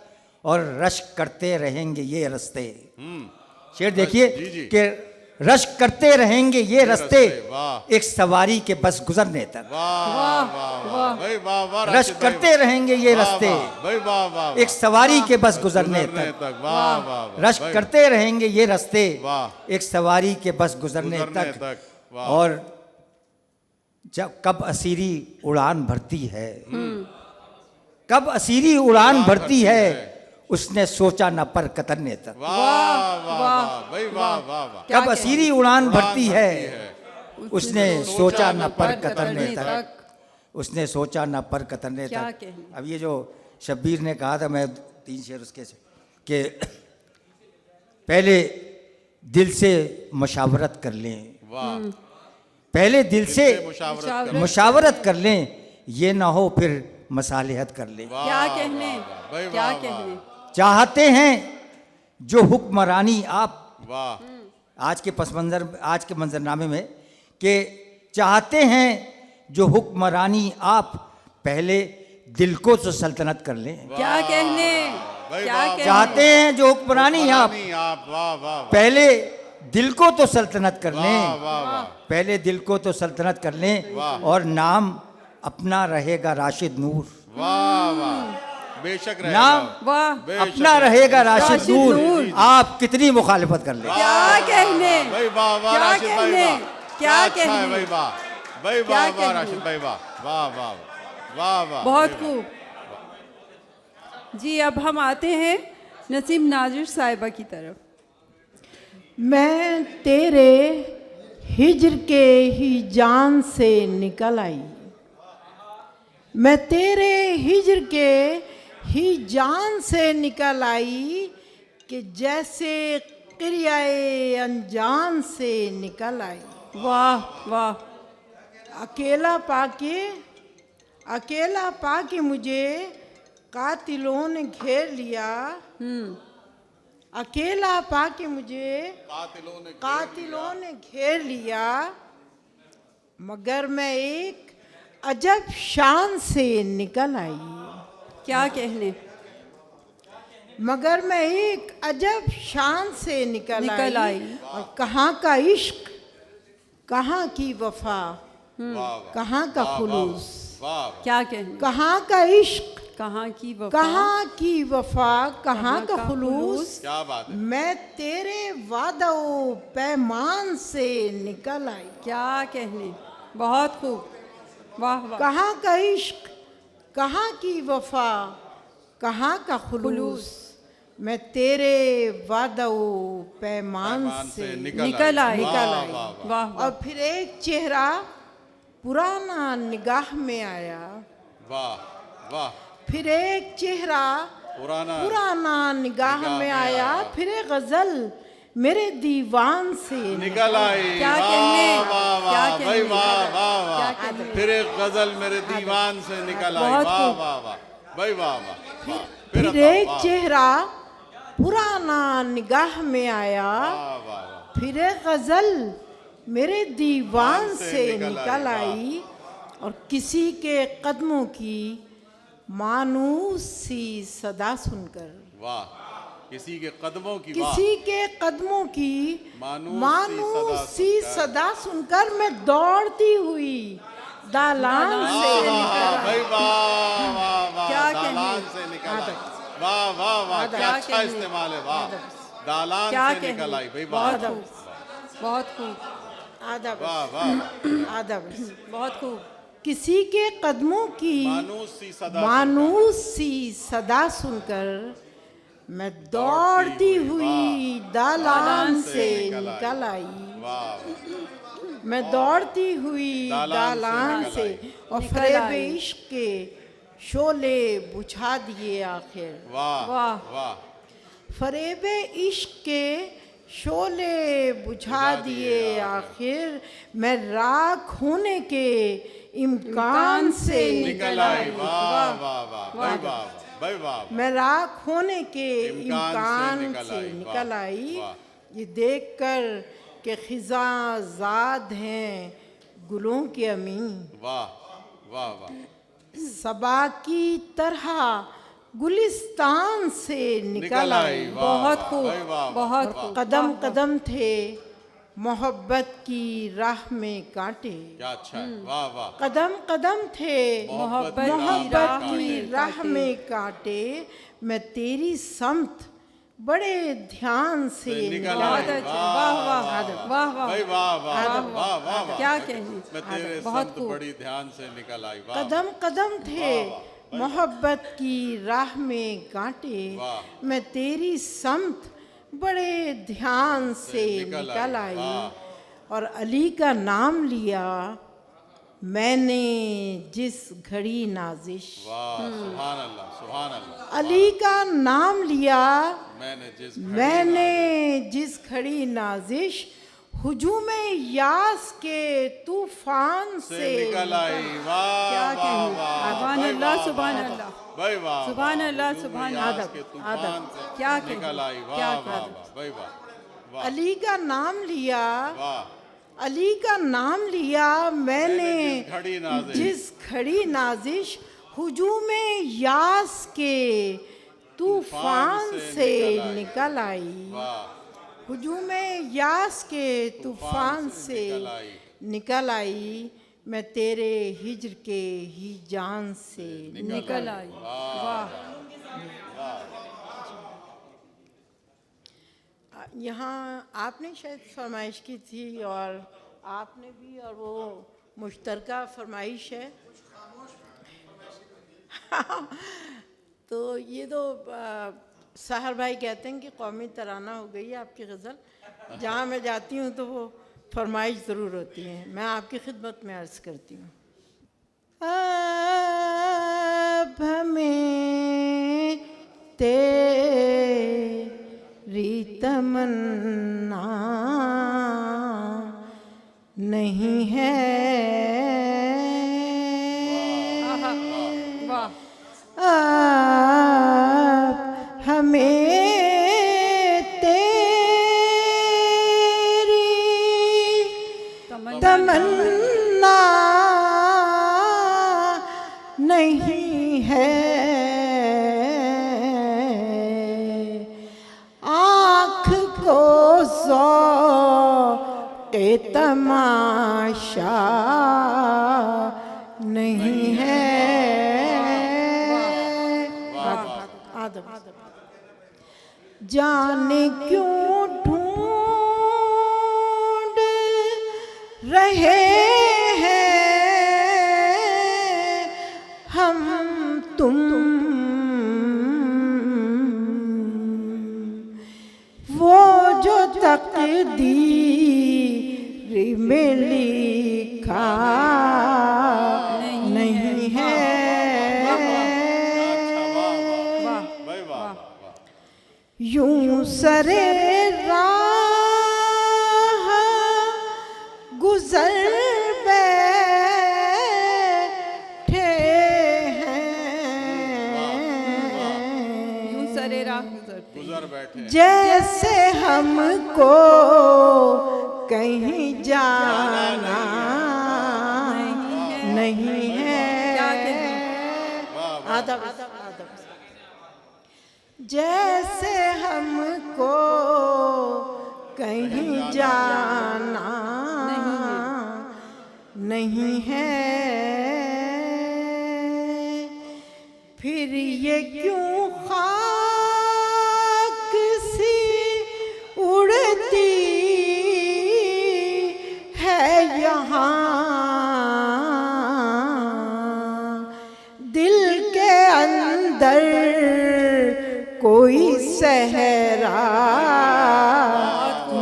Speaker 18: और रश्क करते रहेंगे ये रस्ते। शेर देखिए कि रश्क करते रहेंगे ये रस्ते, एक सवारी के बस गुजरने तक। रश्क करते रहेंगे ये रस्ते, एक सवारी के बस गुजरने तक। रश्क करते रहेंगे ये रस्ते, एक सवारी के बस गुजरने तक। और जब कब असीरी उड़ान भरती है, कब असीरी उड़ान भरती है, उसने सोचा न पर कतरने तक। कब असीरी उड़ान भरती है, उसने सोचा न पर कतरने तक, उसने सोचा न पर कतरने तक। अब ये जो शब्बीर ने कहा था, मैं 3 शेर उसके से कि पहले दिल से मशावरत कर लें, पहले दिल से मुशावरत कर लें, ये ना हो फिर मसालिहत कर लें।
Speaker 1: क्या कहने, क्या कहने।
Speaker 18: चाहते हैं जो हुक्मरानी आप, आज के पस मंजर, आज के मंजरनामे में कि चाहते हैं जो हुक्मरानी आप, पहले दिल को तो सल्तनत कर लें।
Speaker 1: क्या कहने, क्या कहने।
Speaker 18: चाहते हैं जो हुक्मरानी आप, पहले दिल को तो सल्तनत कर लें, पहले दिल को तो सल्तनत कर लें, और नाम अपना रहेगा राशिद नूर।
Speaker 3: वाह वाह, बेशक रहेगा।
Speaker 18: नाम अपना रहेगा राशिद नूर, आप कितनी मुखालिफत कर लें।
Speaker 1: क्या कहने,
Speaker 3: भाई वाह वाह राशिद भाई वाह,
Speaker 1: क्या कहने
Speaker 3: भाई वाह, भाई वाह वाह राशिद भाई वाह, वाह वाह वाह वाह,
Speaker 1: बहुत खूब। जी अब हम आते हैं नसीम नाजिर साहिबा की तरफ।
Speaker 19: मैं तेरे हिज्र के ही जान से निकल आई, मैं तेरे हिज्र के ही जान से निकल आई कि जैसे क्रियाए अनजान से निकल आई।
Speaker 1: वाह वाह।
Speaker 19: अकेला पाके मुझे कातिलों ने घेर लिया। अकेला पाके मुझे कातिलों ने घेर लिया, मगर मैं एक अजब शान से निकल आई।
Speaker 1: क्या कहने।
Speaker 19: मगर मैं एक अजब शान से निकल आई। और कहाँ का इश्क, कहाँ की वफा, कहाँ का खुलूस।
Speaker 1: क्या कहने।
Speaker 19: कहाँ का इश्क,
Speaker 1: कहाँ की वफा,
Speaker 19: कहाँ की वफा, कहाँ का खुलूस।
Speaker 3: क्या बात है।
Speaker 19: मैं तेरे वादो पैमान से निकल आई।
Speaker 1: क्या कहने। बहुत खूब। वाह वाह।
Speaker 19: कहाँ का इश्क, कहाँ की वफा, कहाँ का खुलूस। मैं तेरे वादो पैमान से
Speaker 1: निकल आई। वाह।
Speaker 19: और फिर एक चेहरा पुराना निगाह में आया।
Speaker 3: वाह वाह।
Speaker 19: फिर एक चेहरा पुराना निगाह में आया। फिर एक गजल मेरे दीवान से
Speaker 3: निकल आई।
Speaker 1: क्या कहने।
Speaker 3: क्या कहने। वाह वाह वाह। फिर एक गजल मेरे दीवान से निकल आई। वाह वाह वाह भाई वाह वाह।
Speaker 19: फिर एक चेहरा पुराना निगाह में आया। फिर एक गजल मेरे दीवान से निकल आई। और किसी के कदमों की मानूस सी सदा सुनकर।
Speaker 3: वाह। किसी के कदमों की,
Speaker 19: किसी के कदमों की मानूस सी सदा सुनकर मैं दौड़ती हुई दालान से निकल आई।
Speaker 3: क्या दालान से निकल आई। वाह वाह वाह। क्या अच्छा इस्तेमाल है। वाह। दालान से निकल आई भाई।
Speaker 1: बहुत खूब। बहुत खूब।
Speaker 19: आदब।
Speaker 3: वाह वाह।
Speaker 19: आदब।
Speaker 1: बहुत खूब।
Speaker 19: किसी के कदमों की मानूस सी सदा सुनकर मैं दौड़ती हुई दालान से निकल आई। मैं दौड़ती हुई दालान से और फरेब इश्क के शोले बुझा दिए आखिर।
Speaker 3: वाह वाह।
Speaker 19: फरेब इश्क के शोले बुझा दिए आखिर। मैं राख होने के इम्कान से निकल आई।
Speaker 3: वाह वाह वाह भाई वाह।
Speaker 19: मैं राख होने के इम्कान से निकल आई। ये देखकर कि खिज़ां ज़ाद हैं गुलों के अमीन।
Speaker 3: वाह वाह वाह।
Speaker 19: सबा की तरह गुलिस्तान से निकल आई।
Speaker 1: बहुत खूब। बहुत खूब।
Speaker 19: कदम कदम थे मोहब्बत की राह में कांटे।
Speaker 3: क्या अच्छा है। वाह वाह।
Speaker 19: कदम कदम थे मोहब्बत की राह में कांटे। मैं तेरी समत बड़े ध्यान से निकल आई।
Speaker 1: वाह वाह वाह
Speaker 3: वाह।
Speaker 1: क्या कहने।
Speaker 3: मैं तेरे समत बड़ी ध्यान से निकल आई।
Speaker 19: कदम कदम थे मोहब्बत की राह में कांटे। मैं तेरी समत बड़े ध्यान से निकल आई। और अली का नाम लिया मैंने जिस घड़ी नाजिश।
Speaker 3: सुभान अल्लाह सुभान अल्लाह।
Speaker 19: अली का नाम लिया
Speaker 3: मैंने
Speaker 19: जिस घड़ी नाजिश। हुजूम यास के तूफान से
Speaker 3: निकल आई। वाह।
Speaker 1: क्या कहूँ। सुभान अल्लाह सुभान अल्लाह सुभान अल्लाह सुभान अल्लाह। क्या
Speaker 3: निकल आई। वाह वाह वाह।
Speaker 19: अली का नाम लिया, अली का नाम लिया मैंने जिस घड़ी नाजिश। हुजूम यास के तूफान से निकल आई। हुजूम यास के तूफान से निकल आई। मैं तेरे हिज्र के ही जान से निकल आई। वाह। यहाँ आपने शायद फरमाइश की थी और आपने भी, और वो मुश्तरका फरमाइश है। तो ये तो साहर भाई कहते हैं कि कौमी तराना हो गई है आपकी गज़ल। जहाँ मैं जाती हूँ तो वो फरमाइश ज़रूर होती है। मैं आपकी खिदमत में अर्ज़ करती हूँ। अब हमें तेरी तमन्ना नहीं है, अब हमें तेरी तमन्ना नहीं है, आँख को ज़ौक़े तमाशा नहीं है। जाने क्यों ढूंढ रहे हैं हम तुम, वो जो तकदीर में लिखा नहीं है। यूं सरे राह गुजर बैठे हैं,
Speaker 1: यूं सरे राह गुजर बैठे
Speaker 19: जैसे हमको कहीं जाना नहीं है। आदब जैसे हमको कहीं जाना नहीं है, फिर ये क्यों खाक सी उड़ती है यहाँ, दिल के अंदर कोई सहरा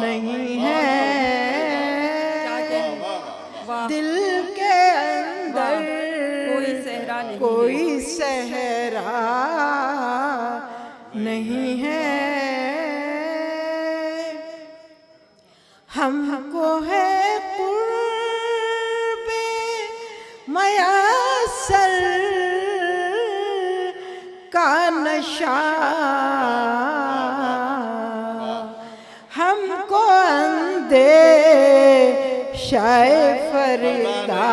Speaker 19: नहीं है, दिल के अंदर कोई सहरा नहीं है। हमको है कुर्बे मयस्सर का नशा, हमको अंदेशाए फरीदा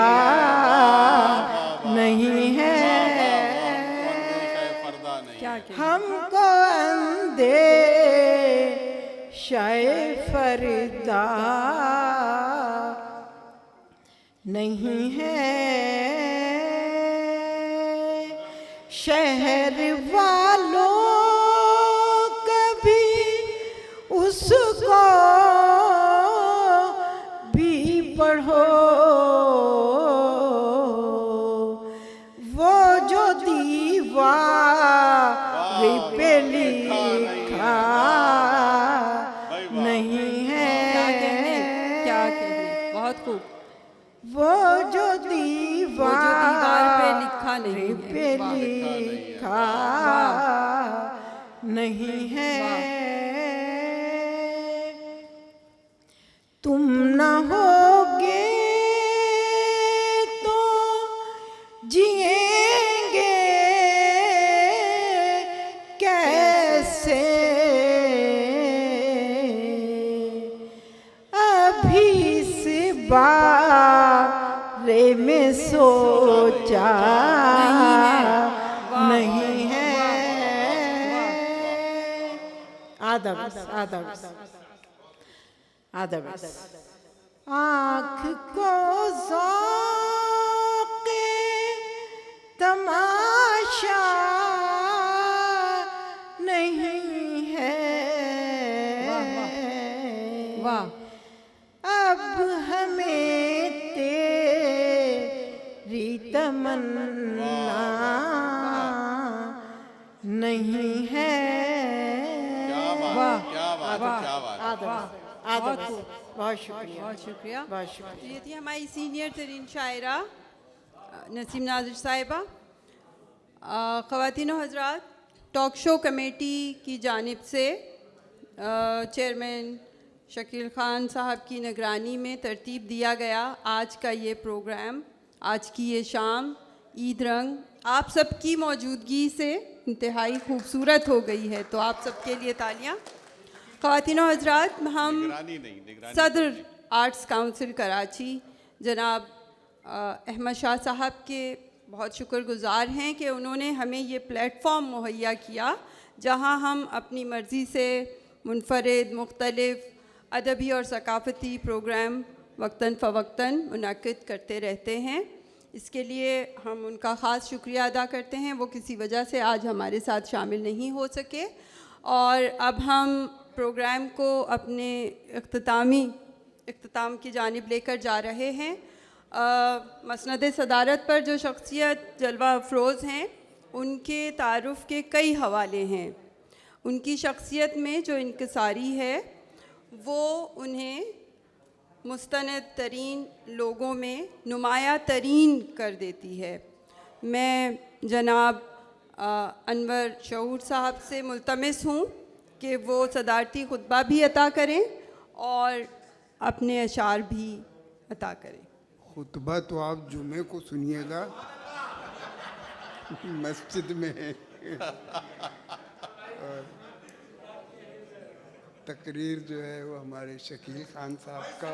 Speaker 19: नहीं है, हमको अंदेशाए फरीदा नहीं है। शहर वालों कभी उसको भी पढ़ो, वो जो दीवार पे लिखा नहीं है।
Speaker 1: क्या कहने, बहुत खूब।
Speaker 19: वो जो दीवार
Speaker 1: पे लिखा नहीं
Speaker 19: पे लिखा नहीं है, तुम न होगे तो जिएंगे कैसे, अभी इस बारे में सोचा नहीं है। आदब आदब आदब। आँख को ज़ौक़े तमाशा नहीं है, वाह। अब हमें तेरी तमन्ना नहीं है।
Speaker 3: क्या बात, क्या बात, क्या बात।
Speaker 19: आदब बहुत शुक्रिया।
Speaker 1: बहुत शुक्रिया।
Speaker 19: बहुत शुक्रिया।
Speaker 1: ये थी हमारी सीनियर तरीन शायरा नसीम नाजिर साहिबा। ख़वातीन हज़रात, टॉक शो कमेटी की जानिब से चेयरमैन शकील ख़ान साहब की निगरानी में तरतीब दिया गया आज का ये प्रोग्राम, आज की ये शाम ईद रंग आप सबकी मौजूदगी से इंतहाई खूबसूरत हो गई है, तो आप सबके लिए तालियां। ख़वातीन हज़रात, हम सदर आर्ट्स काउंसिल कराची जनाब अहमद शाह साहब के बहुत शुक्रगुज़ार हैं कि उन्होंने हमें ये प्लेटफॉर्म मुहैया किया जहां हम अपनी मर्ज़ी से मुनफरिद मुख्तलिफ़ अदबी और सकाफ़ती प्रोग्राम वक्तन फ़वक्तन मुनक़िद करते रहते हैं। इसके लिए हम उनका ख़ास शुक्रिया अदा करते हैं। वो किसी वजह से आज हमारे साथ शामिल नहीं हो सके और अब हम प्रोग्राम को अपने इख्तिताम की जानिब लेकर जा रहे हैं। मसनद सदारत पर जो शख्सियत जलवा अफरोज़ हैं उनके तारुफ़ के कई हवाले हैं। उनकी शख्सियत में जो इनकिसारी है वो उन्हें मुस्तनद तरीन लोगों में नुमाया तरीन कर देती है। मैं जनाब अनवर शऊर साहब से मुल्तमिस हूँ कि वो सदारती खुतबा भी अता करें और अपने अशार भी अता करें।
Speaker 20: खुतबा तो आप जुमे को सुनिएगा मस्जिद में और तकरीर जो है वो हमारे शकील खान साहब का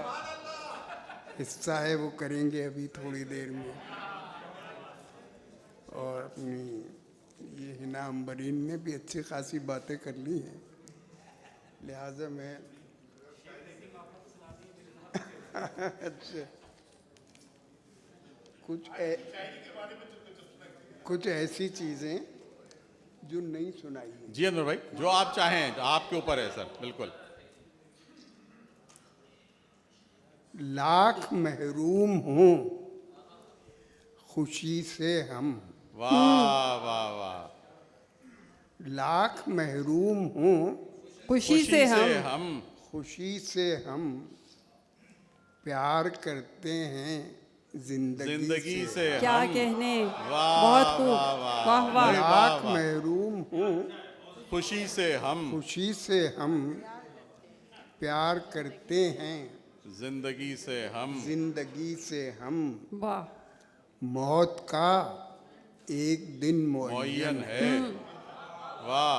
Speaker 20: हिस्सा है, वो करेंगे अभी थोड़ी देर में। और अपनी ये हिना अम्बरीन ने भी अच्छी खासी बातें कर ली हैं, लिहाजा मैं अच्छा कुछ ऐसी चीज़ें जो नहीं सुनाई है।
Speaker 3: जी अनवर भाई, जो आप चाहें, आपके ऊपर है सर, बिल्कुल।
Speaker 20: लाख महरूम हों खुशी से हम,
Speaker 3: वाह वाह वाह। लाख
Speaker 20: महरूम हों
Speaker 1: खुशी से
Speaker 20: खुशी से हम प्यार करते हैं जिंदगी से
Speaker 1: क्या
Speaker 20: हम।
Speaker 1: कहने,
Speaker 3: बहुत
Speaker 1: खूब, वाह वाह।
Speaker 20: लाख महरूम हूँ
Speaker 3: खुशी से
Speaker 20: हम प्यार करते हैं
Speaker 3: जिंदगी से हम
Speaker 1: वाह।
Speaker 20: मौत का एक दिन मुअय्यन है।
Speaker 3: वाह।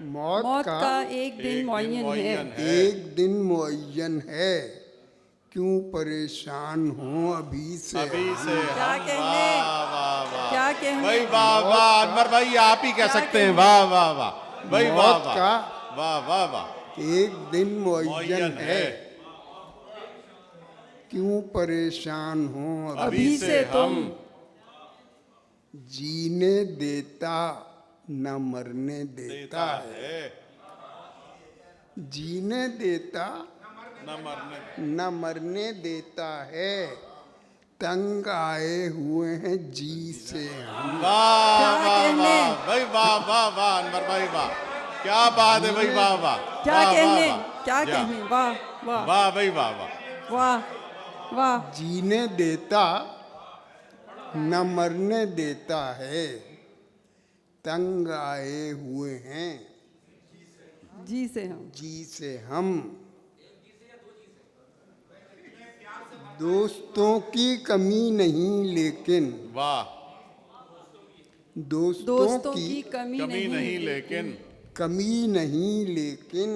Speaker 20: मौत का
Speaker 1: एक दिन मुअय्यन है।
Speaker 20: एक दिन मुअय्यन है, क्यों परेशान हो अभी से
Speaker 1: क्या कहने, क्या कहने
Speaker 3: भाई, वाह वाह अनवर भाई, आप ही कह सकते हैं, वाह वाह वाह भाई, वाह
Speaker 20: का
Speaker 3: वाह वाह वाह।
Speaker 20: एक दिन मुअय्यन है, क्यों परेशान हो
Speaker 1: अभी से तुम।
Speaker 20: जीने देता न मरने देता है, जीने देता न मरने देता है, तंग आए हुए हैं जी से हम।
Speaker 3: वाह वाह वाह भाई, वाह वाह वाह अनवर भाई, वाह क्या बात है भाई, वाह वाह।
Speaker 1: क्या कहने, क्या कहने, वाह वाह
Speaker 3: वाह भाई, वाह वाह
Speaker 1: वाह वाह।
Speaker 20: जीने देता न मरने देता है, तंग आए हुए हैं
Speaker 1: जी से हम।
Speaker 20: दोस्तों की कमी नहीं लेकिन,
Speaker 3: वाह।
Speaker 20: दोस्तों की
Speaker 3: कमी नहीं लेकिन,
Speaker 20: कमी नहीं लेकिन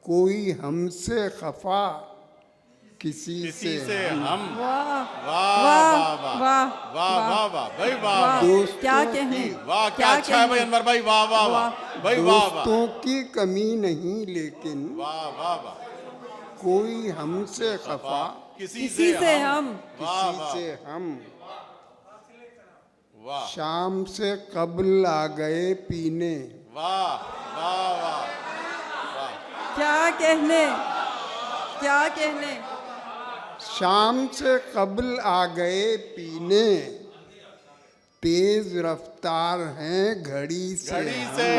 Speaker 20: कोई हमसे खफा किसी से हम।
Speaker 1: वाह
Speaker 3: वाह वाह
Speaker 1: वाह
Speaker 3: वाह वाह वाह भाई, वाह।
Speaker 1: क्या कहने,
Speaker 3: वाह क्या अच्छा है भाई अनवर भाई, वाह वाह वाह भाई, वाह वाह।
Speaker 20: दोस्तों की कमी नहीं लेकिन
Speaker 3: वाह वाह वाह
Speaker 20: कोई हमसे खफा
Speaker 1: किसी से हम।
Speaker 3: वाह।
Speaker 20: शाम से कब्ल आ गए पीने,
Speaker 3: वाह वाह वाह।
Speaker 1: क्या कहने, क्या कहने,
Speaker 20: शाम से कब्ल आ गए पीने, तेज रफ्तार हैं घड़ी से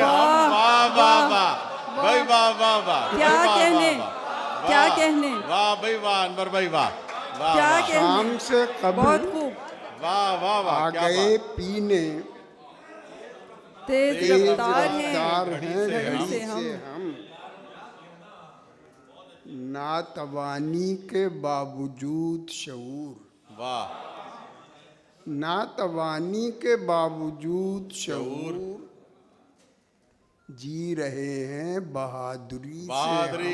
Speaker 3: वाह वाह वाह भाई, वाह वाह वाह।
Speaker 1: क्या कहने, क्या कहने,
Speaker 3: वाह भाई वाह, अनवर भाई वाह, वाह
Speaker 1: क्या
Speaker 3: वाह,
Speaker 1: कहने,
Speaker 20: शाम से कब
Speaker 1: बहुत खूब।
Speaker 3: वाह वाह वाह,
Speaker 20: आ
Speaker 3: क्या
Speaker 20: गए
Speaker 3: बात।
Speaker 20: पीने,
Speaker 1: तेज
Speaker 20: तेज
Speaker 1: रफ्तार हैं
Speaker 20: रफ्तार हैं
Speaker 1: घड़ी से
Speaker 20: घड़ी
Speaker 1: हम।
Speaker 20: से हम, नातवानी के बावजूद शऊर,
Speaker 3: वाह,
Speaker 20: नातवानी के बावजूद शऊर, जी रहे हैं बहादुरी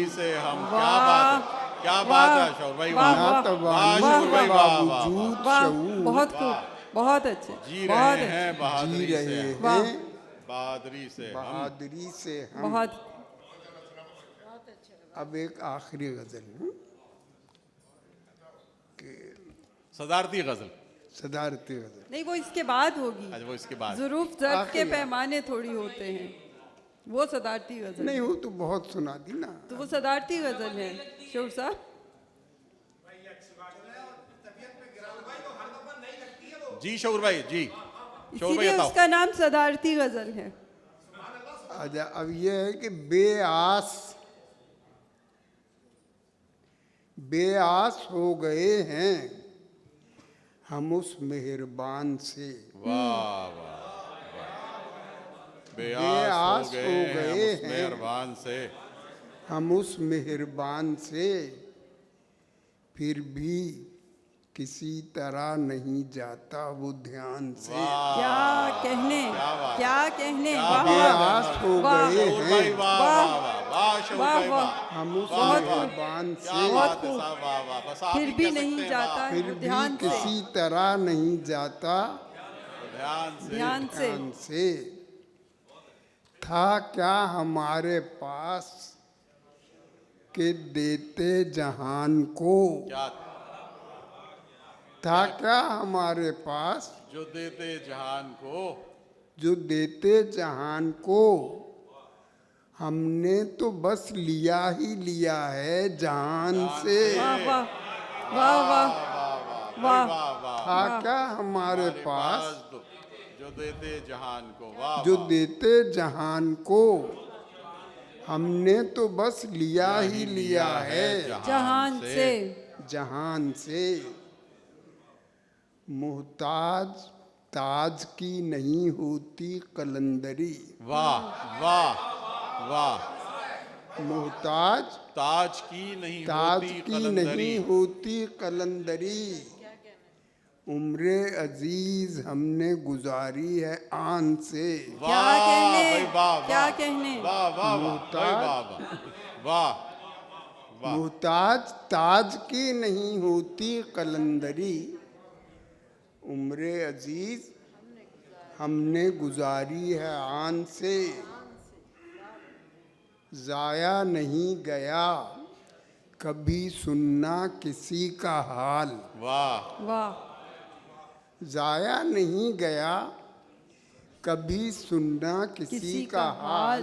Speaker 3: से हम। क्या बात है, क्या बात है शौर भाई, वाह वाह, वाह शौर भाई, वाह वाह
Speaker 20: बावजूद
Speaker 1: वाह,
Speaker 20: शऊर,
Speaker 1: बहुत खूब, बहुत अच्छे,
Speaker 3: जी
Speaker 1: बहुत
Speaker 3: रहे हैं
Speaker 1: अच्छे,
Speaker 3: बहादुरी
Speaker 20: जी
Speaker 3: से,
Speaker 20: रहे
Speaker 1: वाह,
Speaker 20: हैं
Speaker 3: बहादुरी से हम।
Speaker 20: बहादुरी से हम।
Speaker 1: बहुत।
Speaker 20: अब एक आखिरी गजल है
Speaker 3: सदारती गजल,
Speaker 20: सदारती गजल।
Speaker 1: नहीं, वो इसके बाद होगी।
Speaker 3: अच्छा वो इसके बाद।
Speaker 1: ज़रूफ ज़र्फ के पैमाने थोड़ी होते हैं, वो सदारती गजल
Speaker 20: नहीं, वो तो बहुत सुना दी ना।
Speaker 1: तो वो सदारती गजल है शौर साहब।
Speaker 3: जी शौर भाई, जी शौर भाई
Speaker 1: इसीलिए
Speaker 3: बताओ।
Speaker 1: उसका नाम सदारती गजल है।
Speaker 20: अच्छा, अब ये है कि बेआस बेआस हो गए हैं हम उस मेहरबान से।
Speaker 3: वाह वाह, बेआस हो गए हैं मेहरबान से,
Speaker 20: हम उस मेहरबान से, फिर भी किसी तरह नहीं जाता वो ध्यान से।
Speaker 1: क्या कहने, क्या कहने, वाह
Speaker 20: बेआस हो गए हैं
Speaker 3: वाह वाह वाह शौर भाई, वाह,
Speaker 20: हम उस
Speaker 3: वाह,
Speaker 20: मेहरबान
Speaker 3: क्या
Speaker 20: से,
Speaker 3: बात है साहब, वाह वाह, बस आप
Speaker 1: फिर
Speaker 3: ही
Speaker 1: भी
Speaker 3: कह
Speaker 1: नहीं
Speaker 3: सकते हैं,
Speaker 1: जाता
Speaker 3: वाह।
Speaker 20: फिर
Speaker 1: है
Speaker 20: भी
Speaker 1: ध्यान से,
Speaker 20: किसी तरह नहीं जाता
Speaker 3: ध्यान से,
Speaker 1: ध्यान से।
Speaker 20: ध्यान से। था क्या हमारे पास के देते जहान को,
Speaker 3: क्या
Speaker 20: था क्या हमारे पास
Speaker 3: जो देते जहान को,
Speaker 20: जो देते जहान को, हमने तो बस लिया ही लिया है जहान से।
Speaker 1: वाह वाह, वाह वाह, वाह,
Speaker 20: था क्या हमारे पास
Speaker 3: जो देते जहान को, वाह
Speaker 20: जो
Speaker 3: वाह।
Speaker 20: देते जहान को, हमने तो बस लिया ही लिया है
Speaker 1: जहान से,
Speaker 20: जहान से। मुहताज ताज की नहीं होती कलंदरी,
Speaker 3: वाह वाह वाह,
Speaker 20: मुहताज
Speaker 3: ताज की नहीं
Speaker 20: ताज
Speaker 3: होती
Speaker 20: की
Speaker 3: कलंदरी,
Speaker 20: नहीं होती कलंदरी। उम्रे अजीज हमने गुजारी है आन से।
Speaker 1: क्या कहने, क्या कहने,
Speaker 3: वाह वाह वाह, वाह वाह,
Speaker 20: मुहताज ताज की नहीं होती कलंदरी, उम्रे अजीज हमने गुजारी है आन से। जाया नहीं गया कभी सुनना किसी का हाल,
Speaker 3: वाह
Speaker 1: वाह,
Speaker 20: जाया नहीं गया कभी सुनना किसी का हाल।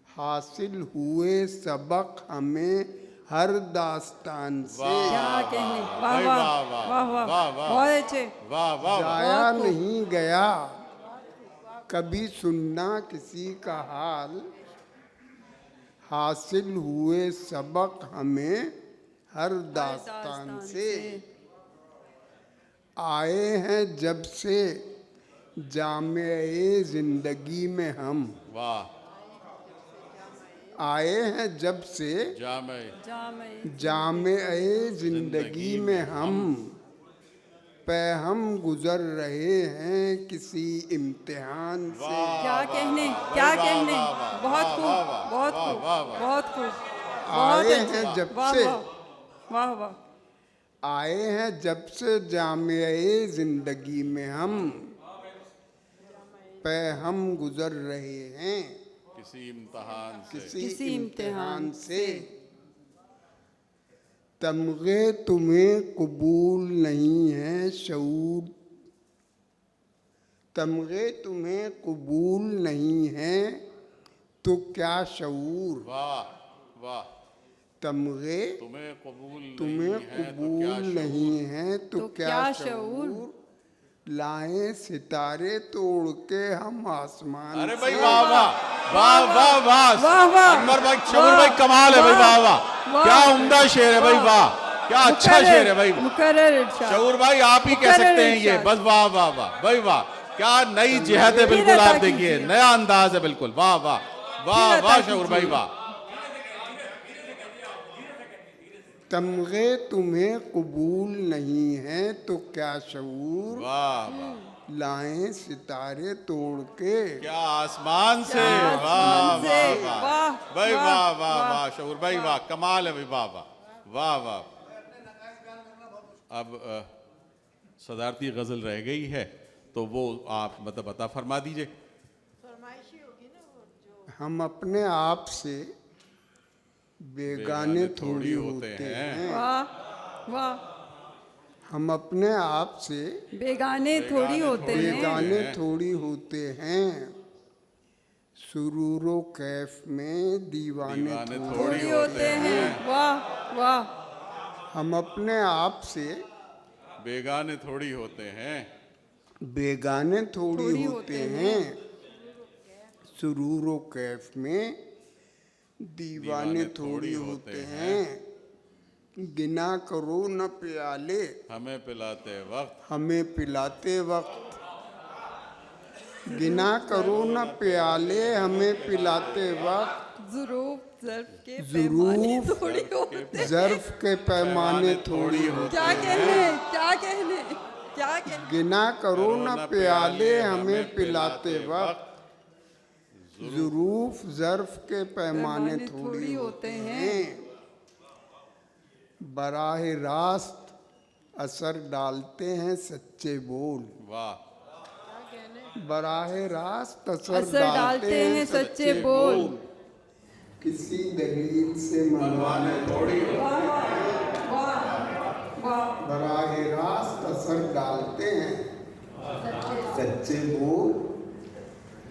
Speaker 20: हासिल हुए सबक हमें हर दास्तान से।
Speaker 1: क्या कहने, वाह
Speaker 3: भाई,
Speaker 1: वाह,
Speaker 3: वाह,
Speaker 1: वाह वाह,
Speaker 3: वाह, वाह।
Speaker 1: बहुत अच्छे,
Speaker 3: वाह वाह,
Speaker 20: जाया नहीं गया कभी सुनना किसी का हाल। हासिल हुए सबक हमें हर दास्तान से। आए हैं जब से जामे जिंदगी में हम,
Speaker 3: वाह,
Speaker 20: आए हैं जब से जामे जिंदगी में हम, पे हम गुजर रहे हैं किसी इम्तिहान से।
Speaker 1: क्या कहने, क्या कहने, बहुत खूब, बहुत खूब, बहुत खूब, बहुत
Speaker 20: आए
Speaker 1: अच्छे,
Speaker 20: हैं जब
Speaker 1: वाह
Speaker 20: से
Speaker 1: वाह, वाह वाह,
Speaker 20: आए हैं जब से जामे जिंदगी में हम, पे हम गुजर रहे हैं
Speaker 3: किसी इम्तिहान से,
Speaker 20: किसी इम्तिहान से। तमगे तुम्हें कबूल नहीं है शऊर, तमगे तुम्हें कबूल नहीं है तो क्या शऊर।
Speaker 3: वाह वाह,
Speaker 20: तमगे
Speaker 3: तुम्हें कबूल
Speaker 20: तुम्हें कबूल नहीं है तो क्या शऊर। लाएं सितारे तोड़ के हम आसमान
Speaker 3: अरे भाई
Speaker 20: से।
Speaker 3: वाह वाह वाह वाह वाह अनवर भाई, शबूर भाई कमाल है भाई, वाह वाह, क्या उम्दा शेर है भाई, वाह क्या अच्छा शेर है भाई। शबूर भाई आप ही कह सकते हैं ये, बस वाह वाह वाह भाई, वाह क्या नई जिहत है बिल्कुल, आप देखिए नया अंदाज है बिल्कुल, वाह वाह वाह वाह शबूर भाई वाह।
Speaker 20: तमगे तुम्हें कबूल नहीं है तो क्या शऊर,
Speaker 3: वाह वाह,
Speaker 20: लाएं सितारे तोड़ के
Speaker 3: क्या आसमान से, वाह वाह वाह भाई, वाह वाह वाह शबूर भाई वाह, कमाल है भाई, वाह वाह वाह वाह। अब सदारती गजल रह गई है तो वो आप मतलब बता फरमा दीजिए।
Speaker 20: हम अपने आप से बेगाने थोड़ी होते हैं।
Speaker 1: वाह वाह।
Speaker 20: हम अपने आप से
Speaker 1: बेगाने थोड़ी होते हैं।
Speaker 20: बेगाने थोड़ी होते हैं। सुरूरो कैफ में दीवाने
Speaker 1: थोड़ी होते हैं। वाह वाह।
Speaker 20: हम अपने आप से
Speaker 3: बेगाने थोड़ी होते हैं।
Speaker 20: बेगाने थोड़ी होते हैं। सुरूरो कैफ में दीवाने थोड़ी होते हैं। गिना करो न प्याले
Speaker 3: हमें पिलाते वक्त,
Speaker 20: हमें पिलाते वक्त। गिना करो न प्याले हमें पिलाते वक्त। ज़र्फ़ के पैमाने थोड़ी होते
Speaker 1: क्या कहने क्या कहने क्या कहने।
Speaker 20: गिना करो न प्याले हमें पिलाते वक्त। ज़रूफ़ ज़र्फ़ के पैमाने थोड़ी होते हैं। बराह रास्त असर डालते हैं सच्चे बोल।
Speaker 3: वाह।
Speaker 20: बराह रास्त असर डालते हैं सच्चे बोल। किसी दलील से मनवाने थोड़ी होते हैं। बराह रास्त असर डालते हैं सच्चे बोल।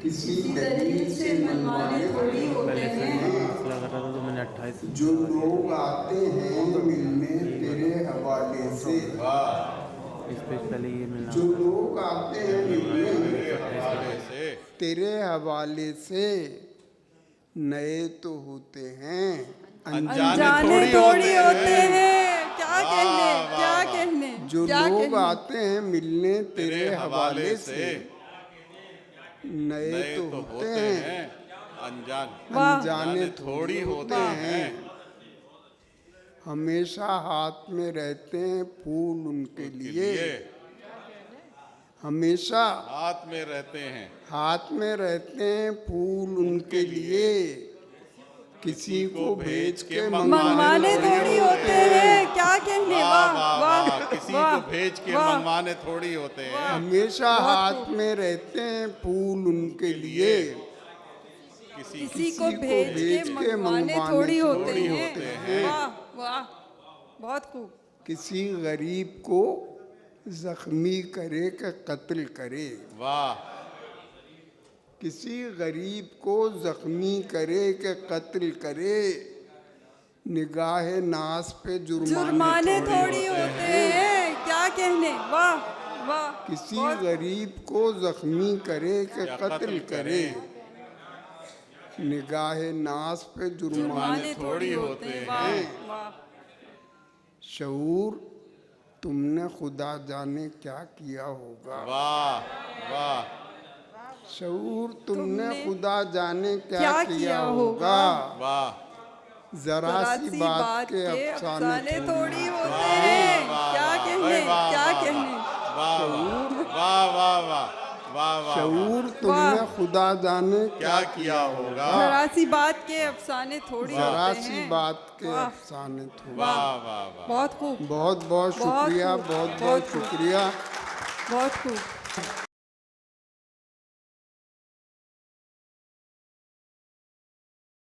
Speaker 20: किसी दलील से मनवाने थोड़ी होते हैं। जो लोग आते हैं मिलने तेरे हवाले से। जो लोग आते हैं मिलने तेरे हवाले से। नए तो होते हैं
Speaker 1: अनजाने थोड़ी होते हैं। क्या कहने क्या कहने।
Speaker 20: जो लोग आते हैं मिलने तेरे हवाले से। नए तो होते हैं अनजाने थोड़ी होते हैं। हमेशा हाथ में रहते हैं फूल उनके लिए। हमेशा
Speaker 3: हाथ में रहते हैं,
Speaker 20: हाथ में रहते हैं फूल उनके लिए। किसी को भेज के
Speaker 1: मंगवाने थोड़ी होते हैं। क्या कहने। वाह वाह।
Speaker 3: किसी को भेज के मंगवाने थोड़ी होते हैं।
Speaker 20: हमेशा हाथ में रहते हैं फूल उनके लिए।
Speaker 1: किसी को भेज के मंगवाने थोड़ी होते हैं। वाह वाह बहुत खूब।
Speaker 20: किसी गरीब को जख्मी करे का कत्ल करे।
Speaker 3: वाह।
Speaker 20: किसी गरीब को जख्मी करे के कत्ल करे। निगाह नास पे जुर्माने
Speaker 1: थोड़ी होते हैं। क्या कहने। वाह वाह।
Speaker 20: किसी गरीब को जख्मी करे के कत्ल करे। निगाह नास पे जुर्माने थोड़ी होते हैं। शऊर तुमने खुदा जाने क्या किया होगा।
Speaker 3: वाह वाह।
Speaker 20: शऊर तुमने खुदा जाने क्या किया होगा।
Speaker 3: वाह।
Speaker 20: जरा सी बात के अफसाने
Speaker 1: थोड़ी होते हैं। क्या कहने क्या कहने।
Speaker 3: वाह वाह वाह वाह वाह।
Speaker 20: शऊर तुमने खुदा जाने
Speaker 3: क्या किया होगा।
Speaker 1: जरा सी बात के अफसाने थोड़ी होते हैं।
Speaker 20: जरा सी बात के अफसाने थोड़ी।
Speaker 3: वाह वाह वाह
Speaker 1: बहुत खूब।
Speaker 20: बहुत बहुत शुक्रिया। बहुत बहुत शुक्रिया।
Speaker 1: बहुत खूब।